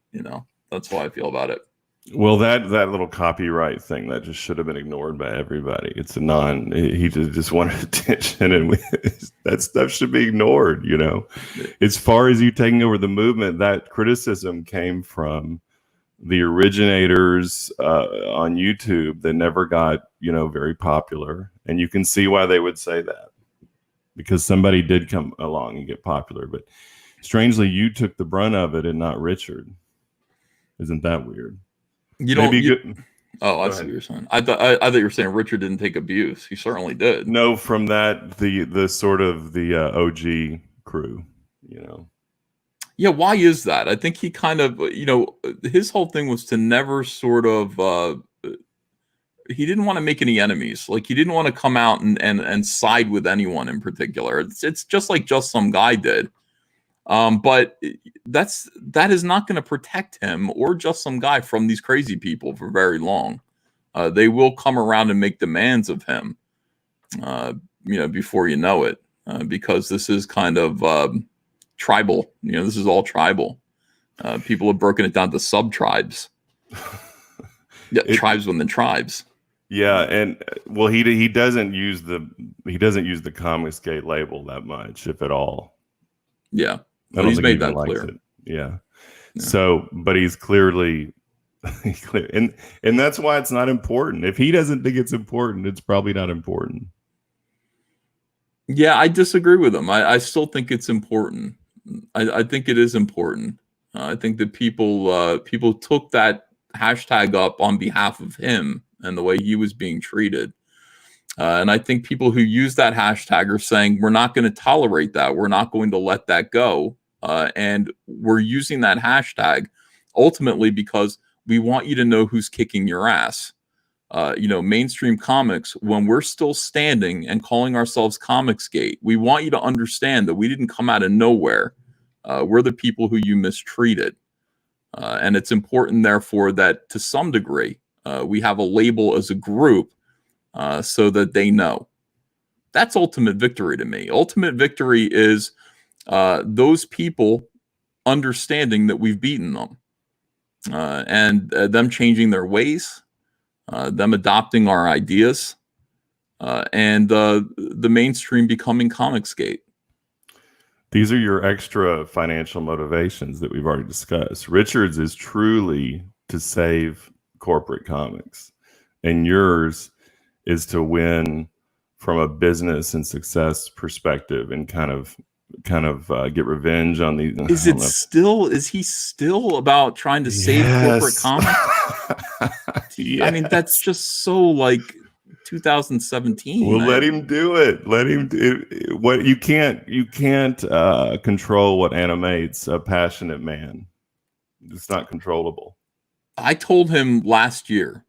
That's how I feel about it. Well, that little copyright thing that just should have been ignored by everybody. It's he just wanted attention, and that stuff should be ignored. As far as you taking over the movement, that criticism came from the originators on YouTube that never got, very popular. And you can see why they would say that, because somebody did come along and get popular. But strangely, you took the brunt of it and not Richard. Isn't that weird? I see what you're saying. I thought you were saying Richard didn't take abuse. He certainly did. No, from the sort of the OG crew, Yeah, why is that? I think he kind of, his whole thing was to never sort of, he didn't want to make any enemies. Like, he didn't want to come out and side with anyone in particular. It's just like Just Some Guy did. But that is not going to protect him or Just Some Guy from these crazy people for very long. They will come around and make demands of him, before you know it, because this is kind of, tribal. This is all tribal. People have broken it down to sub-tribes. Tribes within tribes. Yeah, and well, he doesn't use the ComicsGate label that much, if at all. Yeah, he's made that clear. Yeah. So, but he's clearly clear, and that's why it's not important. If he doesn't think it's important, it's probably not important. Yeah, I disagree with him. I still think it's important. I think it is important. I think that people took that hashtag up on behalf of him and the way he was being treated. And I think people who use that hashtag are saying, we're not going to tolerate that. We're not going to let that go. And we're using that hashtag ultimately because we want you to know who's kicking your ass. Mainstream comics, when we're still standing and calling ourselves ComicsGate, we want you to understand that we didn't come out of nowhere. We're the people who you mistreated. And it's important, therefore, that to some degree, we have a label as a group so that they know. That's ultimate victory to me. Ultimate victory is those people understanding that we've beaten them and them changing their ways. Them adopting our ideas, and the mainstream becoming ComicsGate. These are your extra financial motivations that we've already discussed. Richard's is truly to save corporate comics, and yours is to win from a business and success perspective and kind of get revenge on these. Is he still about trying to save corporate comics? Yes. I mean, that's just so like 2017. Well, let him do it. Let him do it. What you can't control what animates a passionate man. It's not controllable. I told him last year,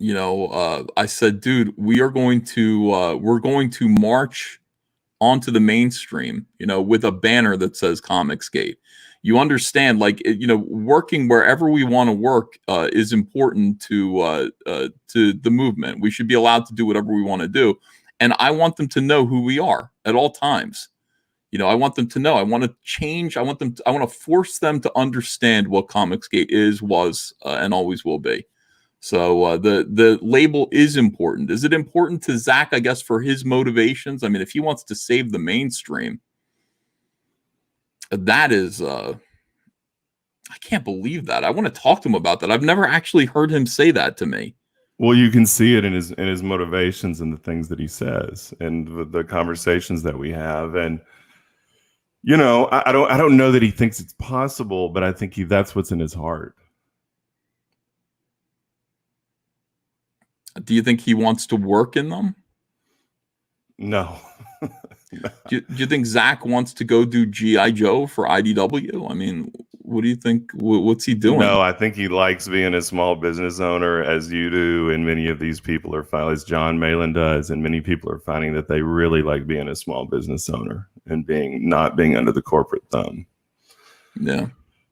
I said, dude, we're going to march onto the mainstream, with a banner that says ComicsGate. You understand, working wherever we want to work is important to the movement. We should be allowed to do whatever we want to do. And I want them to know who we are at all times. I want them to know. I want to change. I want to force them to understand what ComicsGate is, was, and always will be. So the label is important. Is it important to Zach, I guess, for his motivations? I mean, if he wants to save the mainstream, that is, I can't believe that. I want to talk to him about that. I've never actually heard him say that to me. Well, you can see it in his motivations and the things that he says and the conversations that we have. And I don't know that he thinks it's possible, but I think that's what's in his heart. Do you think he wants to work in them? No. No. Do you think Zach wants to go do G.I. Joe for IDW? I mean, what do you think? What's he doing? No, I think he likes being a small business owner, as you do, and many of these people are finding, as John Malin does, and many people are finding that they really like being a small business owner and not being under the corporate thumb. Yeah.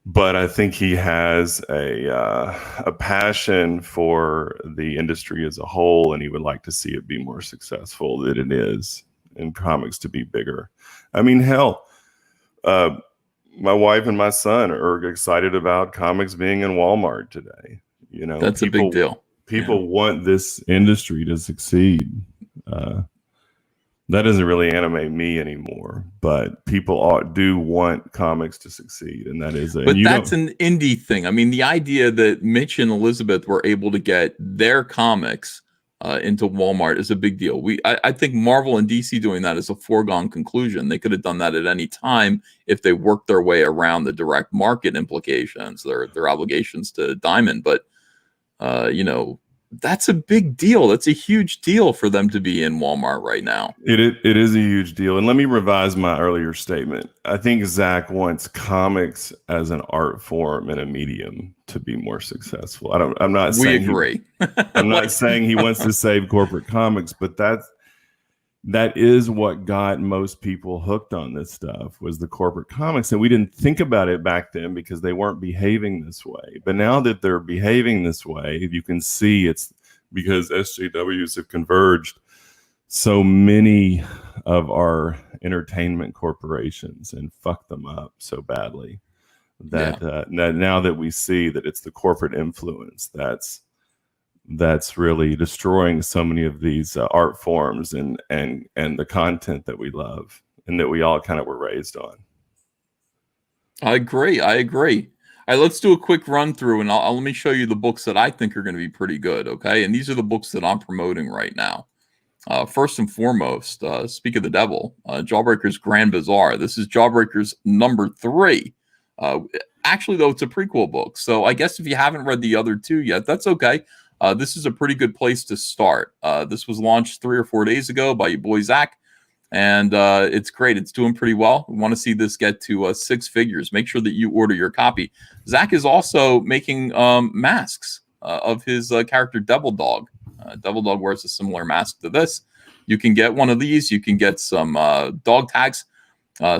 But I think he has a passion for the industry as a whole, and he would like to see it be more successful than it is, and comics to be bigger. I mean, hell, my wife and my son are excited about comics being in Walmart today. That's a big deal. People want this industry to succeed. That doesn't really animate me anymore, but people do want comics to succeed, and that is it. But that's an indie thing. I mean, the idea that Mitch and Elizabeth were able to get their comics into Walmart is a big deal. I think Marvel and DC doing that is a foregone conclusion. They could have done that at any time if they worked their way around the direct market implications, their obligations to Diamond. But that's a big deal. That's a huge deal for them to be in Walmart right now. It is a huge deal. And let me revise my earlier statement. I think Zach wants comics as an art form and a medium to be more successful. I'm not saying we agree. I'm not saying he wants to save corporate comics, but that is what got most people hooked on this stuff, was the corporate comics. And we didn't think about it back then because they weren't behaving this way. But now that they're behaving this way, you can see it's because SJWs have converged so many of our entertainment corporations and fucked them up so badly that now that we see that it's the corporate influence that's really destroying so many of these art forms and the content that we love and that we all kind of were raised on. I agree. All right, let's do a quick run through, and let me show you the books that I think are going to be pretty good. Okay, and these are the books that I'm promoting right now. First and foremost, Speak of the Devil, Jawbreaker's Grand Bazaar. This is Jawbreaker's number 3. Actually, though, it's a prequel book, so I guess if you haven't read the other 2 yet, that's okay. This is a pretty good place to start. This was launched 3 or 4 days ago by your boy Zach, and it's great. It's doing pretty well. We want to see this get to 6 figures. Make sure that you order your copy. Zach is also making masks of his character Devil Dog. Devil Dog wears a similar mask to this. You can get one of these. You can get some dog tags.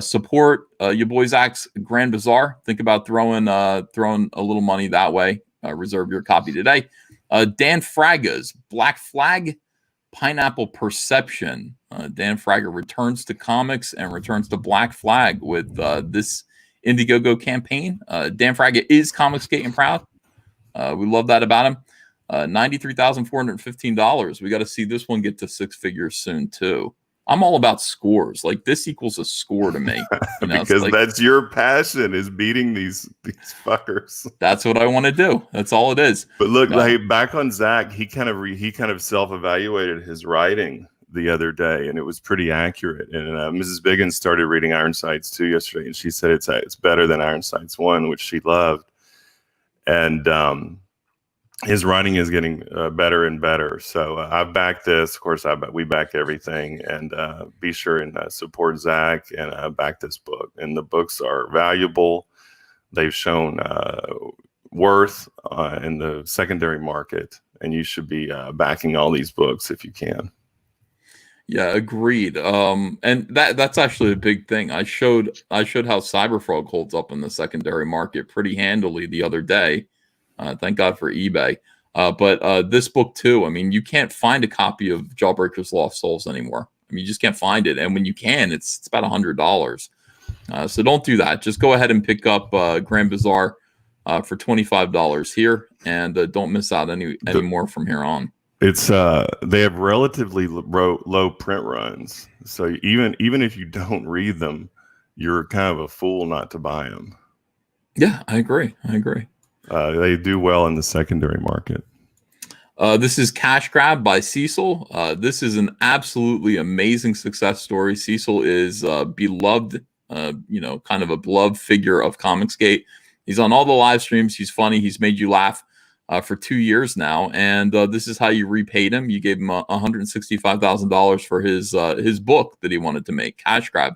Support your boy Zach's Grand Bazaar. Think about throwing a little money that way. Reserve your copy today. Dan Fraga's Black Flag, Pineapple Perception. Dan Fraga returns to comics and returns to Black Flag with this Indiegogo campaign. Dan Fraga is ComicsGate and proud. We love that about him. $93,415. We got to see this one get to 6 figures soon too. I'm all about scores. Like, this equals a score to me. Because that's your passion, is beating these fuckers. That's what I want to do. That's all it is. But look, back on Zach, he kind of self-evaluated his writing the other day, and it was pretty accurate. And Mrs. Biggins started reading Ironsides 2 yesterday, and she said it's better than Ironsides 1, which she loved. And his writing is getting better and better. So I've backed this. Of course, we back everything. And be sure and support Zach and back this book. And the books are valuable. They've shown worth in the secondary market. And you should be backing all these books if you can. Yeah, agreed. And that's actually a big thing. I showed how Cyberfrog holds up in the secondary market pretty handily the other day. Thank God for eBay. But this book too. I mean, you can't find a copy of Jawbreaker's Lost Souls anymore. I mean, you just can't find it. And when you can, it's about $100. So don't do that. Just go ahead and pick up Grand Bazaar for $25 here, and don't miss out any more from here on. It's they have relatively low print runs, so even if you don't read them, you're kind of a fool not to buy them. Yeah, I agree. They do well in the secondary market. This is Cash Grab by Cecil. This is an absolutely amazing success story. Cecil is beloved, kind of a beloved figure of ComicsGate. He's on all the live streams. He's funny. He's made you laugh for 2 years now, and this is how you repaid him. You gave him $165,000 for his book that he wanted to make, Cash Grab.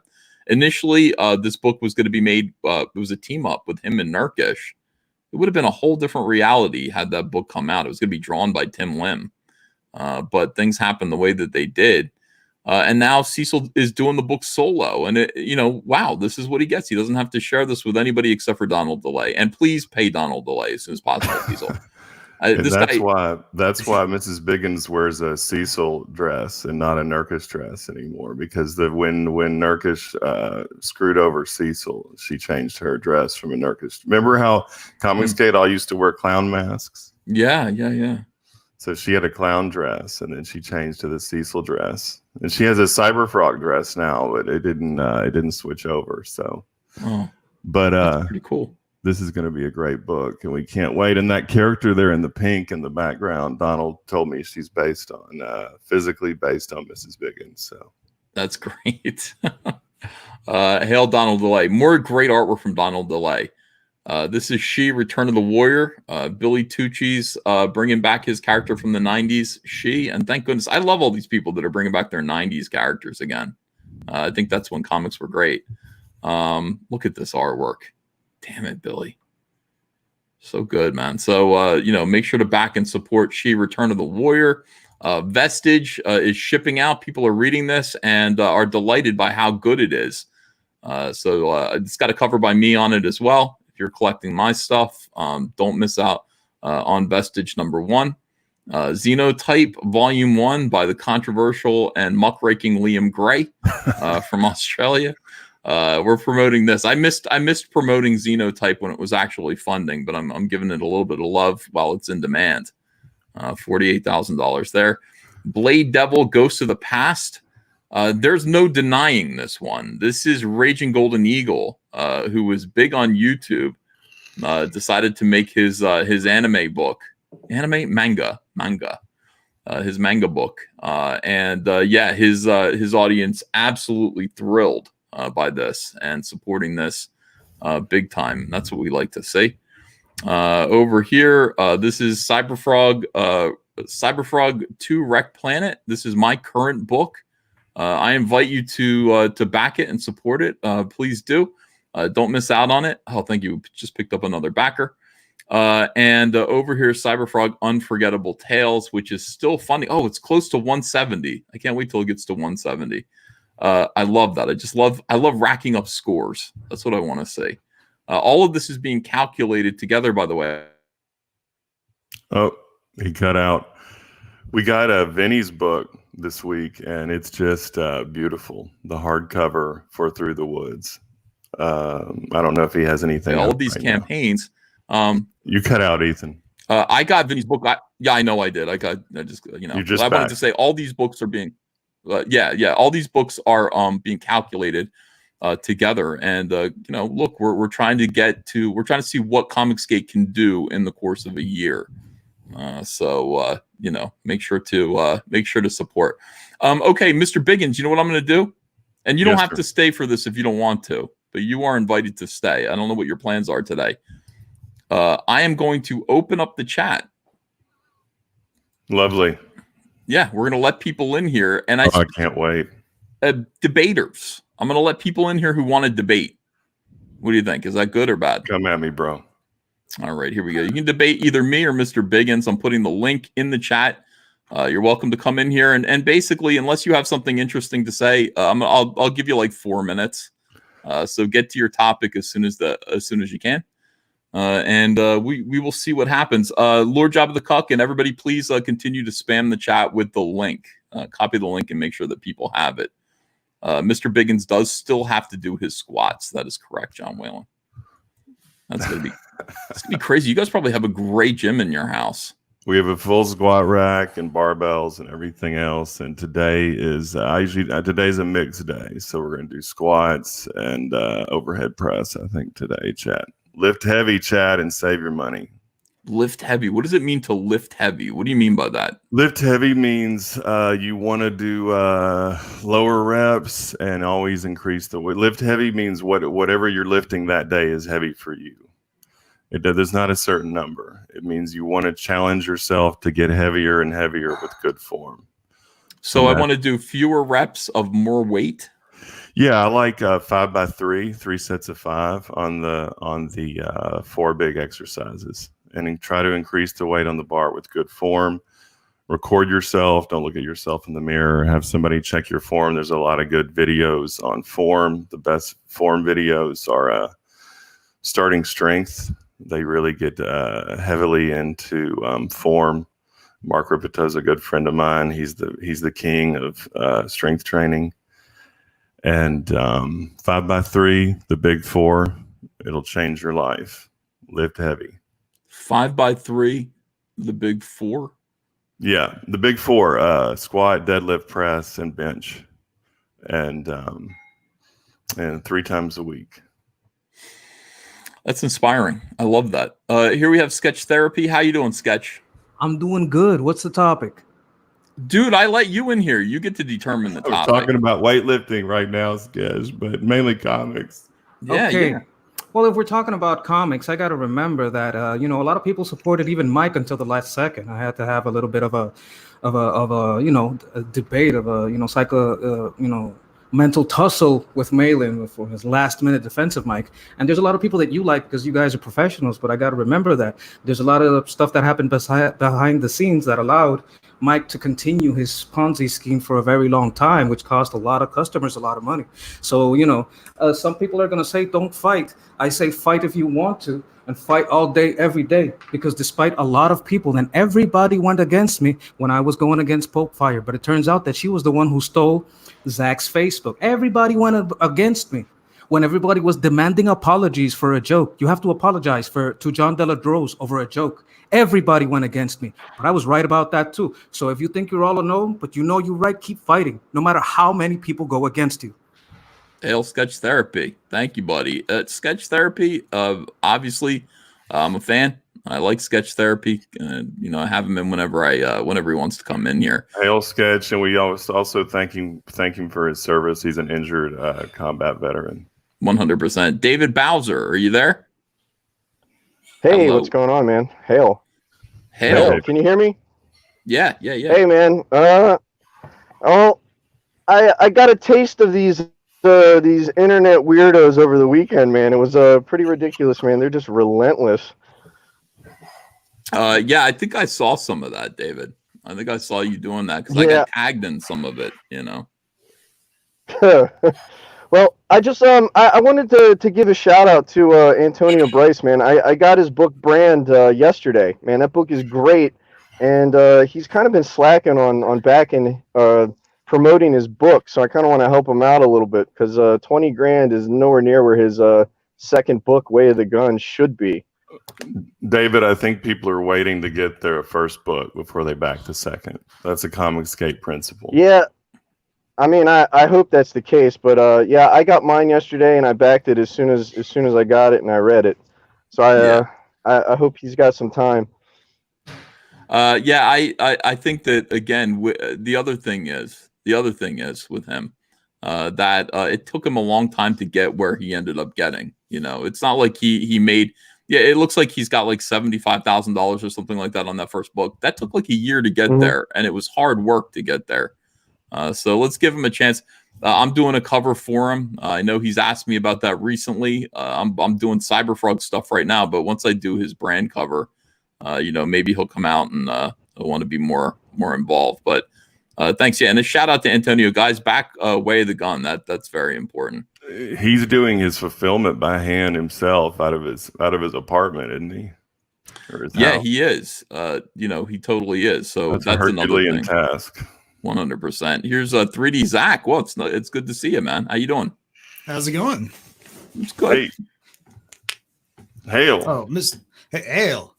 Initially, this book was going to be made. It was a team up with him and Nurkish. It would have been a whole different reality had that book come out. It was going to be drawn by Tim Lim, but things happened the way that they did. And now Cecil is doing the book solo, and wow, this is what he gets. He doesn't have to share this with anybody except for Donald DeLay. And please pay Donald DeLay as soon as possible, Cecil. That's why Mrs. Biggins wears a Cecil dress and not a Nurkish dress anymore, because when Nurkish screwed over Cecil, she changed her dress from a Nurkish. Remember how ComicsGate all used to wear clown masks? Yeah. So she had a clown dress, and then she changed to the Cecil dress, and she has a Cyberfrog dress now, but it didn't switch over. So, that's pretty cool. This is going to be a great book, and we can't wait. And that character there in the pink in the background, Donald told me she's physically based on Mrs. Biggins. So that's great. Hail Donald DeLay. More great artwork from Donald DeLay. This is She, Return of the Warrior. Billy Tucci's bringing back his character from the 90s, She. And thank goodness, I love all these people that are bringing back their 90s characters again. I think that's when comics were great. Look at this artwork. Damn it, Billy. So good, man. So, make sure to back and support She, Return of the Warrior. Vestige is shipping out. People are reading this and are delighted by how good it is. So it's got a cover by me on it as well. If you're collecting my stuff, don't miss out on Vestige #1. Xenotype Volume 1 by the controversial and muckraking Liam Gray from Australia. We're promoting this. I missed promoting Xenotype when it was actually funding, but I'm giving it a little bit of love while it's in demand. $48,000 there. Blade Devil Ghost of the Past. There's no denying this one. This is Raging Golden Eagle, who was big on YouTube. Decided to make his anime book, manga, his manga book, and his audience absolutely thrilled by this and supporting this big time. That's what we like to see. Over here, this is Cyberfrog 2 Wreck Planet. This is my current book. I invite you to back it and support it. Please do. Don't miss out on it. Oh, thank you. Just picked up another backer. And over here, Cyberfrog Unforgettable Tales, which is still funny. Oh, it's close to 170. I can't wait till it gets to 170. I love that. I love racking up scores. That's what I want to say. All of this is being calculated together, by the way. Oh, he cut out. We got Vinny's book this week, and it's just beautiful. The hardcover for Through the Woods. I don't know if he has anything. All of these campaigns. You cut out, Ethan. I got Vinny's book. I know I did. I wanted to say all these books are being. All these books are being calculated together, and look, we're trying to see what ComicsGate can do in the course of a year. So make sure to support. Okay, Mr. Biggins, you know what I'm going to do, and you don't have to stay for this if you don't want to, but you are invited to stay. I don't know what your plans are today. I am going to open up the chat. Lovely. Yeah, we're going to let people in here, and I can't wait. Debaters. I'm going to let people in here who want to debate. What do you think? Is that good or bad? Come at me, bro. All right, here we go. You can debate either me or Mr. Biggins. I'm putting the link in the chat. You're welcome to come in here and basically, unless you have something interesting to say, I'll give you like 4 minutes. So get to your topic as soon as you can. And we will see what happens. Lord Job of the Cuck and everybody, please continue to spam the chat with the link. Copy the link and make sure that people have it. Mr. Biggins does still have to do his squats. That is correct, John Whalen. It's gonna be crazy. You guys probably have a great gym in your house. We have a full squat rack and barbells and everything else. And today is today's a mixed day, so we're gonna do squats and overhead press. I think today, Chad. Lift heavy, Chad, and save your money. Lift heavy. What does it mean to lift heavy? What do you mean by that? Lift heavy means you want to do lower reps and always increase the weight. Lift heavy means whatever you're lifting that day is heavy for you. There's not a certain number. It means you want to challenge yourself to get heavier and heavier with good form. So I want to do fewer reps of more weight. Yeah, I like 5x3, 3 sets of 5 on the 4 big exercises, and try to increase the weight on the bar with good form. Record yourself. Don't look at yourself in the mirror. Have somebody check your form. There's a lot of good videos on form. The best form videos are starting strength. They really get heavily into form. Mark Ripito is a good friend of mine. He's the king of strength training. And 5x3, the big 4, it'll change your life. Lift heavy. 5x3, the big 4. Yeah, the big 4: squat, deadlift, press, and bench, and 3 times a week. That's inspiring. I love that. Here we have Sketch Therapy. How you doing, Sketch? I'm doing good. What's the topic? Dude, I let you in here. You get to determine the topic. We're talking about weightlifting right now, Sketch, but mainly comics. Yeah, okay. yeah. Well, if we're talking about comics, I got to remember that a lot of people supported even Mike until the last second. I had to have a little bit of a debate of a mental tussle with Malin for his last minute defensive Mike. And there's a lot of people that you like because you guys are professionals, but I got to remember that there's a lot of stuff that happened behind the scenes that allowed Mike to continue his Ponzi scheme for a very long time, which cost a lot of customers a lot of money. So, some people are going to say, don't fight. I say, fight if you want to, and fight all day, every day, because despite a lot of people, and everybody went against me when I was going against Pope Fire, but it turns out that she was the one who stole Zach's Facebook. Everybody went against me. When everybody was demanding apologies for a joke, you have to apologize to John Deladrose over a joke. Everybody went against me, but I was right about that too. So if you think you're all alone, but you know you're right, keep fighting, no matter how many people go against you. Hail Sketch Therapy. Thank you, buddy. Sketch Therapy, obviously, I'm a fan. I like Sketch Therapy. I have him in whenever he wants to come in here. Hail Sketch, and we also thank him for his service. He's an injured combat veteran. 100%. David Bowser, are you there? Hey, Hello. what's going on, man? Hail. Hail. Can you hear me? Yeah. Hey, man. I got a taste of these internet weirdos over the weekend, man. It was pretty ridiculous, man. They're just relentless. Yeah, I think I saw some of that, David. I think I saw you doing that because I got tagged in some of it, Well, I just I wanted to give a shout out to Antonio Bryce, man. I got his book Brand yesterday, man. That book is great, and he's kind of been slacking on backing promoting his book, so I kind of want to help him out a little bit because $20,000 is nowhere near where his second book, Way of the Gun, should be. David, I think people are waiting to get their first book before they back the second. That's a ComicsGate principle. Yeah. I mean, I hope that's the case, but yeah, I got mine yesterday and I backed it as soon as I got it and I read it. So I hope he's got some time. I think that again, the other thing is with him that it took him a long time to get where he ended up getting. It's not like he made. Yeah, it looks like he's got like $75,000 or something like that on that first book. That took like a year to get there, and it was hard work to get there. So let's give him a chance. I'm doing a cover for him. I know he's asked me about that recently. I'm doing Cyberfrog stuff right now, but once I do his brand cover, maybe he'll come out and want to be more more involved. But thanks, yeah, and a shout out to Antonio, guys, back way of the gun. That's very important. He's doing his fulfillment by hand himself out of his apartment, isn't he? Or his house. He is. He totally is. So That's that's a another Herculean thing. task. 100%. Here's 3D Zach. Well, it's good to see you, man. How you doing? How's it going? It's good. Hey. Hail. Oh, Hail.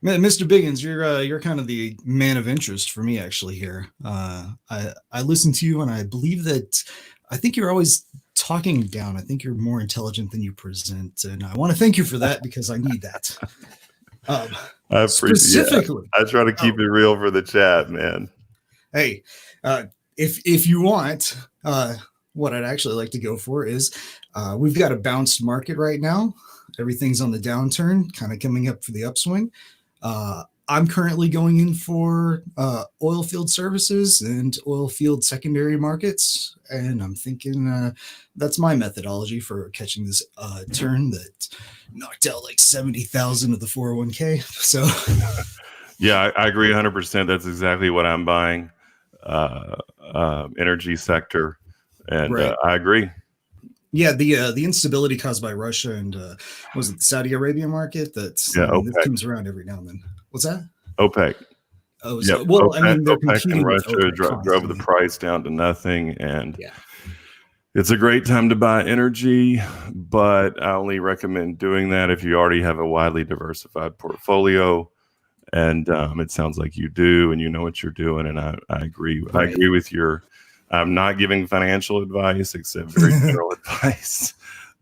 Mr. Biggins, you're kind of the man of interest for me actually here. I listen to you and I believe that I think you're always talking down. I think you're more intelligent than you present, and I want to thank you for that because I need that. I appreciate specifically. I try to keep it real for the chat, man. Hey, if you want, what I'd actually like to go for is we've got a bounced market right now. Everything's on the downturn, kind of coming up for the upswing. I'm currently going in for oil field services and oil field secondary markets. And I'm thinking that's my methodology for catching this turn that knocked out like 70,000 of the 401k. So, yeah, I agree 100%. That's exactly what I'm buying. Energy sector. And right. I agree. Yeah, the instability caused by Russia and was it the Saudi Arabia market? That comes around every now and then. What's that? OPEC. Oh, so, well, OPEC, I mean, they're OPEC competing and with Russia OPEC drove the price down to nothing, and yeah, it's a great time to buy energy. But I only recommend doing that if you already have a widely diversified portfolio, and it sounds like you do, and you know what you're doing. And I agree. Right. I agree with your. I'm not giving financial advice except very general advice.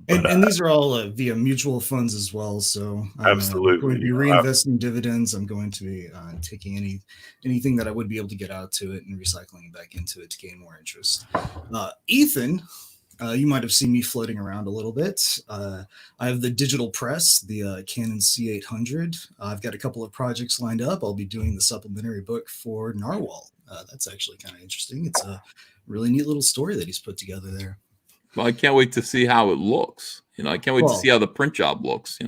But, and these are all via mutual funds as well. So I'm going to be reinvesting dividends. I'm going to be taking anything that I would be able to get out to it and recycling it back into it to gain more interest. Ethan, you might have seen me floating around a little bit. I have the digital press, the Canon C800. I've got a couple of projects lined up. I'll be doing the supplementary book for Narwhal. That's actually kind of interesting. It's a really neat little story that he's put together there. Well, I can't wait to see how it looks. I can't wait to see how the print job looks.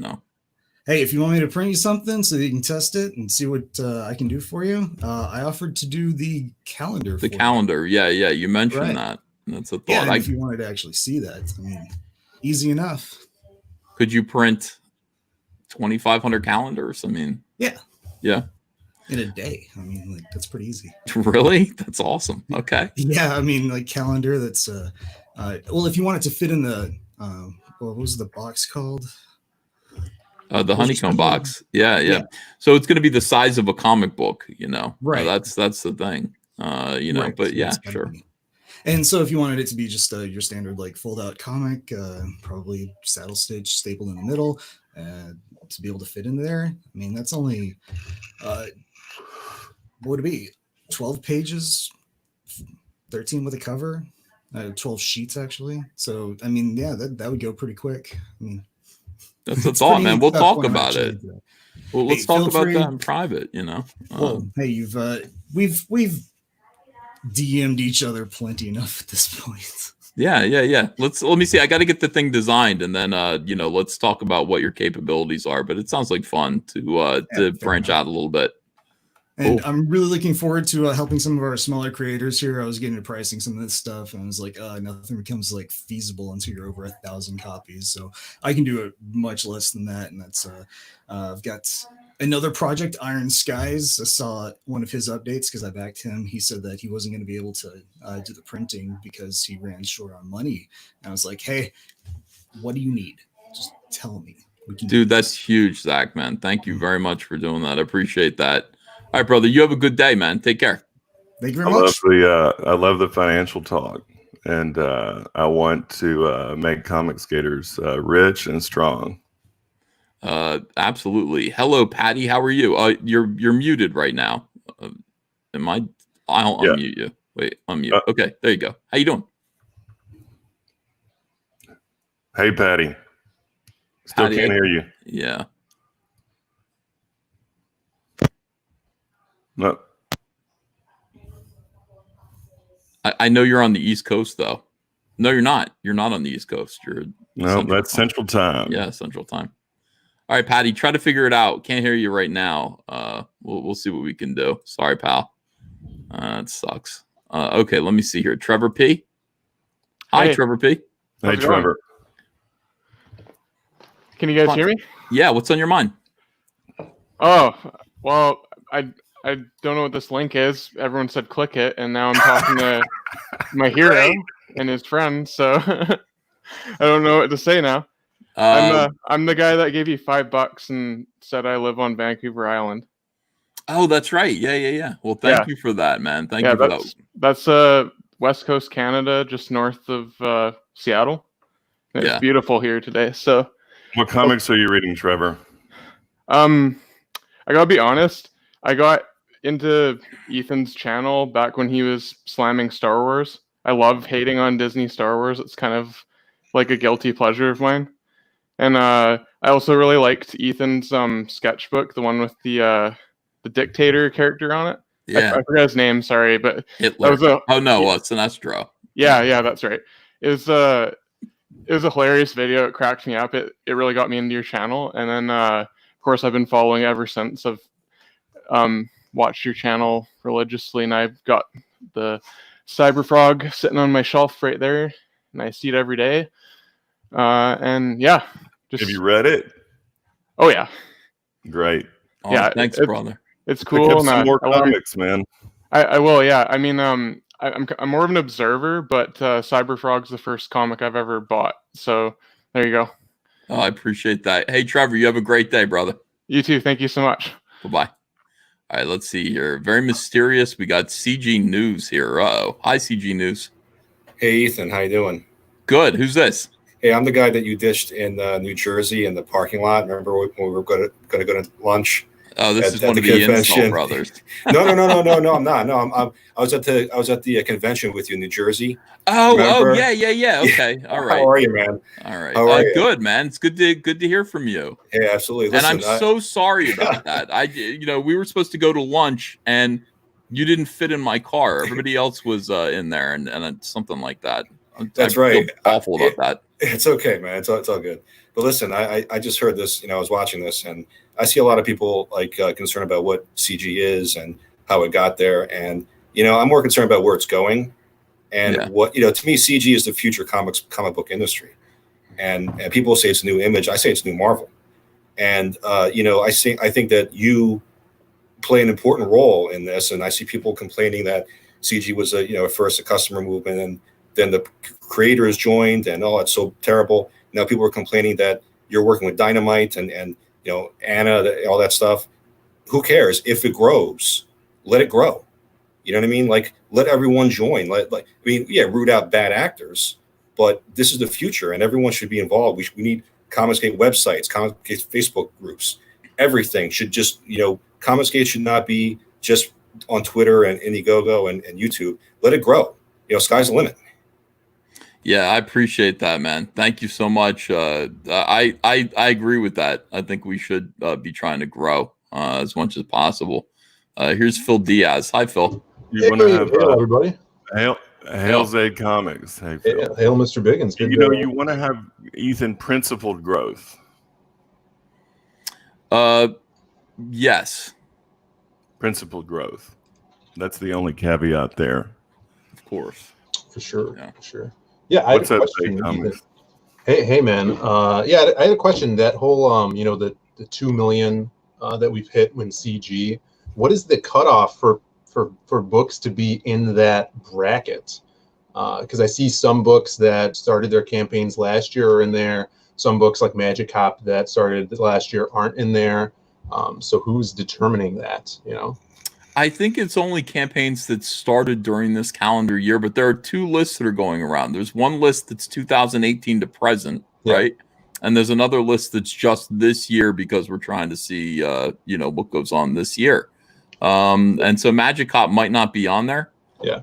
Hey, if you want me to print you something so that you can test it and see what I can do for you, I offered to do the calendar. The calendar, yeah. You mentioned that. That's a thought. Yeah, if you wanted to actually see that, I mean, easy enough. Could you print 2,500 calendars? I mean, yeah. In a day. I mean, like, that's pretty easy. Really? That's awesome. Okay. Yeah, I mean, like calendar that's well, if you want it to fit in the what was the box called? The honeycomb box. Yeah. So it's going to be the size of a comic book, Right. That's the thing. Right. But yeah, sure. And so if you wanted it to be just your standard like fold out comic, probably saddle stitch stapled in the middle, to be able to fit in there. I mean, that's only what would it be? 12 pages, 13 with a cover, 12 sheets actually. So I mean, yeah, that would go pretty quick. I mean, that's a thought, man. We'll talk about it. Well, let's talk about that in private. Well, hey, we've DM'd each other plenty enough at this point. Yeah. Let me see. I got to get the thing designed, and then let's talk about what your capabilities are. But it sounds like fun to branch out a little bit. And cool. I'm really looking forward to helping some of our smaller creators here. I was getting to pricing some of this stuff, and I was like, nothing becomes like feasible until you're over 1,000 copies. So I can do it much less than that, and that's I've got another project, Iron Skies. I saw one of his updates because I backed him. He said that he wasn't going to be able to do the printing because he ran short on money. And I was like, hey, what do you need? Just tell me. Dude, that's huge, Zach, man. Thank you very much for doing that. I appreciate that. All right, brother. You have a good day, man. Take care. Thank you very much. I love the financial talk, and I want to make ComicsGaters rich and strong. Absolutely. Hello, Patty. How are you? You're muted right now. I'll unmute you. Wait, unmute. Okay, there you go. How you doing? Hey, Patty. Still can't hear you. Yeah. No. I know you're on the East Coast, though. No, you're not. You're not on the East Coast. That's Central Time. Yeah, Central Time. All right, Patty, try to figure it out. Can't hear you right now. We'll see what we can do. Sorry, pal. That sucks. Okay, let me see here. Trevor P. Hi, Hey. Trevor P. Hey, Trevor. Can you guys hear me? Yeah, what's on your mind? Oh, well, I don't know what this link is. Everyone said click it, and now I'm talking to my hero and his friend, so I don't know what to say now. I'm the guy that gave you $5 and said I live on Vancouver Island. Oh, that's right. Yeah. Well, thank you for that, man. Thank you for that. That's West Coast Canada, just north of Seattle. It's beautiful here today. So, what comics are you reading, Trevor? I gotta be honest. I got into Ethan's channel back when he was slamming Star Wars. I love hating on Disney Star Wars. It's kind of like a guilty pleasure of mine. And I also really liked Ethan's sketchbook, the one with the dictator character on it. Yeah, I forgot his name. Sorry, but Hitler. That was It's an Sinestro. Yeah, that's right. It was a hilarious video. It cracked me up. It really got me into your channel, and then of course I've been following ever since. I've watched your channel religiously, and I've got the Cyberfrog sitting on my shelf right there, and I see it every day. And yeah, have you read it? Oh yeah, great. Oh, yeah, thanks, brother. It's cool. Pick up some more comics, man. I will. Yeah, I mean, I'm more of an observer, but Cyberfrog's the first comic I've ever bought. So there you go. Oh, I appreciate that. Hey, Trevor, you have a great day, brother. You too. Thank you so much. Bye-bye. All right, let's see here. Very mysterious. We got CG News here. Uh-oh. Hi, CG News. Hey, Ethan. How you doing? Good. Who's this? Hey, I'm the guy that you dished in New Jersey in the parking lot. Remember when we were going to go to lunch? Oh, this is one of the Install brothers. No, I'm not. No, I was at the convention with you in New Jersey. Oh, yeah. Okay, all right. How are you, man? All right. How are you? Good, man. It's good to hear from you. Yeah, absolutely. Listen, and I'm so sorry about that. We were supposed to go to lunch, and you didn't fit in my car. Everybody else was in there, and something like that. That's I right. feel awful about that. It's okay, man. It's all good. But listen, I just heard this. I was watching this, and I see a lot of people concerned about what CG is and how it got there. And I'm more concerned about where it's going, and what to me, CG is the future comic book industry. And people say it's a new Image. I say it's new Marvel. And I think that you play an important role in this. And I see people complaining that CG was at first a customer movement, and then the creators joined, and it's so terrible. Now people are complaining that you're working with Dynamite and Anna, all that stuff. Who cares? If it grows, let it grow. You know what I mean? Let everyone join. Root out bad actors, but this is the future, and everyone should be involved. We need ComicsGate websites, ComicsGate Facebook groups. Everything should just, ComicsGate should not be just on Twitter and Indiegogo and YouTube. Let it grow. Sky's the limit. Yeah, I appreciate that, man. Thank you so much. I agree with that. I think we should be trying to grow as much as possible. Here's Phil Diaz. Hi, Phil. You want to have everybody? Hail Zaid Comics. Hey, Phil. Hail, Mr. Biggins. Good you want to have Ethan principled growth. Yes. Principled growth. That's the only caveat there. Of course. For sure. Yeah. For sure. Yeah, I What's had a up, Zaid question. Comics? Hey, man. I had a question. That whole, the 2 million that we've hit when CG. What is the cutoff for books to be in that bracket? Because I see some books that started their campaigns last year are in there. Some books like Magic Cop that started last year aren't in there. So who's determining that? I think it's only campaigns that started during this calendar year, but there are two lists that are going around. There's one list that's 2018 to present, right? And there's another list that's just this year because we're trying to see, what goes on this year. And so Magic Cop might not be on there. Yeah.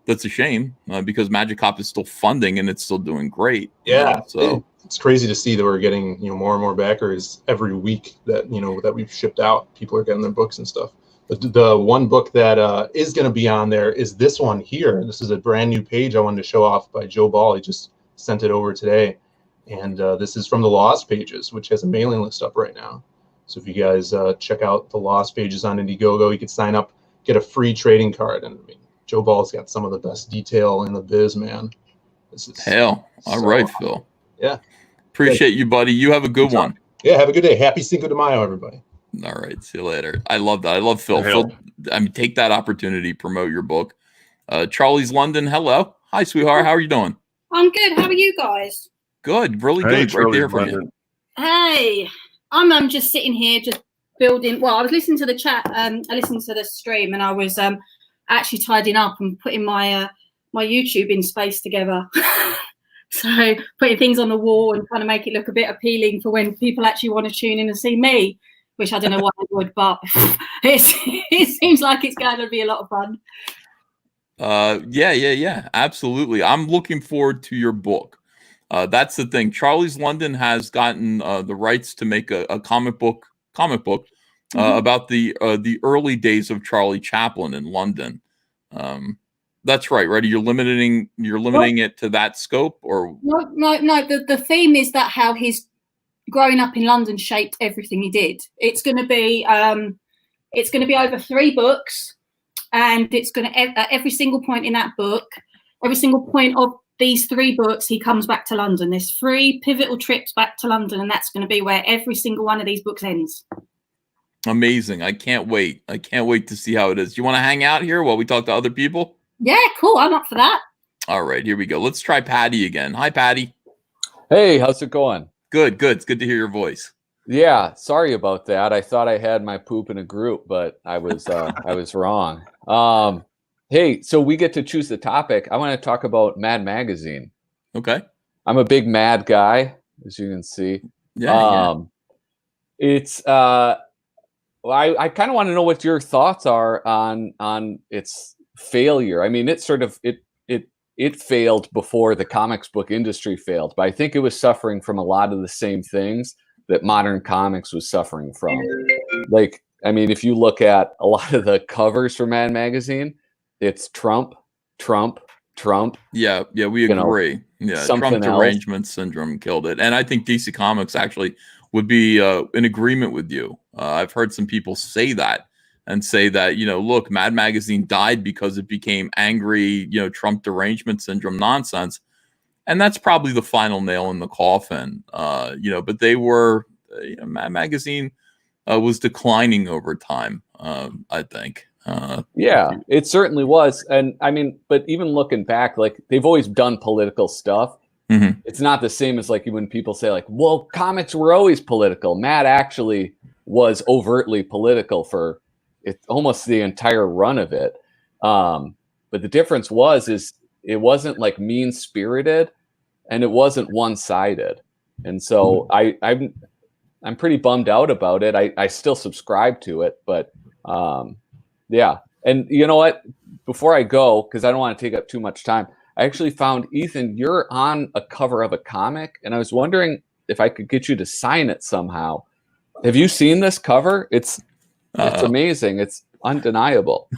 That's a shame because Magic Cop is still funding and it's still doing great. Yeah. So it's crazy to see that we're getting, more and more backers every week that, that we've shipped out. People are getting their books and stuff. The one book that is going to be on there is this one here. This is a brand new page I wanted to show off by Joe Ball. He just sent it over today. And this is from the Lost Pages, which has a mailing list up right now. So if you guys check out the Lost Pages on Indiegogo, you can sign up get a free trading card. And I mean, Joe Ball's got some of the best detail in the biz, man. This is Hell, all right, Phil. Yeah. Appreciate you, buddy. You have a good one. Yeah, have a good day. Happy Cinco de Mayo, everybody. All right, see you later. I love that. I love Phil. Hell. Phil, I mean, take that opportunity, promote your book. Charlie's London, hello. Hi, sweetheart. How are you doing? I'm good. How are you guys? Good, really good. Great to hear from you. Hey, I'm just sitting here, just building. Well, I was listening to the chat. I listened to the stream, and I was actually tidying up and putting my my YouTube in space together. So putting things on the wall and trying to make it look a bit appealing for when people actually want to tune in and see me, which I don't know why I would, but it seems like it's going to be a lot of fun. Yeah, absolutely. I'm looking forward to your book. That's the thing. Charlie's London has gotten the rights to make a comic book about the early days of Charlie Chaplin in London. That's right. You're limiting it to that scope, or no. The theme is that how his growing up in London shaped everything he did. It's going to be over 3 books, and it's going to at every single point in that book, every single point of these 3 books, he comes back to London. There's 3 pivotal trips back to London, and that's going to be where every single one of these books ends. amazing. I can't wait. I can't wait to see how it is. You want to hang out here while we talk to other people? Yeah, cool. I'm up for that. All right, here we go. Let's try Patty again. Hi, Patty. Hey, how's it going? Good. It's good to hear your voice. Yeah, sorry about that. I thought I had my poop in a group, but I was I was wrong. Hey, so we get to choose the topic. I want to talk about Mad Magazine. Okay. I'm a big Mad guy, as you can see. Yeah. It's well, I kind of want to know what your thoughts are on its failure. I mean, it failed before the comics book industry failed, but I think it was suffering from a lot of the same things that modern comics was suffering from. Like, I mean, if you look at a lot of the covers for Mad Magazine, it's Trump. Yeah, we agree. Trump else. derangement syndrome killed it. And I think DC Comics actually would be in agreement with you. I've heard some people say that, look, Mad Magazine died because it became angry, Trump derangement syndrome nonsense. And that's probably the final nail in the coffin. But they were, Mad Magazine was declining over time, I think. Yeah, it certainly was. And I mean, but even looking back, like, they've always done political stuff. Mm-hmm. It's not the same as like when people say like, well, comics were always political. Mad actually was overtly political for almost the entire run of it. But the difference is it wasn't like mean-spirited, and it wasn't one-sided. And so I'm pretty bummed out about it. I still subscribe to it, but yeah. And you know what? Before I go, because I don't want to take up too much time, I actually found, Ethan, you're on a cover of a comic, and I was wondering if I could get you to sign it somehow. Have you seen this cover? It's amazing. It's undeniable.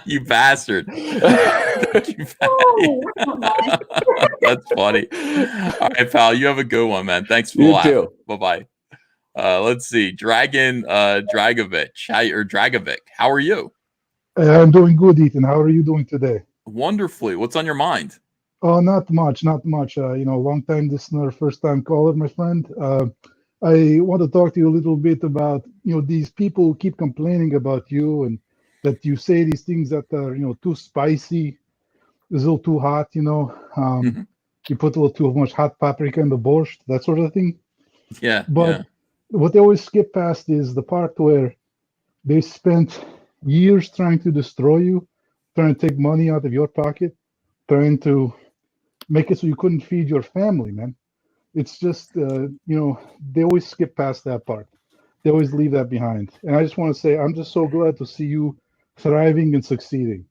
You bastard. That's funny. All right, pal. You have a good one, man. Thanks for laughing. Too. Bye-bye. Let's see. Dragovic. Dragovic. How are you? I'm doing good, Ethan. How are you doing today? Wonderfully. What's on your mind? Oh, not much. Long time listener, first time caller, my friend. I want to talk to you a little bit about, these people who keep complaining about you and that you say these things that are, too spicy, a little too hot, Mm-hmm. You put a little too much hot paprika in the borscht, that sort of thing. Yeah. But what they always skip past is the part where they spent years trying to destroy you, trying to take money out of your pocket, trying to make it so you couldn't feed your family, man. It's just, they always skip past that part. They always leave that behind. And I just want to say, I'm just so glad to see you thriving and succeeding.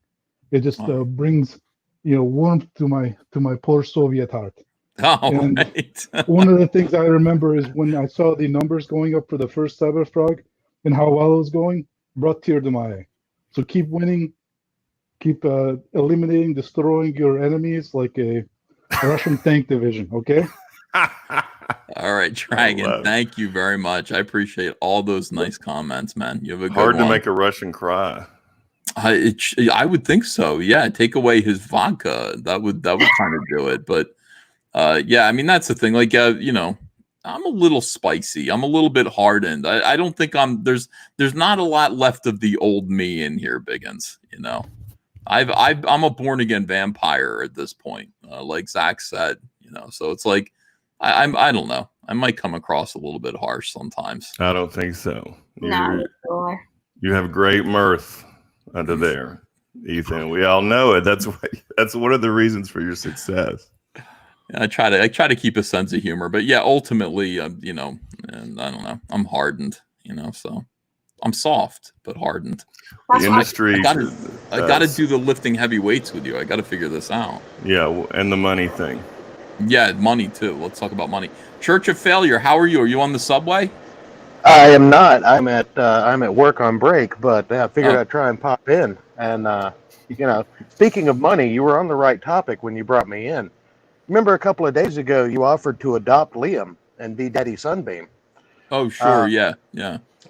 It just brings, warmth to my poor Soviet heart. And right. One of the things I remember is when I saw the numbers going up for the first Cyberfrog and how well it was going, brought tear to my eye. So keep winning, keep eliminating, destroying your enemies like a Russian tank division, okay? All right, Dragon. Thank you very much. I appreciate all those nice comments, man. You have a good Hard one. to make a Russian cry. I would think so. Yeah, take away his vodka. That would kind of do it. But yeah, I mean that's the thing. Like you know, I'm a little spicy. I'm a little bit hardened. I don't think there's not a lot left of the old me in here, Biggins. You know, I'm a born again vampire at this point. Like Zach said, you know, so it's like I don't know. I might come across a little bit harsh sometimes. I don't think so. No, sure. You have great mirth under there, Ethan. We all know it. That's one of the reasons for your success. I try to keep a sense of humor, but yeah, ultimately, you know, and I don't know. I'm hardened, you know, so I'm soft but hardened. The industry. I gotta do the lifting heavy weights with you. I gotta figure this out. Yeah, and the money thing. Yeah, money too. Let's talk about money. Church of Failure. How are you? Are you on the subway? I am not. I'm at work on break, but I figured I'd try and pop in. And you know, speaking of money, you were on the right topic when you brought me in. Remember a couple of days ago, you offered to adopt Liam and be Daddy Sunbeam. Oh, sure. Yeah.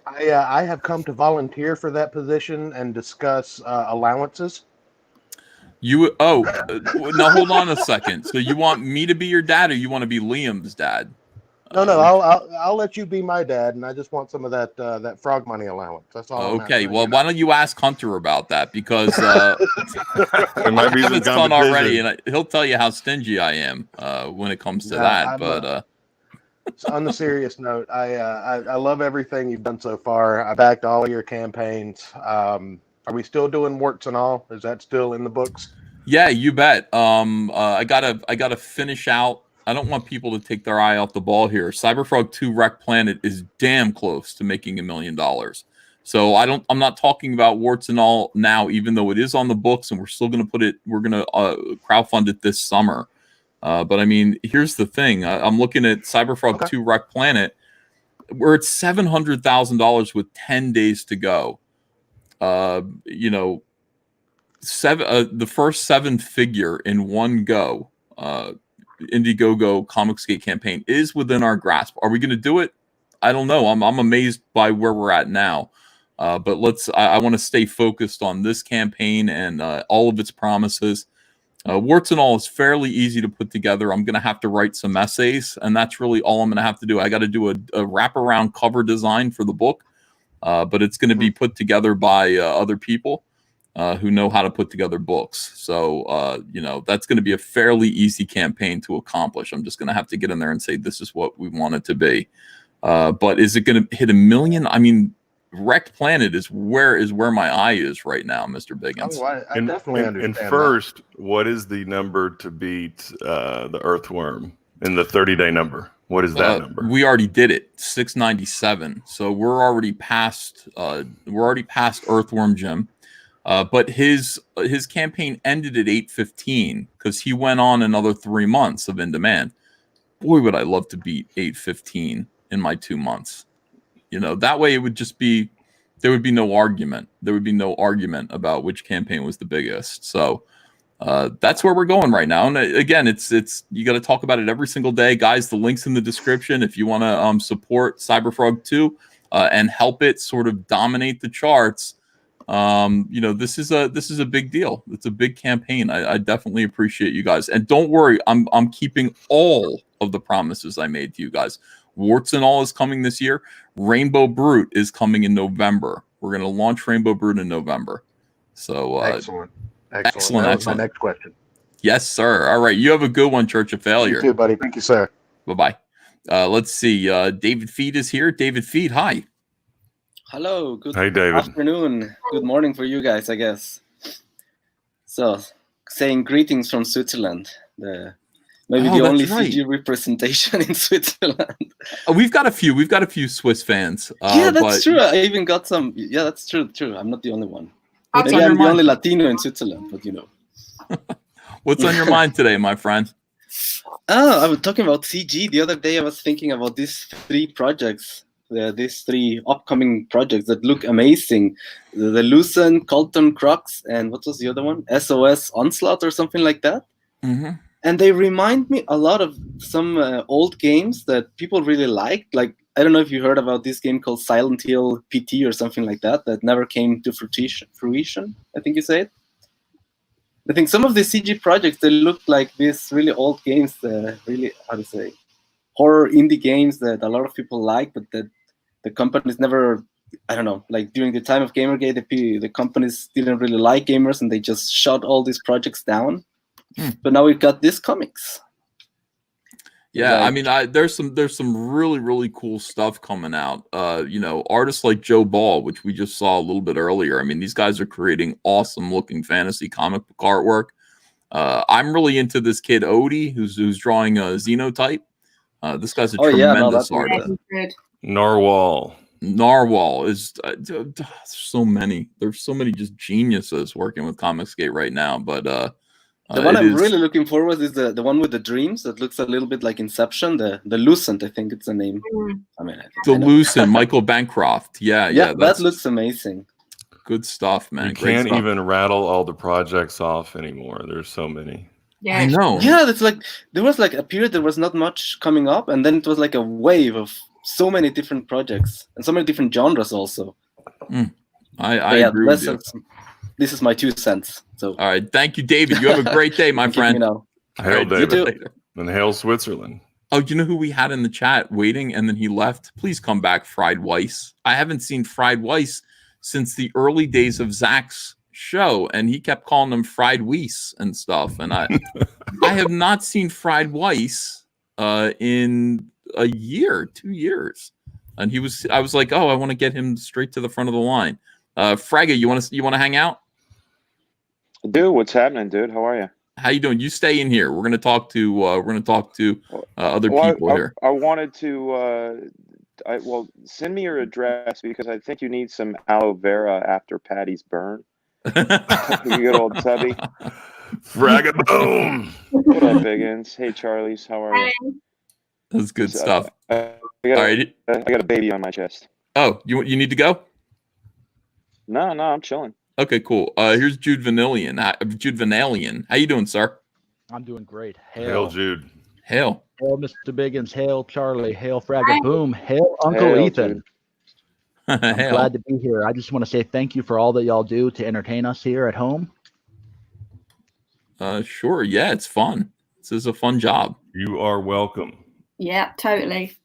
I have come to volunteer for that position and discuss allowances. You now hold on a second. So you want me to be your dad, or you want to be Liam's dad? No, I'll let you be my dad, and I just want some of that frog money allowance. That's all. Okay, well, why don't you ask Hunter about that, because there might be some son already, and he'll tell you how stingy I am when it comes to that. But so on the serious note, I love everything you've done so far. I backed all of your campaigns. Are we still doing warts and all? Is that still in the books? Yeah, you bet. I gotta finish out. I don't want people to take their eye off the ball here. Cyberfrog 2 Wreck Planet is damn close to making $1 million. So I'm not talking about warts and all now, even though it is on the books and we're still going to put it, we're going to crowdfund it this summer. But I mean, here's the thing. I'm looking at Cyberfrog 2 Wreck Planet. We're at $700,000 with 10 days to go. You know, the first 7 figure in one go, Indiegogo ComicsGate campaign is within our grasp. Are we going to do it? I don't know. I'm amazed by where we're at now. But I want to stay focused on this campaign and all of its promises. Warts and all is fairly easy to put together. I'm going to have to write some essays, and that's really all I'm going to have to do. I got to do a wraparound cover design for the book, but it's going to be put together by other people who know how to put together books. So, you know, that's going to be a fairly easy campaign to accomplish. I'm just going to have to get in there and say, this is what we want it to be. But is it going to hit $1 million? I mean, Wrecked Planet is where my eye is right now, Mr. Biggins. Oh, I definitely understand. And first, what is the number to beat the Earthworm in the 30-day number? What is that number? We already did it, 697. So we're already past Earthworm Jim. But his campaign ended at 815 because he went on another 3 months of In Demand. Boy, would I love to beat 815 in my 2 months. You know, that way it would just be, there would be no argument. There would be no argument about which campaign was the biggest. So that's where we're going right now. And again, it's you got to talk about it every single day, guys. The link's in the description if you want to support Cyberfrog 2 and help it sort of dominate the charts. You know, this is a big deal. It's a big campaign. I definitely appreciate you guys. And don't worry, I'm keeping all of the promises I made to you guys. Warts and all is coming this year. Rainbow Brute is coming in November. We're going to launch Rainbow Brute in November. So excellent. That was my next question. Yes, sir. All right, you have a good one, Church of Failure. You too, buddy. Thank you, sir. Bye-bye. Let's see. David Feed is here. David Feed, hi. Hello. Good Hey, David. afternoon. Good morning for you guys, I guess. So, saying greetings from Switzerland. Maybe the only CG representation in Switzerland. We've got a few Swiss fans. Yeah, that's true. I even got some. Yeah, that's true. I'm not the only one. What's Maybe on I'm your the only mind? Latino in Switzerland, but you know. What's on your mind today, my friend? Oh, I was talking about CG. The other day I was thinking about these 3 projects. These 3 upcoming projects that look amazing. The Lucent, Colton Crux, and what was the other one? SOS Onslaught or something like that. Mm-hmm. and they remind me a lot of some old games that people really liked. Like, I don't know if you heard about this game called Silent Hill PT or something like that never came to fruition. I think you say it. I think some of the CG projects, they look like these really old games, really, how to say, horror indie games that a lot of people like, but that the companies never, I don't know, like during the time of Gamergate, the companies didn't really like gamers and they just shut all these projects down. But now we've got these comics. Yeah, Like, I mean, there's some really cool stuff coming out. You know, artists like Joe Ball, which we just saw a little bit earlier. I mean, these guys are creating awesome looking fantasy comic book artwork. I'm really into this kid Odie, who's drawing a Xenotype. This guy's a tremendous artist. Narwhal. Narwhal is so many. There's so many just geniuses working with ComicsGate right now. But the one I'm really looking forward is the one with the dreams that looks a little bit like Inception. The Lucent, I think it's the name. I mean, the Lucent, Michael Bancroft. Yeah, that looks amazing. Good stuff, man. You Great can't stuff. even rattle all the projects off anymore. There's so many. Yeah, I know. Yeah, that's like there was like a period there was not much coming up, and then it was like a wave of so many different projects and so many different genres also. I agree with you. This is my 2 cents. So all right, thank you, David. You have a great day, my friend. All Hail right, David. And hail Switzerland. Oh, do you know who we had in the chat waiting and then he left? Please come back, Fried Weiss. I haven't seen Fried Weiss since the early days of Zach's show, and he kept calling him Fried Weiss and stuff. And I have not seen Fried Weiss in a year, 2 years. And I was like, oh, I want to get him straight to the front of the line. Fragga, you want to hang out? Dude, what's happening, dude? How are you? How you doing? You stay in here. We're gonna talk to other people here. I wanted to send me your address because I think you need some aloe vera after Patty's burn. You good old Tubby. Fragga boom. What up, Biggins? Hey, Charlies, how are you? That's good stuff. I got a baby on my chest. Oh, you need to go? No, I'm chilling. Okay, cool. Here's Jude Vanillion. Jude Vanillion. How you doing, sir? I'm doing great. Hail Jude. Hail. Hail, Mr. Biggins. Hail, Charlie. Hail, Fragga Boom. Hail, Uncle Ethan. I'm glad to be here. I just want to say thank you for all that y'all do to entertain us here at home. Sure. Yeah, it's fun. This is a fun job. You are welcome. Yeah, totally.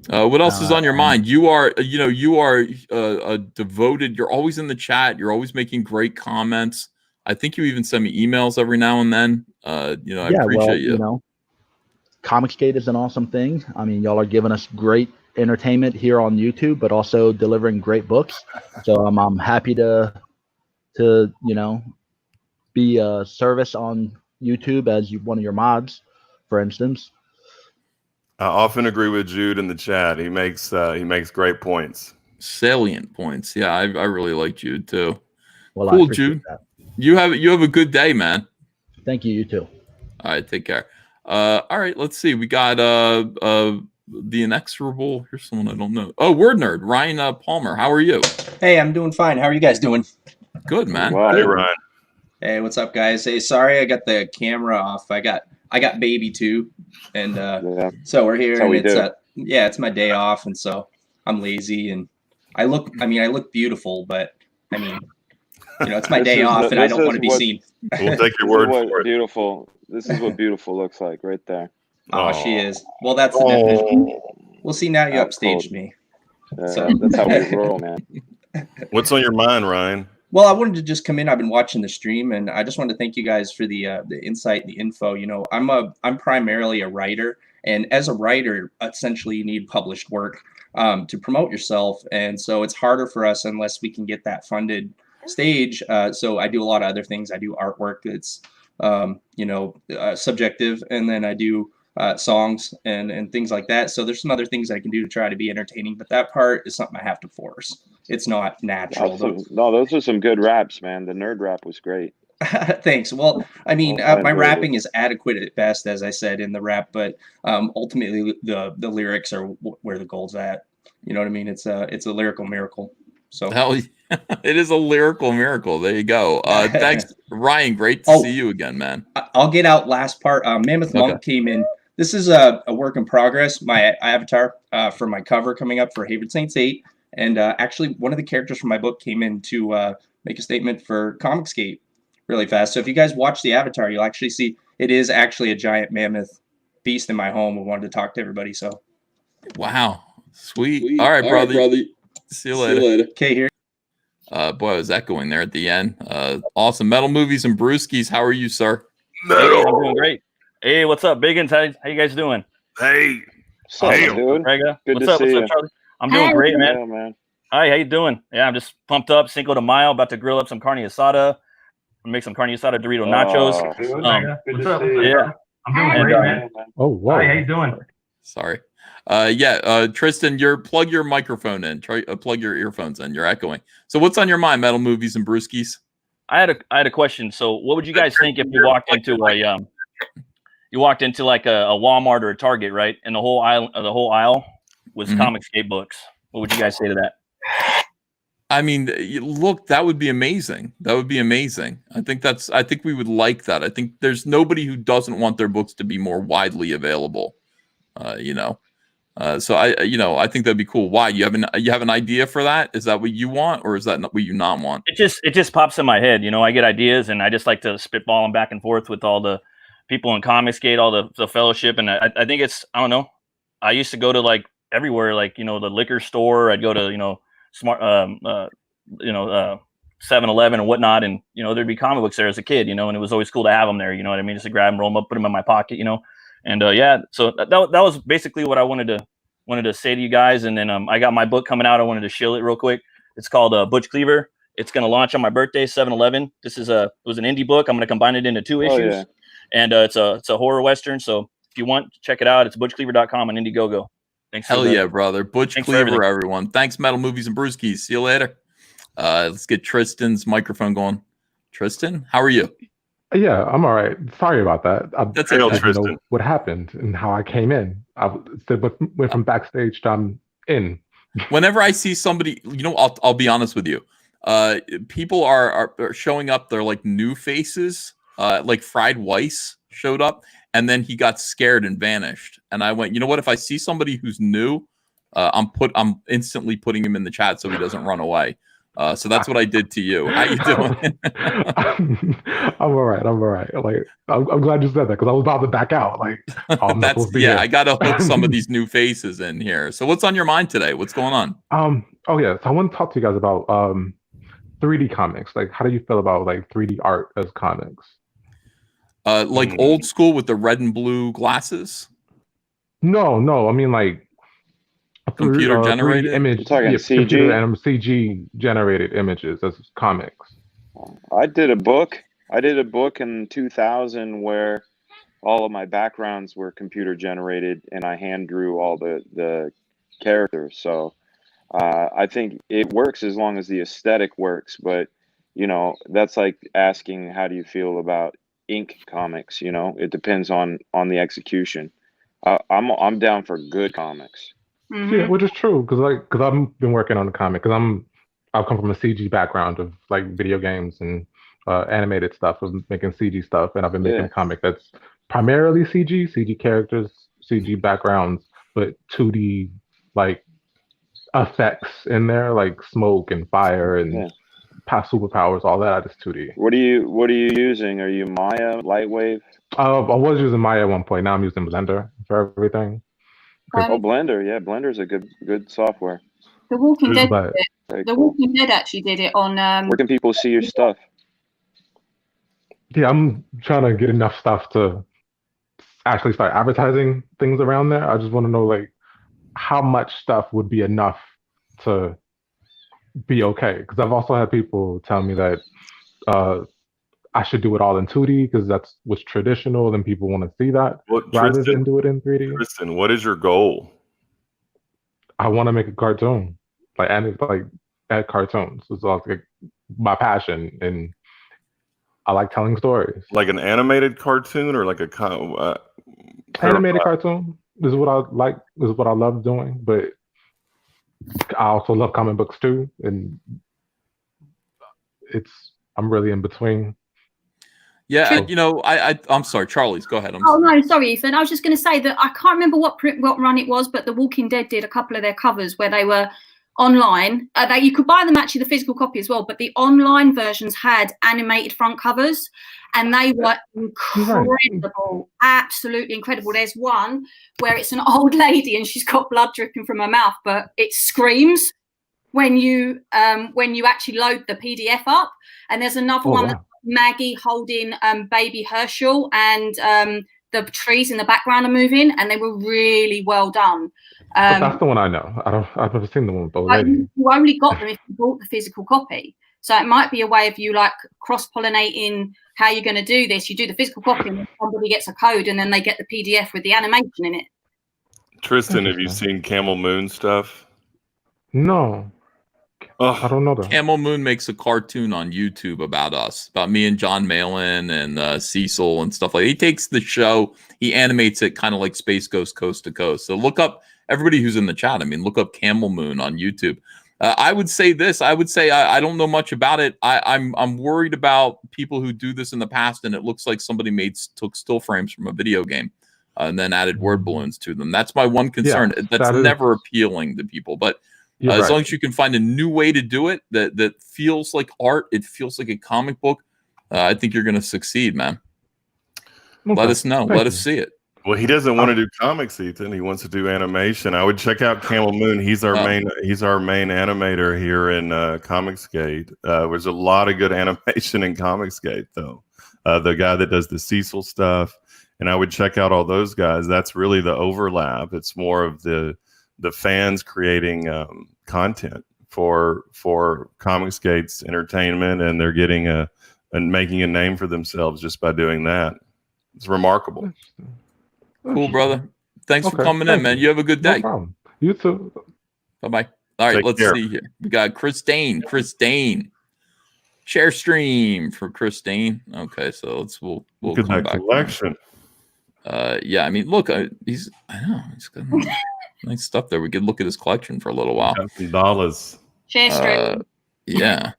What else is on your mind? You are a devoted. You're always in the chat. You're always making great comments. I think you even send me emails every now and then. I appreciate you. You know, ComicsGate is an awesome thing. I mean, y'all are giving us great entertainment here on YouTube, but also delivering great books. So I'm happy to be a service on YouTube as one of your mods, for instance. I often agree with Jude in the chat. He makes great points. Salient points. Yeah, I really like Jude too. Well, cool, Jude. That. You have a good day, man. Thank you. You too. All right, take care. All right, let's see. We got the inexorable. Here's someone I don't know. Oh, Word Nerd, Ryan Palmer. How are you? Hey, I'm doing fine. How are you guys doing? Good, man. Wow. Hey, Ryan. Hey, what's up, guys? Hey, sorry I got the camera off. I got baby too, and so we're here. And it's my day off, and so I'm lazy, and I look beautiful, but I mean, it's my day off, and I don't want to be seen. We'll take your word for it. Beautiful. This is what beautiful looks like right there. Oh, she is. Well, that's the definition. We'll see now. You upstaged me. So that's how we roll, man. What's on your mind, Ryan? Well, I wanted to just come in. I've been watching the stream, and I just wanted to thank you guys for the insight, the info. I'm primarily a writer, and as a writer, essentially, you need published work to promote yourself, and so it's harder for us unless we can get that funded stage. So I do a lot of other things. I do artwork that's subjective, and then I do songs and things like that. So there's some other things I can do to try to be entertaining, but that part is something I have to force. It's not natural. No, those are some good raps, man. The nerd rap was great. Thanks. Well, I mean, my rapping is adequate at best, as I said in the rap, but ultimately the lyrics are where the gold's at. You know what I mean? It's a lyrical miracle. So It is a lyrical miracle. There you go. Thanks, Ryan. Great to see you again, man. I'll get out last part. Mammoth Monk came in. This is a work in progress. My avatar for my cover coming up for Haven Saints 8. And actually, one of the characters from my book came in to make a statement for ComicsGate really fast. So if you guys watch the avatar, you'll actually see it is actually a giant mammoth beast in my home. We wanted to talk to everybody. So, wow, sweet. All right, brother. See you later. Okay, here. Boy, was that going there at the end. Awesome. Metal Movies and Brewskis. How are you, sir? Hey, I'm doing great. Hey, what's up, Biggins? How you guys doing? Hey. Hey, dude. Good What's to up? see What's you. up, Charlie? I'm doing great, man. Yeah, man. Hi, how you doing? Yeah, I'm just pumped up. Cinco de Mayo, about to grill up some carne asada. Make some carne asada Dorito nachos. What's up? Yeah, I'm doing and, great, man. Oh, wow. Hi, how you doing? Sorry. Tristan, plug your microphone in. Try plug your earphones in. You're echoing. So what's on your mind, Metal Movies and Brewskis? I had a question. So, what would you guys think if you walked into like a Walmart or a Target, right? And the whole aisle was ComicsGate books. What would you guys say to that? I mean, look, that would be amazing. That would be amazing. I think we would like that. I think there's nobody who doesn't want their books to be more widely available. So I think that'd be cool. Why? You have an idea for that? Is that what you want, or is that what you not want? It just pops in my head. I get ideas, and I just like to spitball them back and forth with all the people in ComicsGate, all the fellowship, and I think I don't know. I used to go to like everywhere, like the liquor store. I'd go to smart 7-Eleven and whatnot, and there'd be comic books there as a kid, and it was always cool to have them there. You know what I mean? Just to grab them, roll them up, put them in my pocket, And so that was basically what I wanted to say to you guys. And then I got my book coming out. I wanted to shill it real quick. It's called Butch Cleaver. It's going to launch on my birthday, 7-11. This is it was an indie book. I'm going to combine it into 2 issues, yeah. and it's a horror western. So if you want, check it out. It's butchcleaver.com on Indiegogo. Thanks. Hell yeah, brother. Butch Thanks for Cleaver, everything. everyone. Thanks, Metal Movies and Brewskis. See you later. Let's get Tristan's microphone going. Tristan, how are you? Yeah, I'm all right. Sorry about that. That's I okay. didn't know what happened and how I came in. I went from backstage to I'm in. Whenever I see somebody, I'll be honest with you. People are showing up. They're like new faces. Like Fried Weiss showed up, and then he got scared and vanished. And I went, you know what? If I see somebody who's new, I'm instantly putting him in the chat so he doesn't run away. So that's what I did to you. How you doing? I'm all right. Like, I'm glad you said that because I was about to back out. Like, I'm not supposed to be here. I got to hook some of these new faces in here. So what's on your mind today? What's going on? Oh yeah. So I want to talk to you guys about 3D comics. Like, how do you feel about like 3D art as comics? Like old school with the red and blue glasses? No. I mean like computer generated image. Talking CG? Computer and CG generated images as comics. I did a book in 2000 where all of my backgrounds were computer generated, and I hand drew all the characters. So I think it works as long as the aesthetic works. But that's like asking, how do you feel about ink comics? It depends on the execution. I'm down for good comics. Yeah, which is true because I've been working on the comic because I've come from a CG background of like video games and animated stuff of making CG stuff, and I've been making a comic that's primarily CG characters, CG backgrounds, but 2D like effects in there like smoke and fire and past superpowers, all that is 2D. What are you using? Are you Maya, Lightwave? I was using Maya at one point. Now I'm using Blender for everything. Blender, yeah, Blender's a good software. The Walking Dead. Very The cool. Walking Dead actually did it on. Where can people see your stuff? Yeah, I'm trying to get enough stuff to actually start advertising things around there. I just want to know like how much stuff would be enough to be okay. Because I've also had people tell me that I should do it all in 2D because that's what's traditional and people want to see that rather than do it in 3D. Tristan, what is your goal? I want to make a cartoon, add cartoons. It's like my passion, and I like telling stories. Like an animated cartoon or like a animated cartoon is what I like. Is what I love doing, but I also love comic books too, and I'm really in between. Yeah, you know, I'm sorry, Charlie's. Go ahead. Oh no, sorry, Ethan. I was just going to say that I can't remember what run it was, but The Walking Dead did a couple of their covers where they were online. That you could buy them actually the physical copy as well, but the online versions had animated front covers, and they were incredible, absolutely incredible. There's one where it's an old lady and she's got blood dripping from her mouth, but it screams when you actually load the PDF up. And there's another one that's Maggie holding baby Herschel, and the trees in the background are moving, and they were really well done. But that's the one I know. I've never seen the one with the lady. You only got them if you bought the physical copy. So it might be a way of you like cross-pollinating how you're going to do this. You do the physical copy, and then somebody gets a code, and then they get the PDF with the animation in it. Tristan, have you seen Camel Moon stuff? No. I don't know that. Camel Moon makes a cartoon on YouTube about us, about me and John Malin and Cecil and stuff like that. He takes the show, he animates it kind of like Space Ghost Coast to Coast. So look up, everybody who's in the chat, I mean, look up Camel Moon on YouTube. I would say this. I would say I don't know much about it. I'm worried about people who do this in the past, and it looks like somebody took still frames from a video game and then added word balloons to them. That's my one concern. Yeah, That's never appealing to people, but as long as you can find a new way to do it that feels like art, it feels like a comic book, I think you're going to succeed, man. Okay. Let us know. Let us see it. Well, he doesn't want to do comics, Ethan. He wants to do animation. I would check out Camel Moon. He's our main animator here in ComicsGate. There's a lot of good animation in ComicsGate, though. The guy that does the Cecil stuff, and I would check out all those guys. That's really the overlap. It's more of the fans creating content for ComicsGate's entertainment, and they're getting and making a name for themselves just by doing that. It's remarkable. Cool, brother. Thanks for coming in, man. You have a good day. No problem. You too. Bye-bye. All right, Take let's care. see here. We got Chris Dane. Share stream for Chris Dane. Okay, so we'll Look at come that back. collection. Yeah, I mean, look, he's got nice stuff there. We could look at his collection for a little while. Got some dollars. Share stream. Yeah.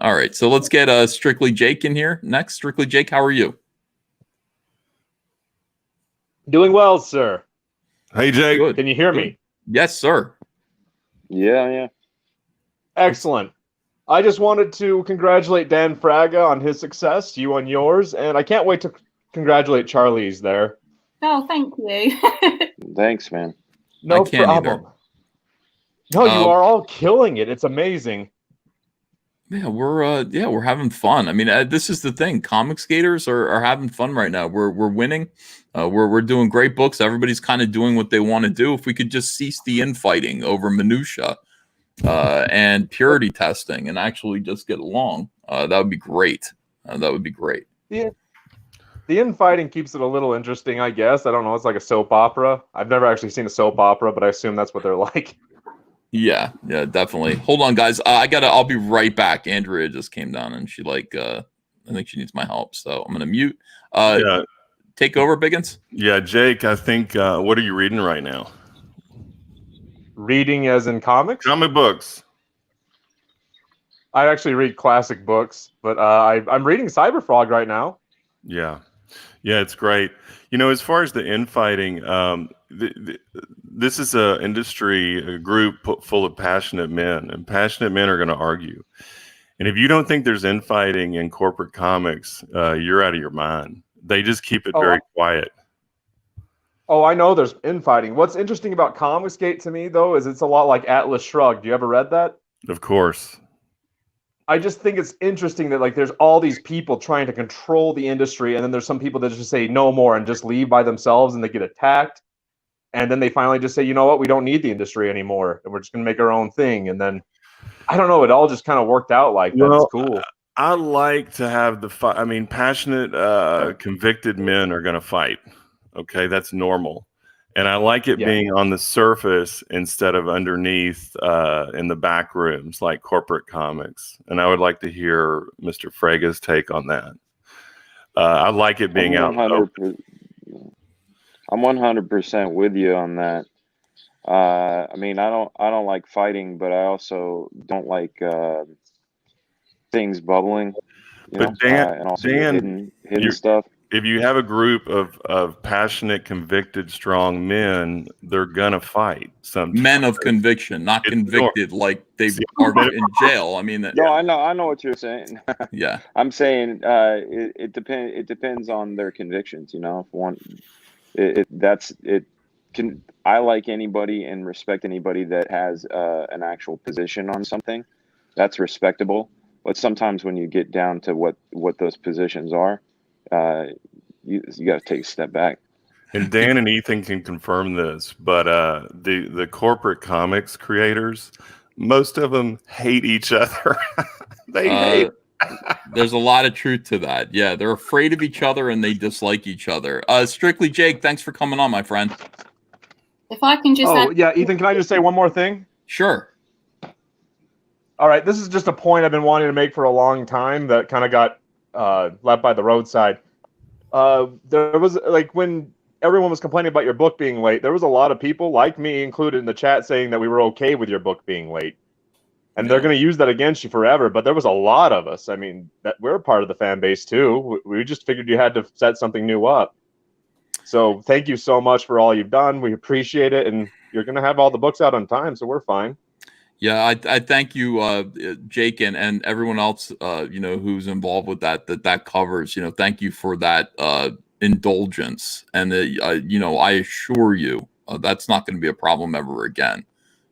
All right, so let's get Strictly Jake in here next. Strictly Jake, how are you? Doing well, sir. Hey, Jake. Good. Can you hear me? Yes, sir. Yeah. Excellent. I just wanted to congratulate Dan Fraga on his success, you on yours, and I can't wait to congratulate Charlie's there. Oh, thank you. Thanks, man. No I can't problem. either. No, you are all killing it. It's amazing. Yeah, we're having fun. I mean, this is the thing. Comic skaters are having fun right now. We're winning. We're doing great books. Everybody's kind of doing what they want to do. If we could just cease the infighting over minutia and purity testing and actually just get along, that would be great. That would be great. Yeah. The infighting keeps it a little interesting, I guess. I don't know. It's like a soap opera. I've never actually seen a soap opera, but I assume that's what they're like. Yeah, definitely. Hold on, guys. I'll be right back. Andrea just came down and she I think she needs my help. So I'm gonna mute. Take over, Biggins. Yeah, Jake, I think what are you reading right now? Reading as in comics? Comic books. I actually read classic books, but I'm reading Cyberfrog right now. Yeah, it's great. You know, as far as the infighting, this is a group full of passionate men, and passionate men are going to argue. And if you don't think there's infighting in corporate comics, you're out of your mind. They just keep it very quiet. Oh, I know there's infighting. What's interesting about ComicsGate to me, though, is it's a lot like Atlas Shrugged. You ever read that? Of course. I just think it's interesting that there's all these people trying to control the industry, and then there's some people that just say no more and just leave by themselves, and they get attacked. And then they finally just say, you know what, we don't need the industry anymore, and we're just going to make our own thing. And then, I don't know, it all just kind of worked out like that. It's cool. I like to have the fight. I mean, passionate, convicted men are going to fight. Okay, that's normal. And I like it being on the surface instead of underneath in the back rooms like corporate comics. And I would like to hear Mr. Fraga's take on that. I like it being out. I'm 100% with you on that. I mean, I don't like fighting, but I also don't like things bubbling, you know, But Dan, and also Dan, hidden stuff. if you have a group of passionate, convicted, strong men, they're gonna fight. Sometimes Men of conviction, not convicted like they are in jail. I mean, No, I know what you're saying. yeah. I'm saying it depends on their convictions. You know, if one, I like anybody and respect anybody that has an actual position on something. That's respectable. But sometimes when you get down to what those positions are, you got to take a step back. And Dan and Ethan can confirm this, but the corporate comics creators, most of them hate each other. They hate. There's a lot of truth to that. Yeah, they're afraid of each other and they dislike each other. Strictly Jake, thanks for coming on, my friend. If I can just yeah, Ethan, can I just say one more thing? Sure. All right, this is just a point I've been wanting to make for a long time that kind of got left by the roadside. There was, like, when everyone was complaining about your book being late, there was a lot of people, like me included, in the chat saying that we were okay with your book being late. And they're going to use that against you forever. But there was a lot of us. I mean, that we're part of the fan base too. We just figured you had to set something new up. So thank you so much for all you've done. We appreciate it. And you're going to have all the books out on time, so we're fine. Yeah, I thank you, Jake, and everyone else, you know, who's involved with that covers. You know, thank you for that indulgence, and you know, I assure you that's not going to be a problem ever again.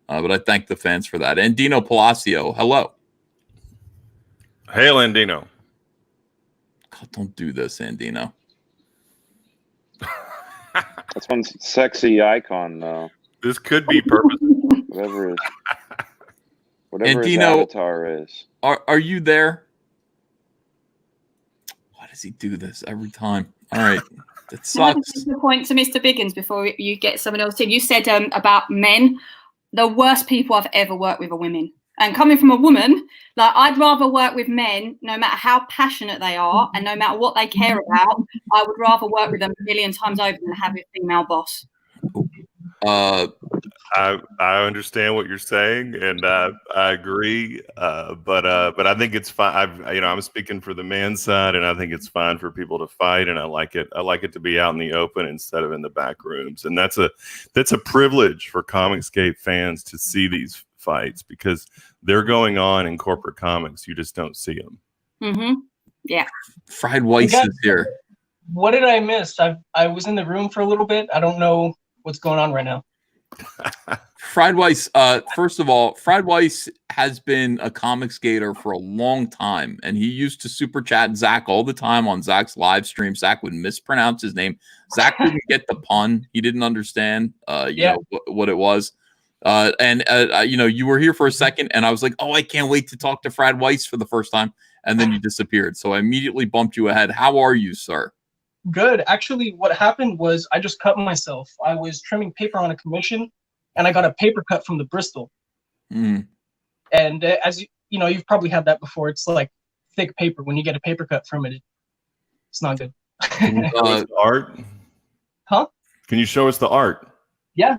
But I thank the fans for that. Andino Palacio, hello. Hail, Andino. God, don't do this, Andino. That's one sexy icon, though. This could be purposeful. Whatever his Andino, avatar is. Are you there? Why does he do this every time? All right. That sucks. The point to Mr. Biggins before you get someone else in. You said about men. The worst people I've ever worked with are women. And coming from a woman, like, I'd rather work with men, no matter how passionate they are and no matter what they care about. I would rather work with them a million times over than have a female boss. I understand what you're saying, and I agree. But I think it's fine. I'm speaking for the man's side, and I think it's fine for people to fight, and I like it. I like it to be out in the open instead of in the back rooms, and that's a privilege for ComicsGate fans to see these fights because they're going on in corporate comics. You just don't see them. Mm-hmm. Yeah. Fried Weiss is here. What did I miss? I was in the room for a little bit. I don't know what's going on right now. Fried Weiss, first of all, Fried Weiss has been a ComicsGater for a long time, and he used to super chat Zach all the time on Zach's live stream. Zach would mispronounce his name. Zach didn't get the pun. He didn't understand you know, what it was. You know, you were here for a second, and I was like, oh, I can't wait to talk to Fried Weiss for the first time, and then you disappeared. So I immediately bumped you ahead. How are you, sir? Good. Actually, what happened was I just cut myself. I was trimming paper on a commission, and I got a paper cut from the Bristol. Mm. And as you know, you've probably had that before. It's like thick paper. When you get a paper cut from it, it's not good. Can you show us the art? Huh? Can you show us the art? Yeah.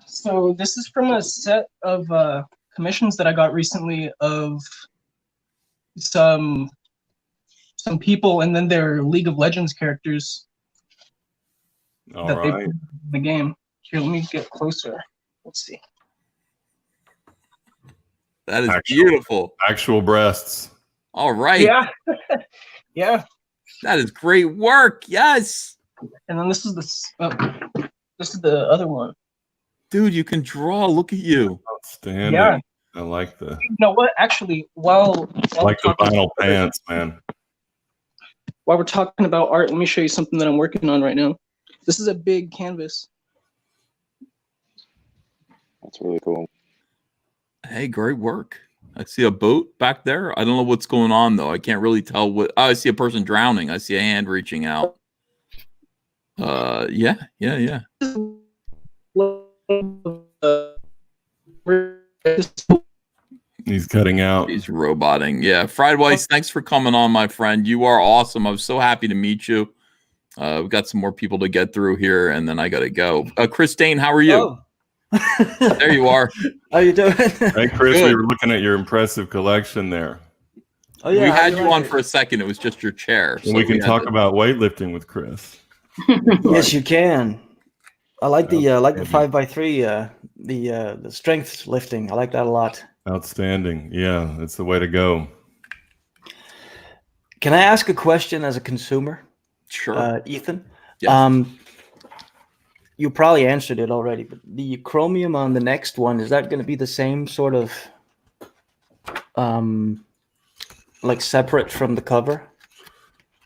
So this is from a set of commissions that I got recently of some people, and then their League of Legends characters that they put in the game. Here, let me get closer. Let's see. That is beautiful. Actual breasts. All right. Yeah. Yeah. That is great work. Yes. And then this is the other one. Dude, you can draw. Look at you. Outstanding. Yeah. I like the. You know what? Actually, while Like the vinyl pants, man. While we're talking about art, let me show you something that I'm working on right now. This is a big canvas. That's really cool. Hey, great work. I see a boat back there. I don't know what's going on, though. I can't really tell what. Oh, I see a person drowning. I see a hand reaching out. Yeah. He's cutting out. He's roboting. Yeah. Fried Weiss, thanks for coming on, my friend. You are awesome. I was so happy to meet you. We've got some more people to get through here, and then I got to go. Chris Dane, how are you? Oh, There you are. How you doing? Hey, Chris, Good. we were looking at your impressive collection there. Oh yeah, we how had do you like on it? for a second. It was just your chair. And we can had talk to- about weightlifting with Chris. Yes, you can. I like the Outstanding. 5x3, the strength lifting. I like that a lot. Outstanding. Yeah, that's the way to go. Can I ask a question as a consumer? Sure. Ethan? Yes. You probably answered it already, but the chromium on the next one, is that going to be the same sort of like separate from the cover?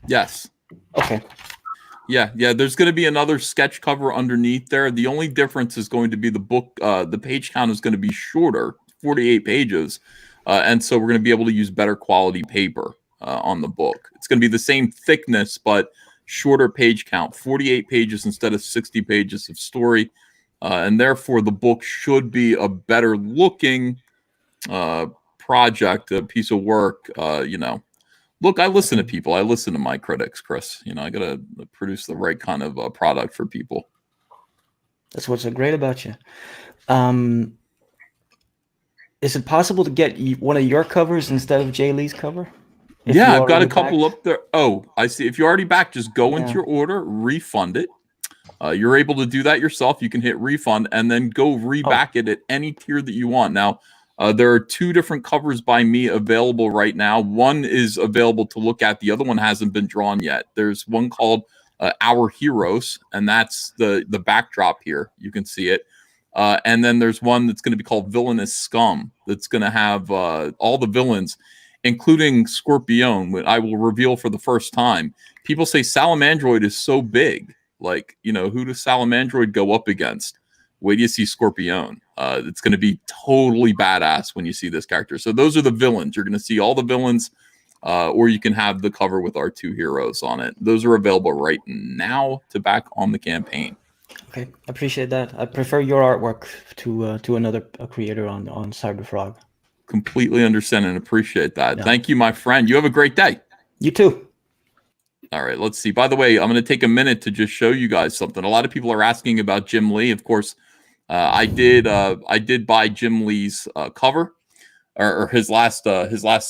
Yes. Okay. Yeah. There's going to be another sketch cover underneath there. The only difference is going to be the book. The page count is going to be shorter, 48 pages, and so we're going to be able to use better quality paper on the book. It's going to be the same thickness, but shorter page count, 48 pages instead of 60 pages of story, and therefore the book should be a better looking project, a piece of work. Look, I listen to people. I listen to my critics, Chris. I got to produce the right kind of product for people. That's what's so great about you. Is it possible to get one of your covers instead of Jay Lee's cover? Yeah, I've got a couple up there. Oh, I see. If you're already back, just go into your order, refund it. You're able to do that yourself. You can hit refund and then go reback it at any tier that you want. Now, there are 2 different covers by me available right now. One is available to look at. The other one hasn't been drawn yet. There's one called Our Heroes, and that's the backdrop here. You can see it. And then there's one that's going to be called Villainous Scum. That's going to have all the villains, including Scorpion. I will reveal for the first time. People say Salamandroid is so big. Like, who does Salamandroid go up against? Wait till you see Scorpion. It's going to be totally badass when you see this character. So those are the villains. You're going to see all the villains, or you can have the cover with our 2 heroes on it. Those are available right now to back on the campaign. Okay, I appreciate that. I prefer your artwork to another creator on Cyberfrog. Completely understand and appreciate that. Yeah. Thank you, my friend. You have a great day. You too. All right, let's see. By the way, I'm going to take a minute to just show you guys something. A lot of people are asking about Jim Lee. Of course, I did buy Jim Lee's cover or his last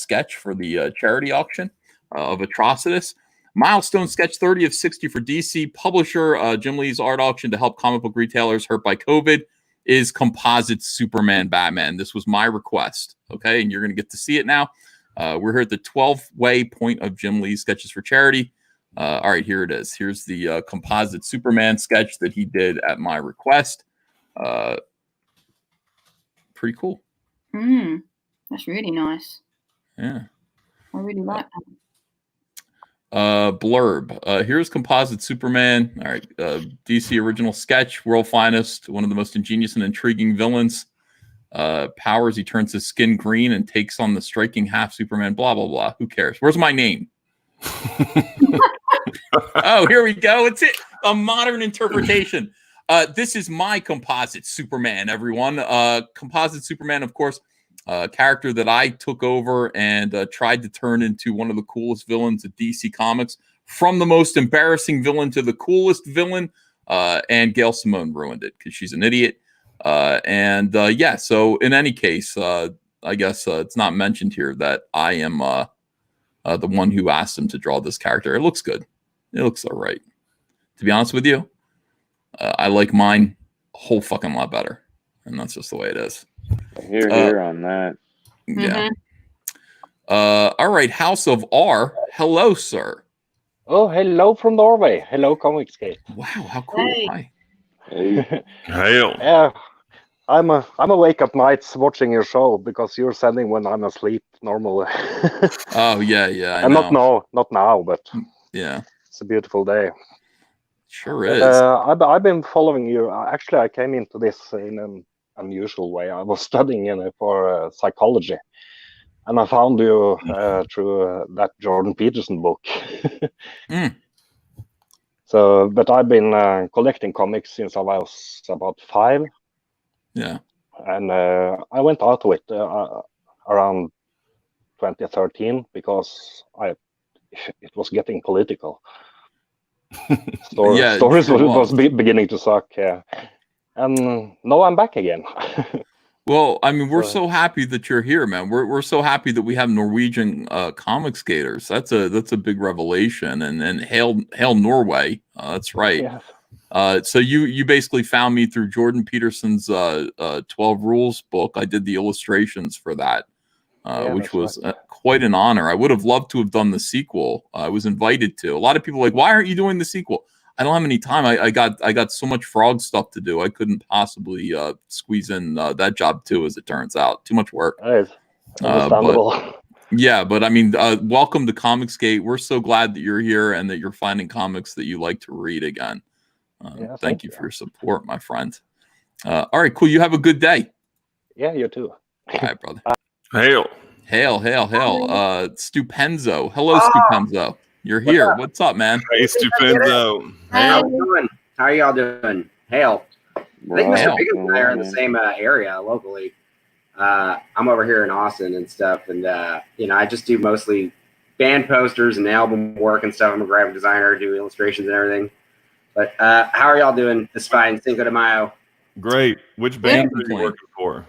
sketch for the charity auction of Atrocitus. Milestone sketch 30 of 60 for DC. Publisher Jim Lee's art auction to help comic book retailers hurt by COVID is Composite Superman Batman. This was my request. Okay, and you're going to get to see it now. We're here at the 12-way point of Jim Lee's sketches for charity. All right, here it is. Here's the Composite Superman sketch that he did at my request. Pretty cool. That's really nice. Yeah. I really like that. Blurb. Here's Composite Superman. All right. DC original sketch, world finest, one of the most ingenious and intriguing villains. Powers, he turns his skin green and takes on the striking half Superman, blah, blah, blah. Who cares? Where's my name? Oh, here we go. It's a modern interpretation. This is my Composite Superman, everyone. Composite Superman, of course, character that I took over and tried to turn into one of the coolest villains of DC Comics. From the most embarrassing villain to the coolest villain. And Gail Simone ruined it because she's an idiot. Yeah, so in any case, I guess it's not mentioned here that I am the one who asked him to draw this character. It looks good. It looks all right. To be honest with you, I like mine a whole fucking lot better. And that's just the way it is. Here on that. Yeah. All right, House of R. Hello, sir. Oh, hello from Norway. Hello, ComicsGate. Wow, how cool. Hi. Hey. Hail. Yeah, I'm awake at nights watching your show because you're sending when I'm asleep normally. Oh yeah. And not now, but yeah, it's a beautiful day. Sure is. I've been following you. Actually, I came into this in an unusual way. I was studying for psychology, and I found you through that Jordan Peterson book. So, but I've been collecting comics since I was about 5. Yeah. And I went out of it around 2013 because it was getting political. Stories was beginning to suck. Yeah. And now I'm back again. Well, I mean, we're So- so happy that you're here, man. We're so happy that we have Norwegian comic skaters. That's a big revelation. And hail Norway. That's right. Yes. So you basically found me through Jordan Peterson's 12 Rules book. I did the illustrations for that, Yeah, which that's was right. quite an honor. I would have loved to have done the sequel. I was invited to. A lot of people were like, why aren't you doing the sequel? I don't have any time. I got so much frog stuff to do. I couldn't possibly squeeze in that job too, as it turns out. Too much work. It's understandable. But I mean, welcome to ComicsGate. We're so glad that you're here and that you're finding comics that you like to read again. Thank you for your support, my friend. All right, cool. You have a good day. Yeah, you too. All right, brother. Hail. Hail. Stupenzo. Hello, Stupenzo. You're here. What's up, man? Hey, Stupenzo. How you doing? How are y'all doing? Hail. I think Mr. Hail. Big and I are in the same area locally. I'm over here in Austin and stuff, and I just do mostly band posters and album work and stuff. I'm a graphic designer, do illustrations and everything. But how are y'all doing this fine Cinco de Mayo? Great. Which band are you working for?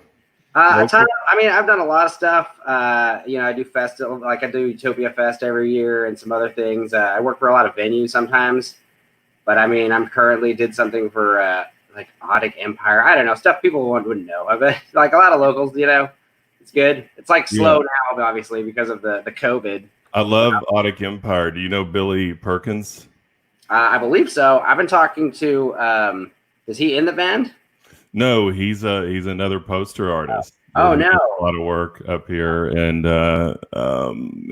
A ton of, I've done a lot of stuff. I do festival, like I do Utopia Fest every year and some other things. I work for a lot of venues sometimes, but I'm currently did something for like Audic Empire. I don't know, stuff people wouldn't know of it. Like a lot of locals, it's good. It's like slow now, obviously, because of the COVID. I love Audic Empire. Do you know Billy Perkins? I believe so. I've been talking to, is he in the band? No, he's another poster artist. Oh, He no. does a lot of work up here, and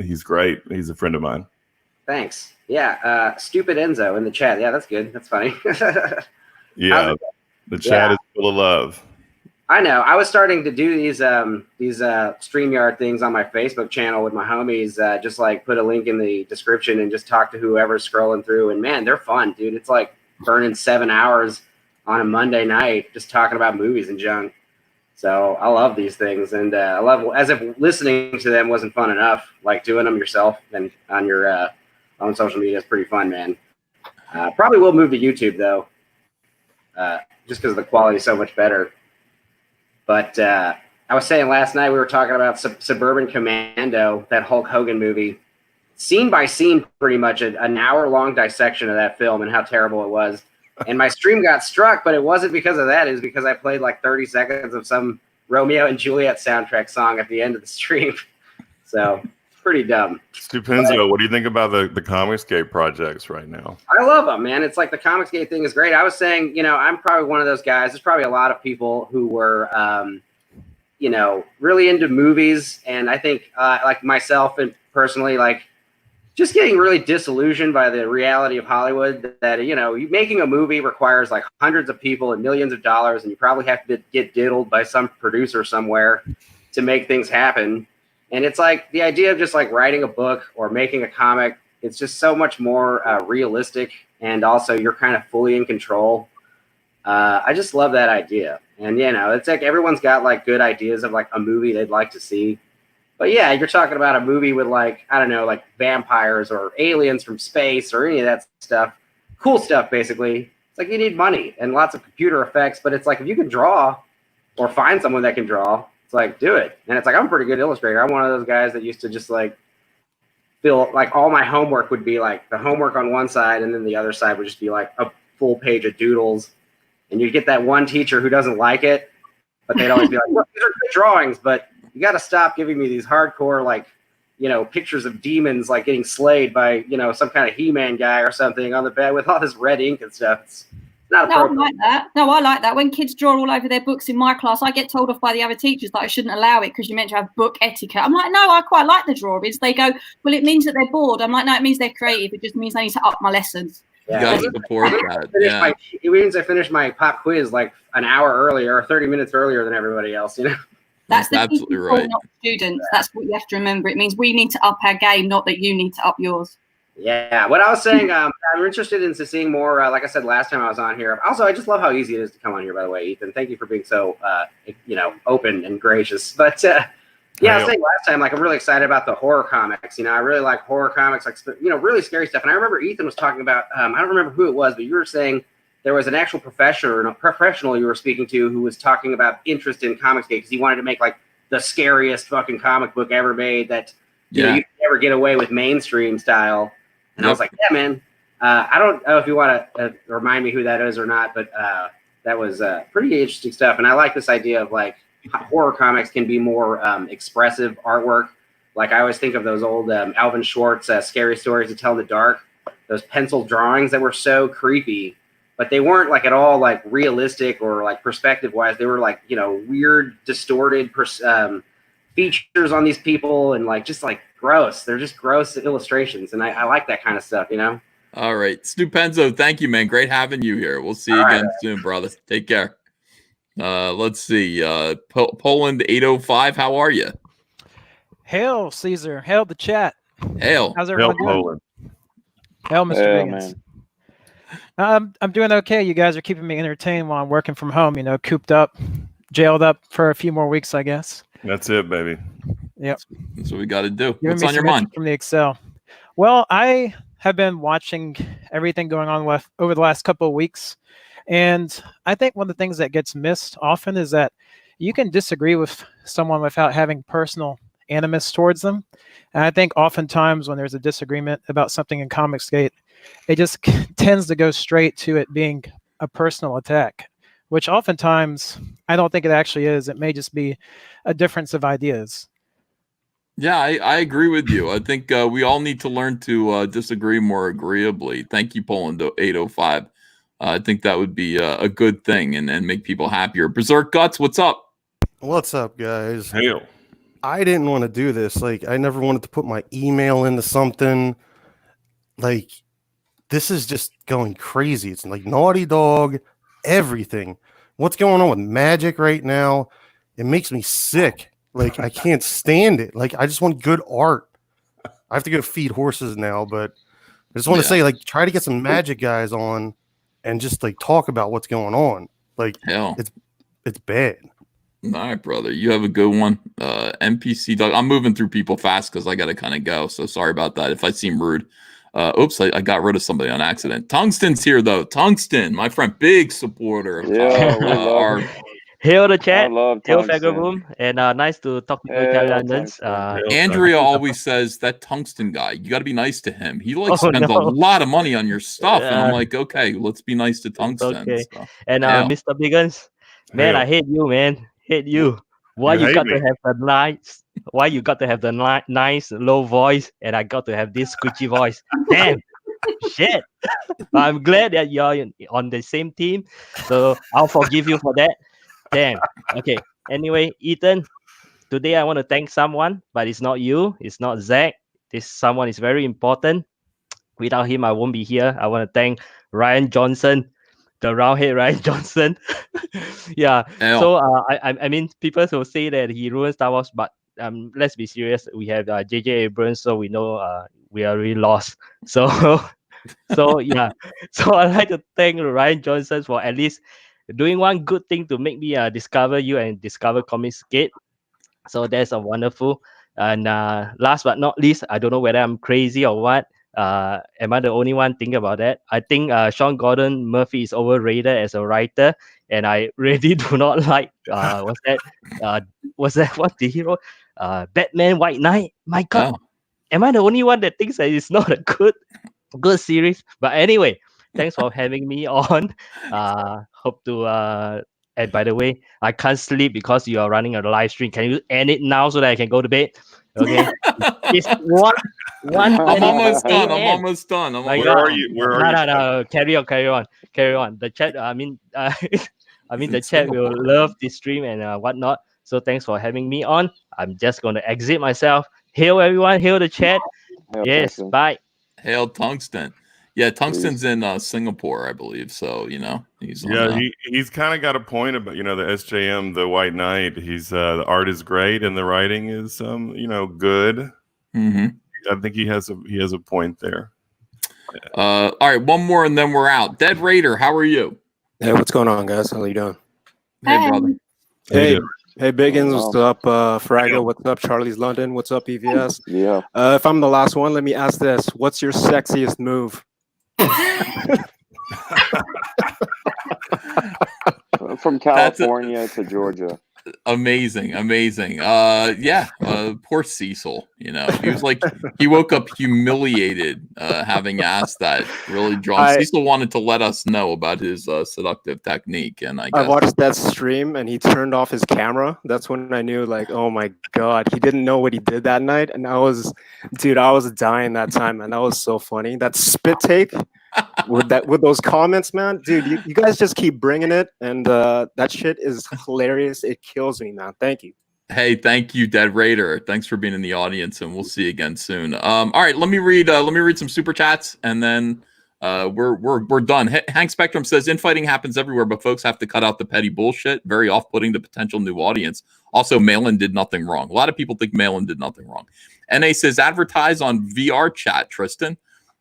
he's great. He's a friend of mine. Thanks. Yeah, Stupid Enzo in the chat. Yeah, that's good. That's funny. Yeah, the chat is full of love. I know. I was starting to do these StreamYard things on my Facebook channel with my homies. Just like put a link in the description and just talk to whoever's scrolling through. And man, they're fun, dude. It's like burning 7 hours on a Monday night just talking about movies and junk. So I love these things, and I love, as if listening to them wasn't fun enough, like doing them yourself and on your own social media is pretty fun, man. Probably will move to YouTube though, just because the quality is so much better. But I was saying last night we were talking about Suburban Commando, that Hulk Hogan movie, scene by scene, pretty much an hour-long dissection of that film and how terrible it was. And my stream got struck, but it wasn't because of that. It was because I played like 30 seconds of some Romeo and Juliet soundtrack song at the end of the stream. So it's pretty dumb. Stupenzo, what do you think about the ComicsGate projects right now? I love them, man. It's like the ComicsGate thing is great. I was saying, I'm probably one of those guys. There's probably a lot of people who were, really into movies. And I think like myself and personally, like, just getting really disillusioned by the reality of Hollywood that, making a movie requires like hundreds of people and millions of dollars, and you probably have to get diddled by some producer somewhere to make things happen. And it's like the idea of just like writing a book or making a comic, it's just so much more realistic, and also you're kind of fully in control. I just love that idea. And, it's like everyone's got like good ideas of like a movie they'd like to see. But yeah, you're talking about a movie with like, I don't know, like vampires or aliens from space or any of that stuff. Cool stuff, basically. It's like you need money and lots of computer effects, but it's like if you can draw or find someone that can draw, it's like, do it. And it's like, I'm a pretty good illustrator. I'm one of those guys that used to just like feel like all my homework would be like the homework on one side, and then the other side would just be like a full page of doodles. And you'd get that one teacher who doesn't like it, but they'd always be like, well, these are good drawings, but you got to stop giving me these hardcore, like, pictures of demons, like getting slayed by, some kind of He-Man guy or something on the bed with all this red ink and stuff. It's not No, I appropriate. like that. No, I like that. When kids draw all over their books in my class, I get told off by the other teachers that I shouldn't allow it because you're meant to have book etiquette. I'm like, no, I quite like the drawings. They go, well, it means that they're bored. I'm like, no, it means they're creative. It just means I need to up my lessons. You got to support that. Yeah. It means I finished my pop quiz like an hour earlier or 30 minutes earlier than everybody else, That's the absolutely teachers, right. not the students. That's what you have to remember. It means we need to up our game, not that you need to up yours. Yeah, what I was saying, I'm interested in seeing more. Like I said last time I was on here. Also, I just love how easy it is to come on here. By the way, Ethan, thank you for being so, open and gracious. But yeah, I was saying last time, like I'm really excited about the horror comics. I really like horror comics, like really scary stuff. And I remember Ethan was talking about. I don't remember who it was, but you were saying there was an actual professional you were speaking to who was talking about interest in ComicsGate because he wanted to make like the scariest fucking comic book ever made that you know you could never get away with mainstream style. And I was like, yeah, man. I don't know if you want to remind me who that is or not, but that was pretty interesting stuff. And I like this idea of like horror comics can be more expressive artwork. Like I always think of those old Alvin Schwartz Scary Stories to Tell in the Dark, those pencil drawings that were so creepy, but they weren't like at all like realistic or like perspective wise. They were like, you know, weird, distorted features on these people and like just like gross. They're just gross illustrations. And I like that kind of stuff, you know? All right. Stu Penzo, thank you, man. Great having you here. We'll see you again soon, brother. Take care. Let's see. Poland 805, how are you? Hail, Caesar. Hail the chat. Hail. How's everyone doing? Poland. Hail, Mr. Biggins. I'm doing okay. You guys are keeping me entertained while I'm working from home, you know, cooped up, jailed up for a few more weeks, I guess. That's it, baby. Yep. That's what we got to do. Giving What's me on your some mind? from the Excel. Well, I have been watching everything going on over the last couple of weeks. And I think one of the things that gets missed often is that you can disagree with someone without having personal animus towards them. And I think oftentimes when there's a disagreement about something in ComicsGate, it just tends to go straight to it being a personal attack, which oftentimes I don't think it actually is. It may just be a difference of ideas. Yeah, I agree with you. I think we all need to learn to disagree more agreeably. Thank you, Poland 805. I think that would be a good thing and make people happier. Berserk Guts, what's up? What's up, guys? Hail. I didn't want to do this. Like, I never wanted to put my email into something. Like, this is just going crazy. It's like Naughty Dog, everything. What's going on with Magic right now? It makes me sick. Like, I can't stand it. Like, I just want good art. I have to go feed horses now, but I just want to say, like, try to get some Magic guys on and just, like, talk about what's going on. Like, it's bad. All right, brother. You have a good one. NPC Doug. I'm moving through people fast because I got to kind of go. So sorry about that if I seem rude. Oops, I got rid of somebody on accident. Tungsten's here, though. Tungsten, my friend, big supporter of our Hail the chat. I love Hail Tungsten. Boom. And nice to talk to you, Charlie Londons. Andrea always says that Tungsten guy, you got to be nice to him. He like Oh, spends no. a lot of money on your stuff, and I'm Yeah. like, okay, let's be nice to Tungsten. Okay. So, And yeah. Mr. Biggins, man, Hail. I hate you, man. Hate you. Why You you hate got me. to have the nice? Why you got to have the nice low voice, and I got to have this squishy voice? Damn. Shit. I'm glad that you're on the same team, so I'll forgive you for that. Damn. Okay. Anyway, Ethan, today I want to thank someone, but it's not you. It's not Zach. This someone is very important. Without him, I won't be here. I want to thank Ryan Johnson, the roundhead Ryan Johnson. Yeah. Hell. So I mean, people will say that he ruined Star Wars, but let's be serious. We have J.J. Abrams, so we know we are really lost. So so yeah. So I'd like to thank Ryan Johnson for at least doing one good thing to make me discover you and discover ComicsGate. So that's a wonderful. And last but not least, I don't know whether I'm crazy or what. Am I the only one thinking about that? I think Sean Gordon Murphy is overrated as a writer, and I really do not like what's that? What the hero? Batman White Knight. My God, am I the only one that thinks that it's not a good series? But anyway, thanks for having me on. Hope to. And by the way, I can't sleep because you are running a live stream. Can you end it now so that I can go to bed? Okay. It's one. I'm almost done. I'm a.m. almost done. Where are you? No. Carry on. The chat. I mean, the chat will love this stream and whatnot. So thanks for having me on. I'm just going to exit myself. Hail everyone. Hail the chat. Yes. Bye. Hail Tungsten. Yeah, Tungsten's in Singapore, I believe. So, you know, he's on, he's kind of got a point about, the SJM, the White Knight. He's the art is great and the writing is good. Mm-hmm. I think he has a point there. All right, one more and then we're out. Dead Raider, how are you? Hey, what's going on, guys? How you doing? Hey, brother. Hey, Biggins, what's up? Frago, what's up? Charlie's London, what's up? EVS. Yeah. If I'm the last one, let me ask this: what's your sexiest move? from California to Georgia. Amazing. Poor Cecil. You know, he was like, he woke up humiliated, having asked that. Really drawn. Cecil wanted to let us know about his seductive technique, and I guess watched that stream, and he turned off his camera. That's when I knew, like, oh my god, he didn't know what he did that night, and I was dying that time, and that was so funny. That spit take with those comments, man, dude, you guys just keep bringing it, and that shit is hilarious. It kills me, man. Thank you. Hey, thank you, Dead Raider. Thanks for being in the audience, and we'll see you again soon. All right, let me read some super chats, and then we're done. Hank Spectrum says infighting happens everywhere, but folks have to cut out the petty bullshit. Very off-putting to potential new audience. Also, Malin did nothing wrong. A lot of people think Malin did nothing wrong. NA says advertise on VR chat, Tristan.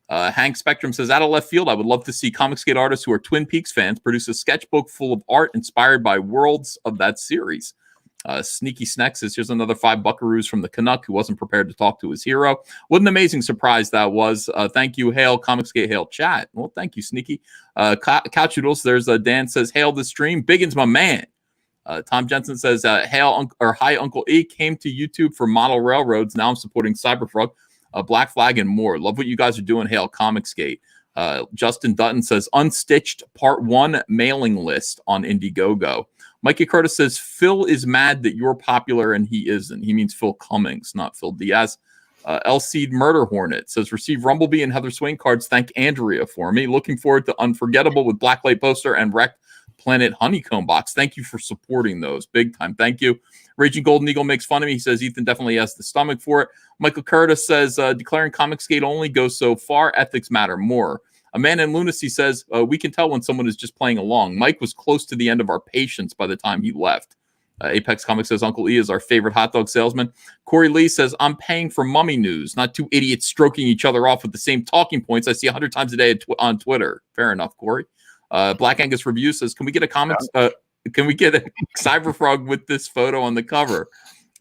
Hank Spectrum says, out of left field, I would love to see ComicsGate artists who are Twin Peaks fans produce a sketchbook full of art inspired by worlds of that series. Sneaky Sneck says, here's another 5 buckaroos from the Canuck who wasn't prepared to talk to his hero. What an amazing surprise that was. Thank you, Hail ComicsGate, Hail Chat. Well, thank you, Sneaky. Couch Noodles, there's Dan says, hail the stream. Biggins, my man. Tom Jensen says, hi, Uncle E. Came to YouTube for model railroads. Now I'm supporting Cyberfrog. Black Flag and more. Love what you guys are doing. Hail ComicsGate. Justin Dutton says Unstitched Part 1 mailing list on Indiegogo. Mikey Curtis says Phil is mad that you're popular and he isn't. He means Phil Cummings, not Phil Diaz. LC Murder Hornet says receive Rumblebee and Heather Swain cards. Thank Andrea for me. Looking forward to Unforgettable with Blacklight poster and Wrecked Planet Honeycomb box. Thank you for supporting those. Big time. Thank you. Raging Golden Eagle makes fun of me. He says Ethan definitely has the stomach for it. Michael Curtis says declaring ComicsGate only goes so far. Ethics matter more. A Man in Lunacy says we can tell when someone is just playing along. Mike was close to the end of our patience by the time he left. Apex Comics says Uncle E is our favorite hot dog salesman. Corey Lee says I'm paying for mummy news, not two idiots stroking each other off with the same talking points I see 100 times a day on Twitter. Fair enough, Corey. Black Angus Review says, can we get a comics? Can we get a Cyberfrog with this photo on the cover?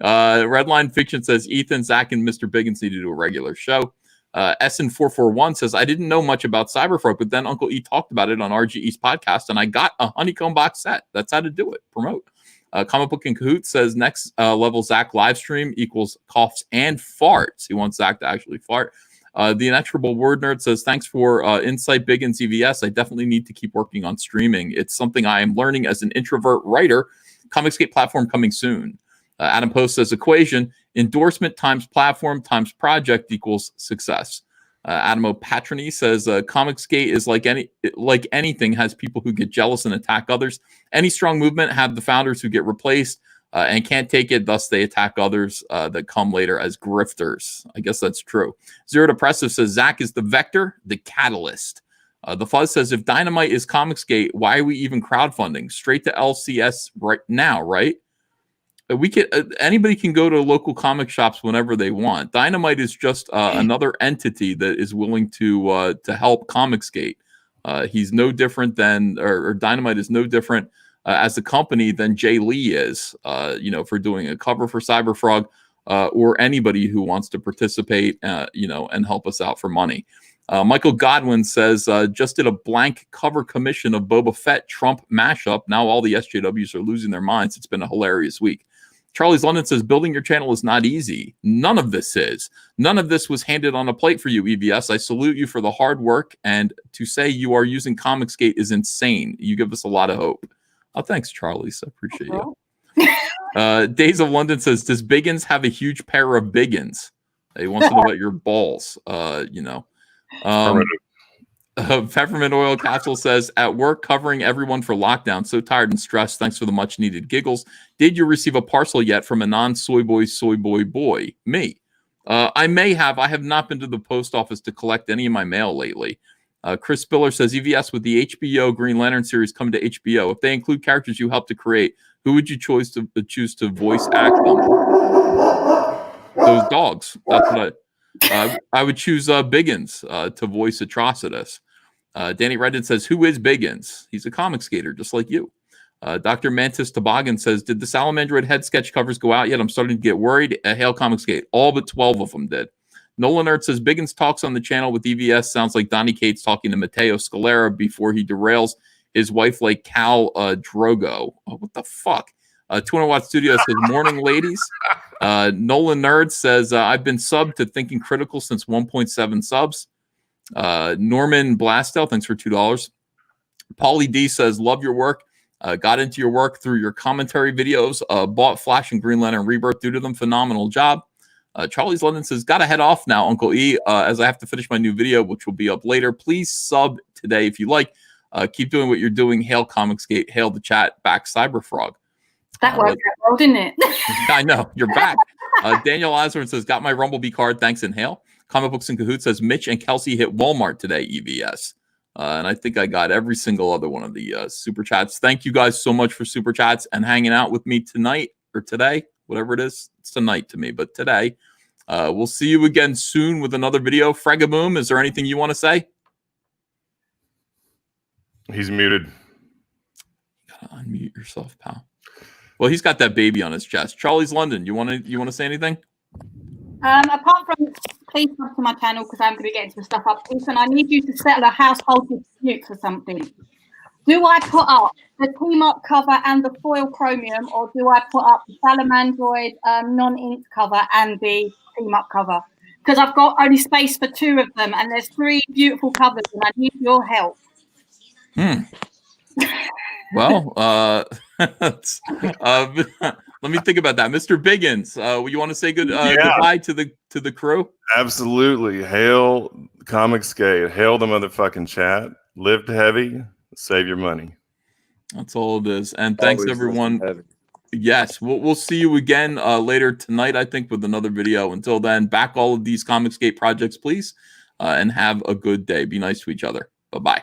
Redline Fiction says Ethan, Zach, and Mr. Biggins need to do a regular show. Essen441 says, I didn't know much about Cyberfrog, but then Uncle E talked about it on RGE's podcast, and I got a honeycomb box set. That's how to do it. Promote. Comic Book in Cahoots says next level Zach live stream equals coughs and farts. He wants Zach to actually fart. The Inexorable Word Nerd says, thanks for insight, Big and CVS. I definitely need to keep working on streaming. It's something I am learning as an introvert writer. ComicsGate platform coming soon. Adam Post says, equation, endorsement times platform times project equals success. Adam O'Patrony says, ComicsGate is like anything, has people who get jealous and attack others. Any strong movement have the founders who get replaced and can't take it, thus they attack others that come later as grifters. I guess that's true. Zero Depressive says, Zach is the vector, the catalyst. The Fuzz says, if Dynamite is ComicsGate, why are we even crowdfunding? Straight to LCS right now, right? We can anybody can go to local comic shops whenever they want. Dynamite is just another entity that is willing to help ComicsGate. He's no different than, or Dynamite is no different as a company than Jay Lee is, for doing a cover for Cyberfrog, or anybody who wants to participate, and help us out for money. Michael Godwin says, just did a blank cover commission of Boba Fett Trump mashup. Now all the SJWs are losing their minds. It's been a hilarious week. Charlie's London says, building your channel is not easy. None of this is. None of this was handed on a plate for you, EVS. I salute you for the hard work, and to say you are using ComicsGate is insane. You give us a lot of hope. Oh, thanks, Charlie. I appreciate you. Days of London says, does Biggins have a huge pair of Biggins? He wants to know about your balls, Peppermint Oil Capsule says, at work covering everyone for lockdown. So tired and stressed. Thanks for the much needed giggles. Did you receive a parcel yet from a non-soy boy boy? Me. I may have. I have not been to the post office to collect any of my mail lately. Chris Spiller says, EVS, with the HBO Green Lantern series coming to HBO, if they include characters you helped to create, who would you choose to voice act them? Those dogs. That's what I would choose Biggins to voice Atrocitus. Danny Redden says, who is Biggins? He's a comic skater, just like you. Dr. Mantis Toboggan says, did the Salamandroid head sketch covers go out yet? I'm starting to get worried. Hail ComicsGate. All but 12 of them did. Nolan Earth says, Biggins talks on the channel with EVS. Sounds like Donnie Cates talking to Matteo Scalera before he derails his wife like Cal Drogo. Oh, what the fuck? 200 Watt Studio says, morning, ladies. Nolan Nerd says, I've been subbed to Thinking Critical since 1.7 subs. Norman Blastel, thanks for $2. Paulie D says, love your work. Got into your work through your commentary videos. Bought Flash and Green Lantern Rebirth due to them. Phenomenal job. Charlie's London says, gotta head off now, Uncle E, as I have to finish my new video, which will be up later. Please sub today if you like. Keep doing what you're doing. Hail ComicsGate. Hail the chat. Back Cyberfrog. That worked out well, didn't it? I know. You're back. Daniel Osborne says, got my Rumblebee card. Thanks, and hail. Comic Books in Cahoots says, Mitch and Kelsey hit Walmart today, EVS. And I think I got every single other one of the super chats. Thank you guys so much for super chats and hanging out with me tonight or today, whatever it is. It's tonight to me, but today. We'll see you again soon with another video. Fregaboom, is there anything you want to say? He's muted. Gotta unmute yourself, pal. Well, he's got that baby on his chest. Charlie's London, you want to say anything? Apart from please sub to my channel because I'm going to be getting some stuff up. Ethan, I need you to settle a household dispute for something. Do I put up the team up cover and the foil chromium, or do I put up the Salamandroid non-ink cover and the team up cover? Because I've got only space for 2 of them, and there's 3 beautiful covers, and I need your help. Well, let me think about that. Mr. Biggins, you want to say goodbye to the crew? Absolutely. Hail ComicsGate. Hail the motherfucking chat. Lift heavy. Save your money. That's all it is. And thanks, Always everyone. Yes, we'll see you again later tonight, I think, with another video. Until then, back all of these ComicsGate projects, please, and have a good day. Be nice to each other. Bye-bye.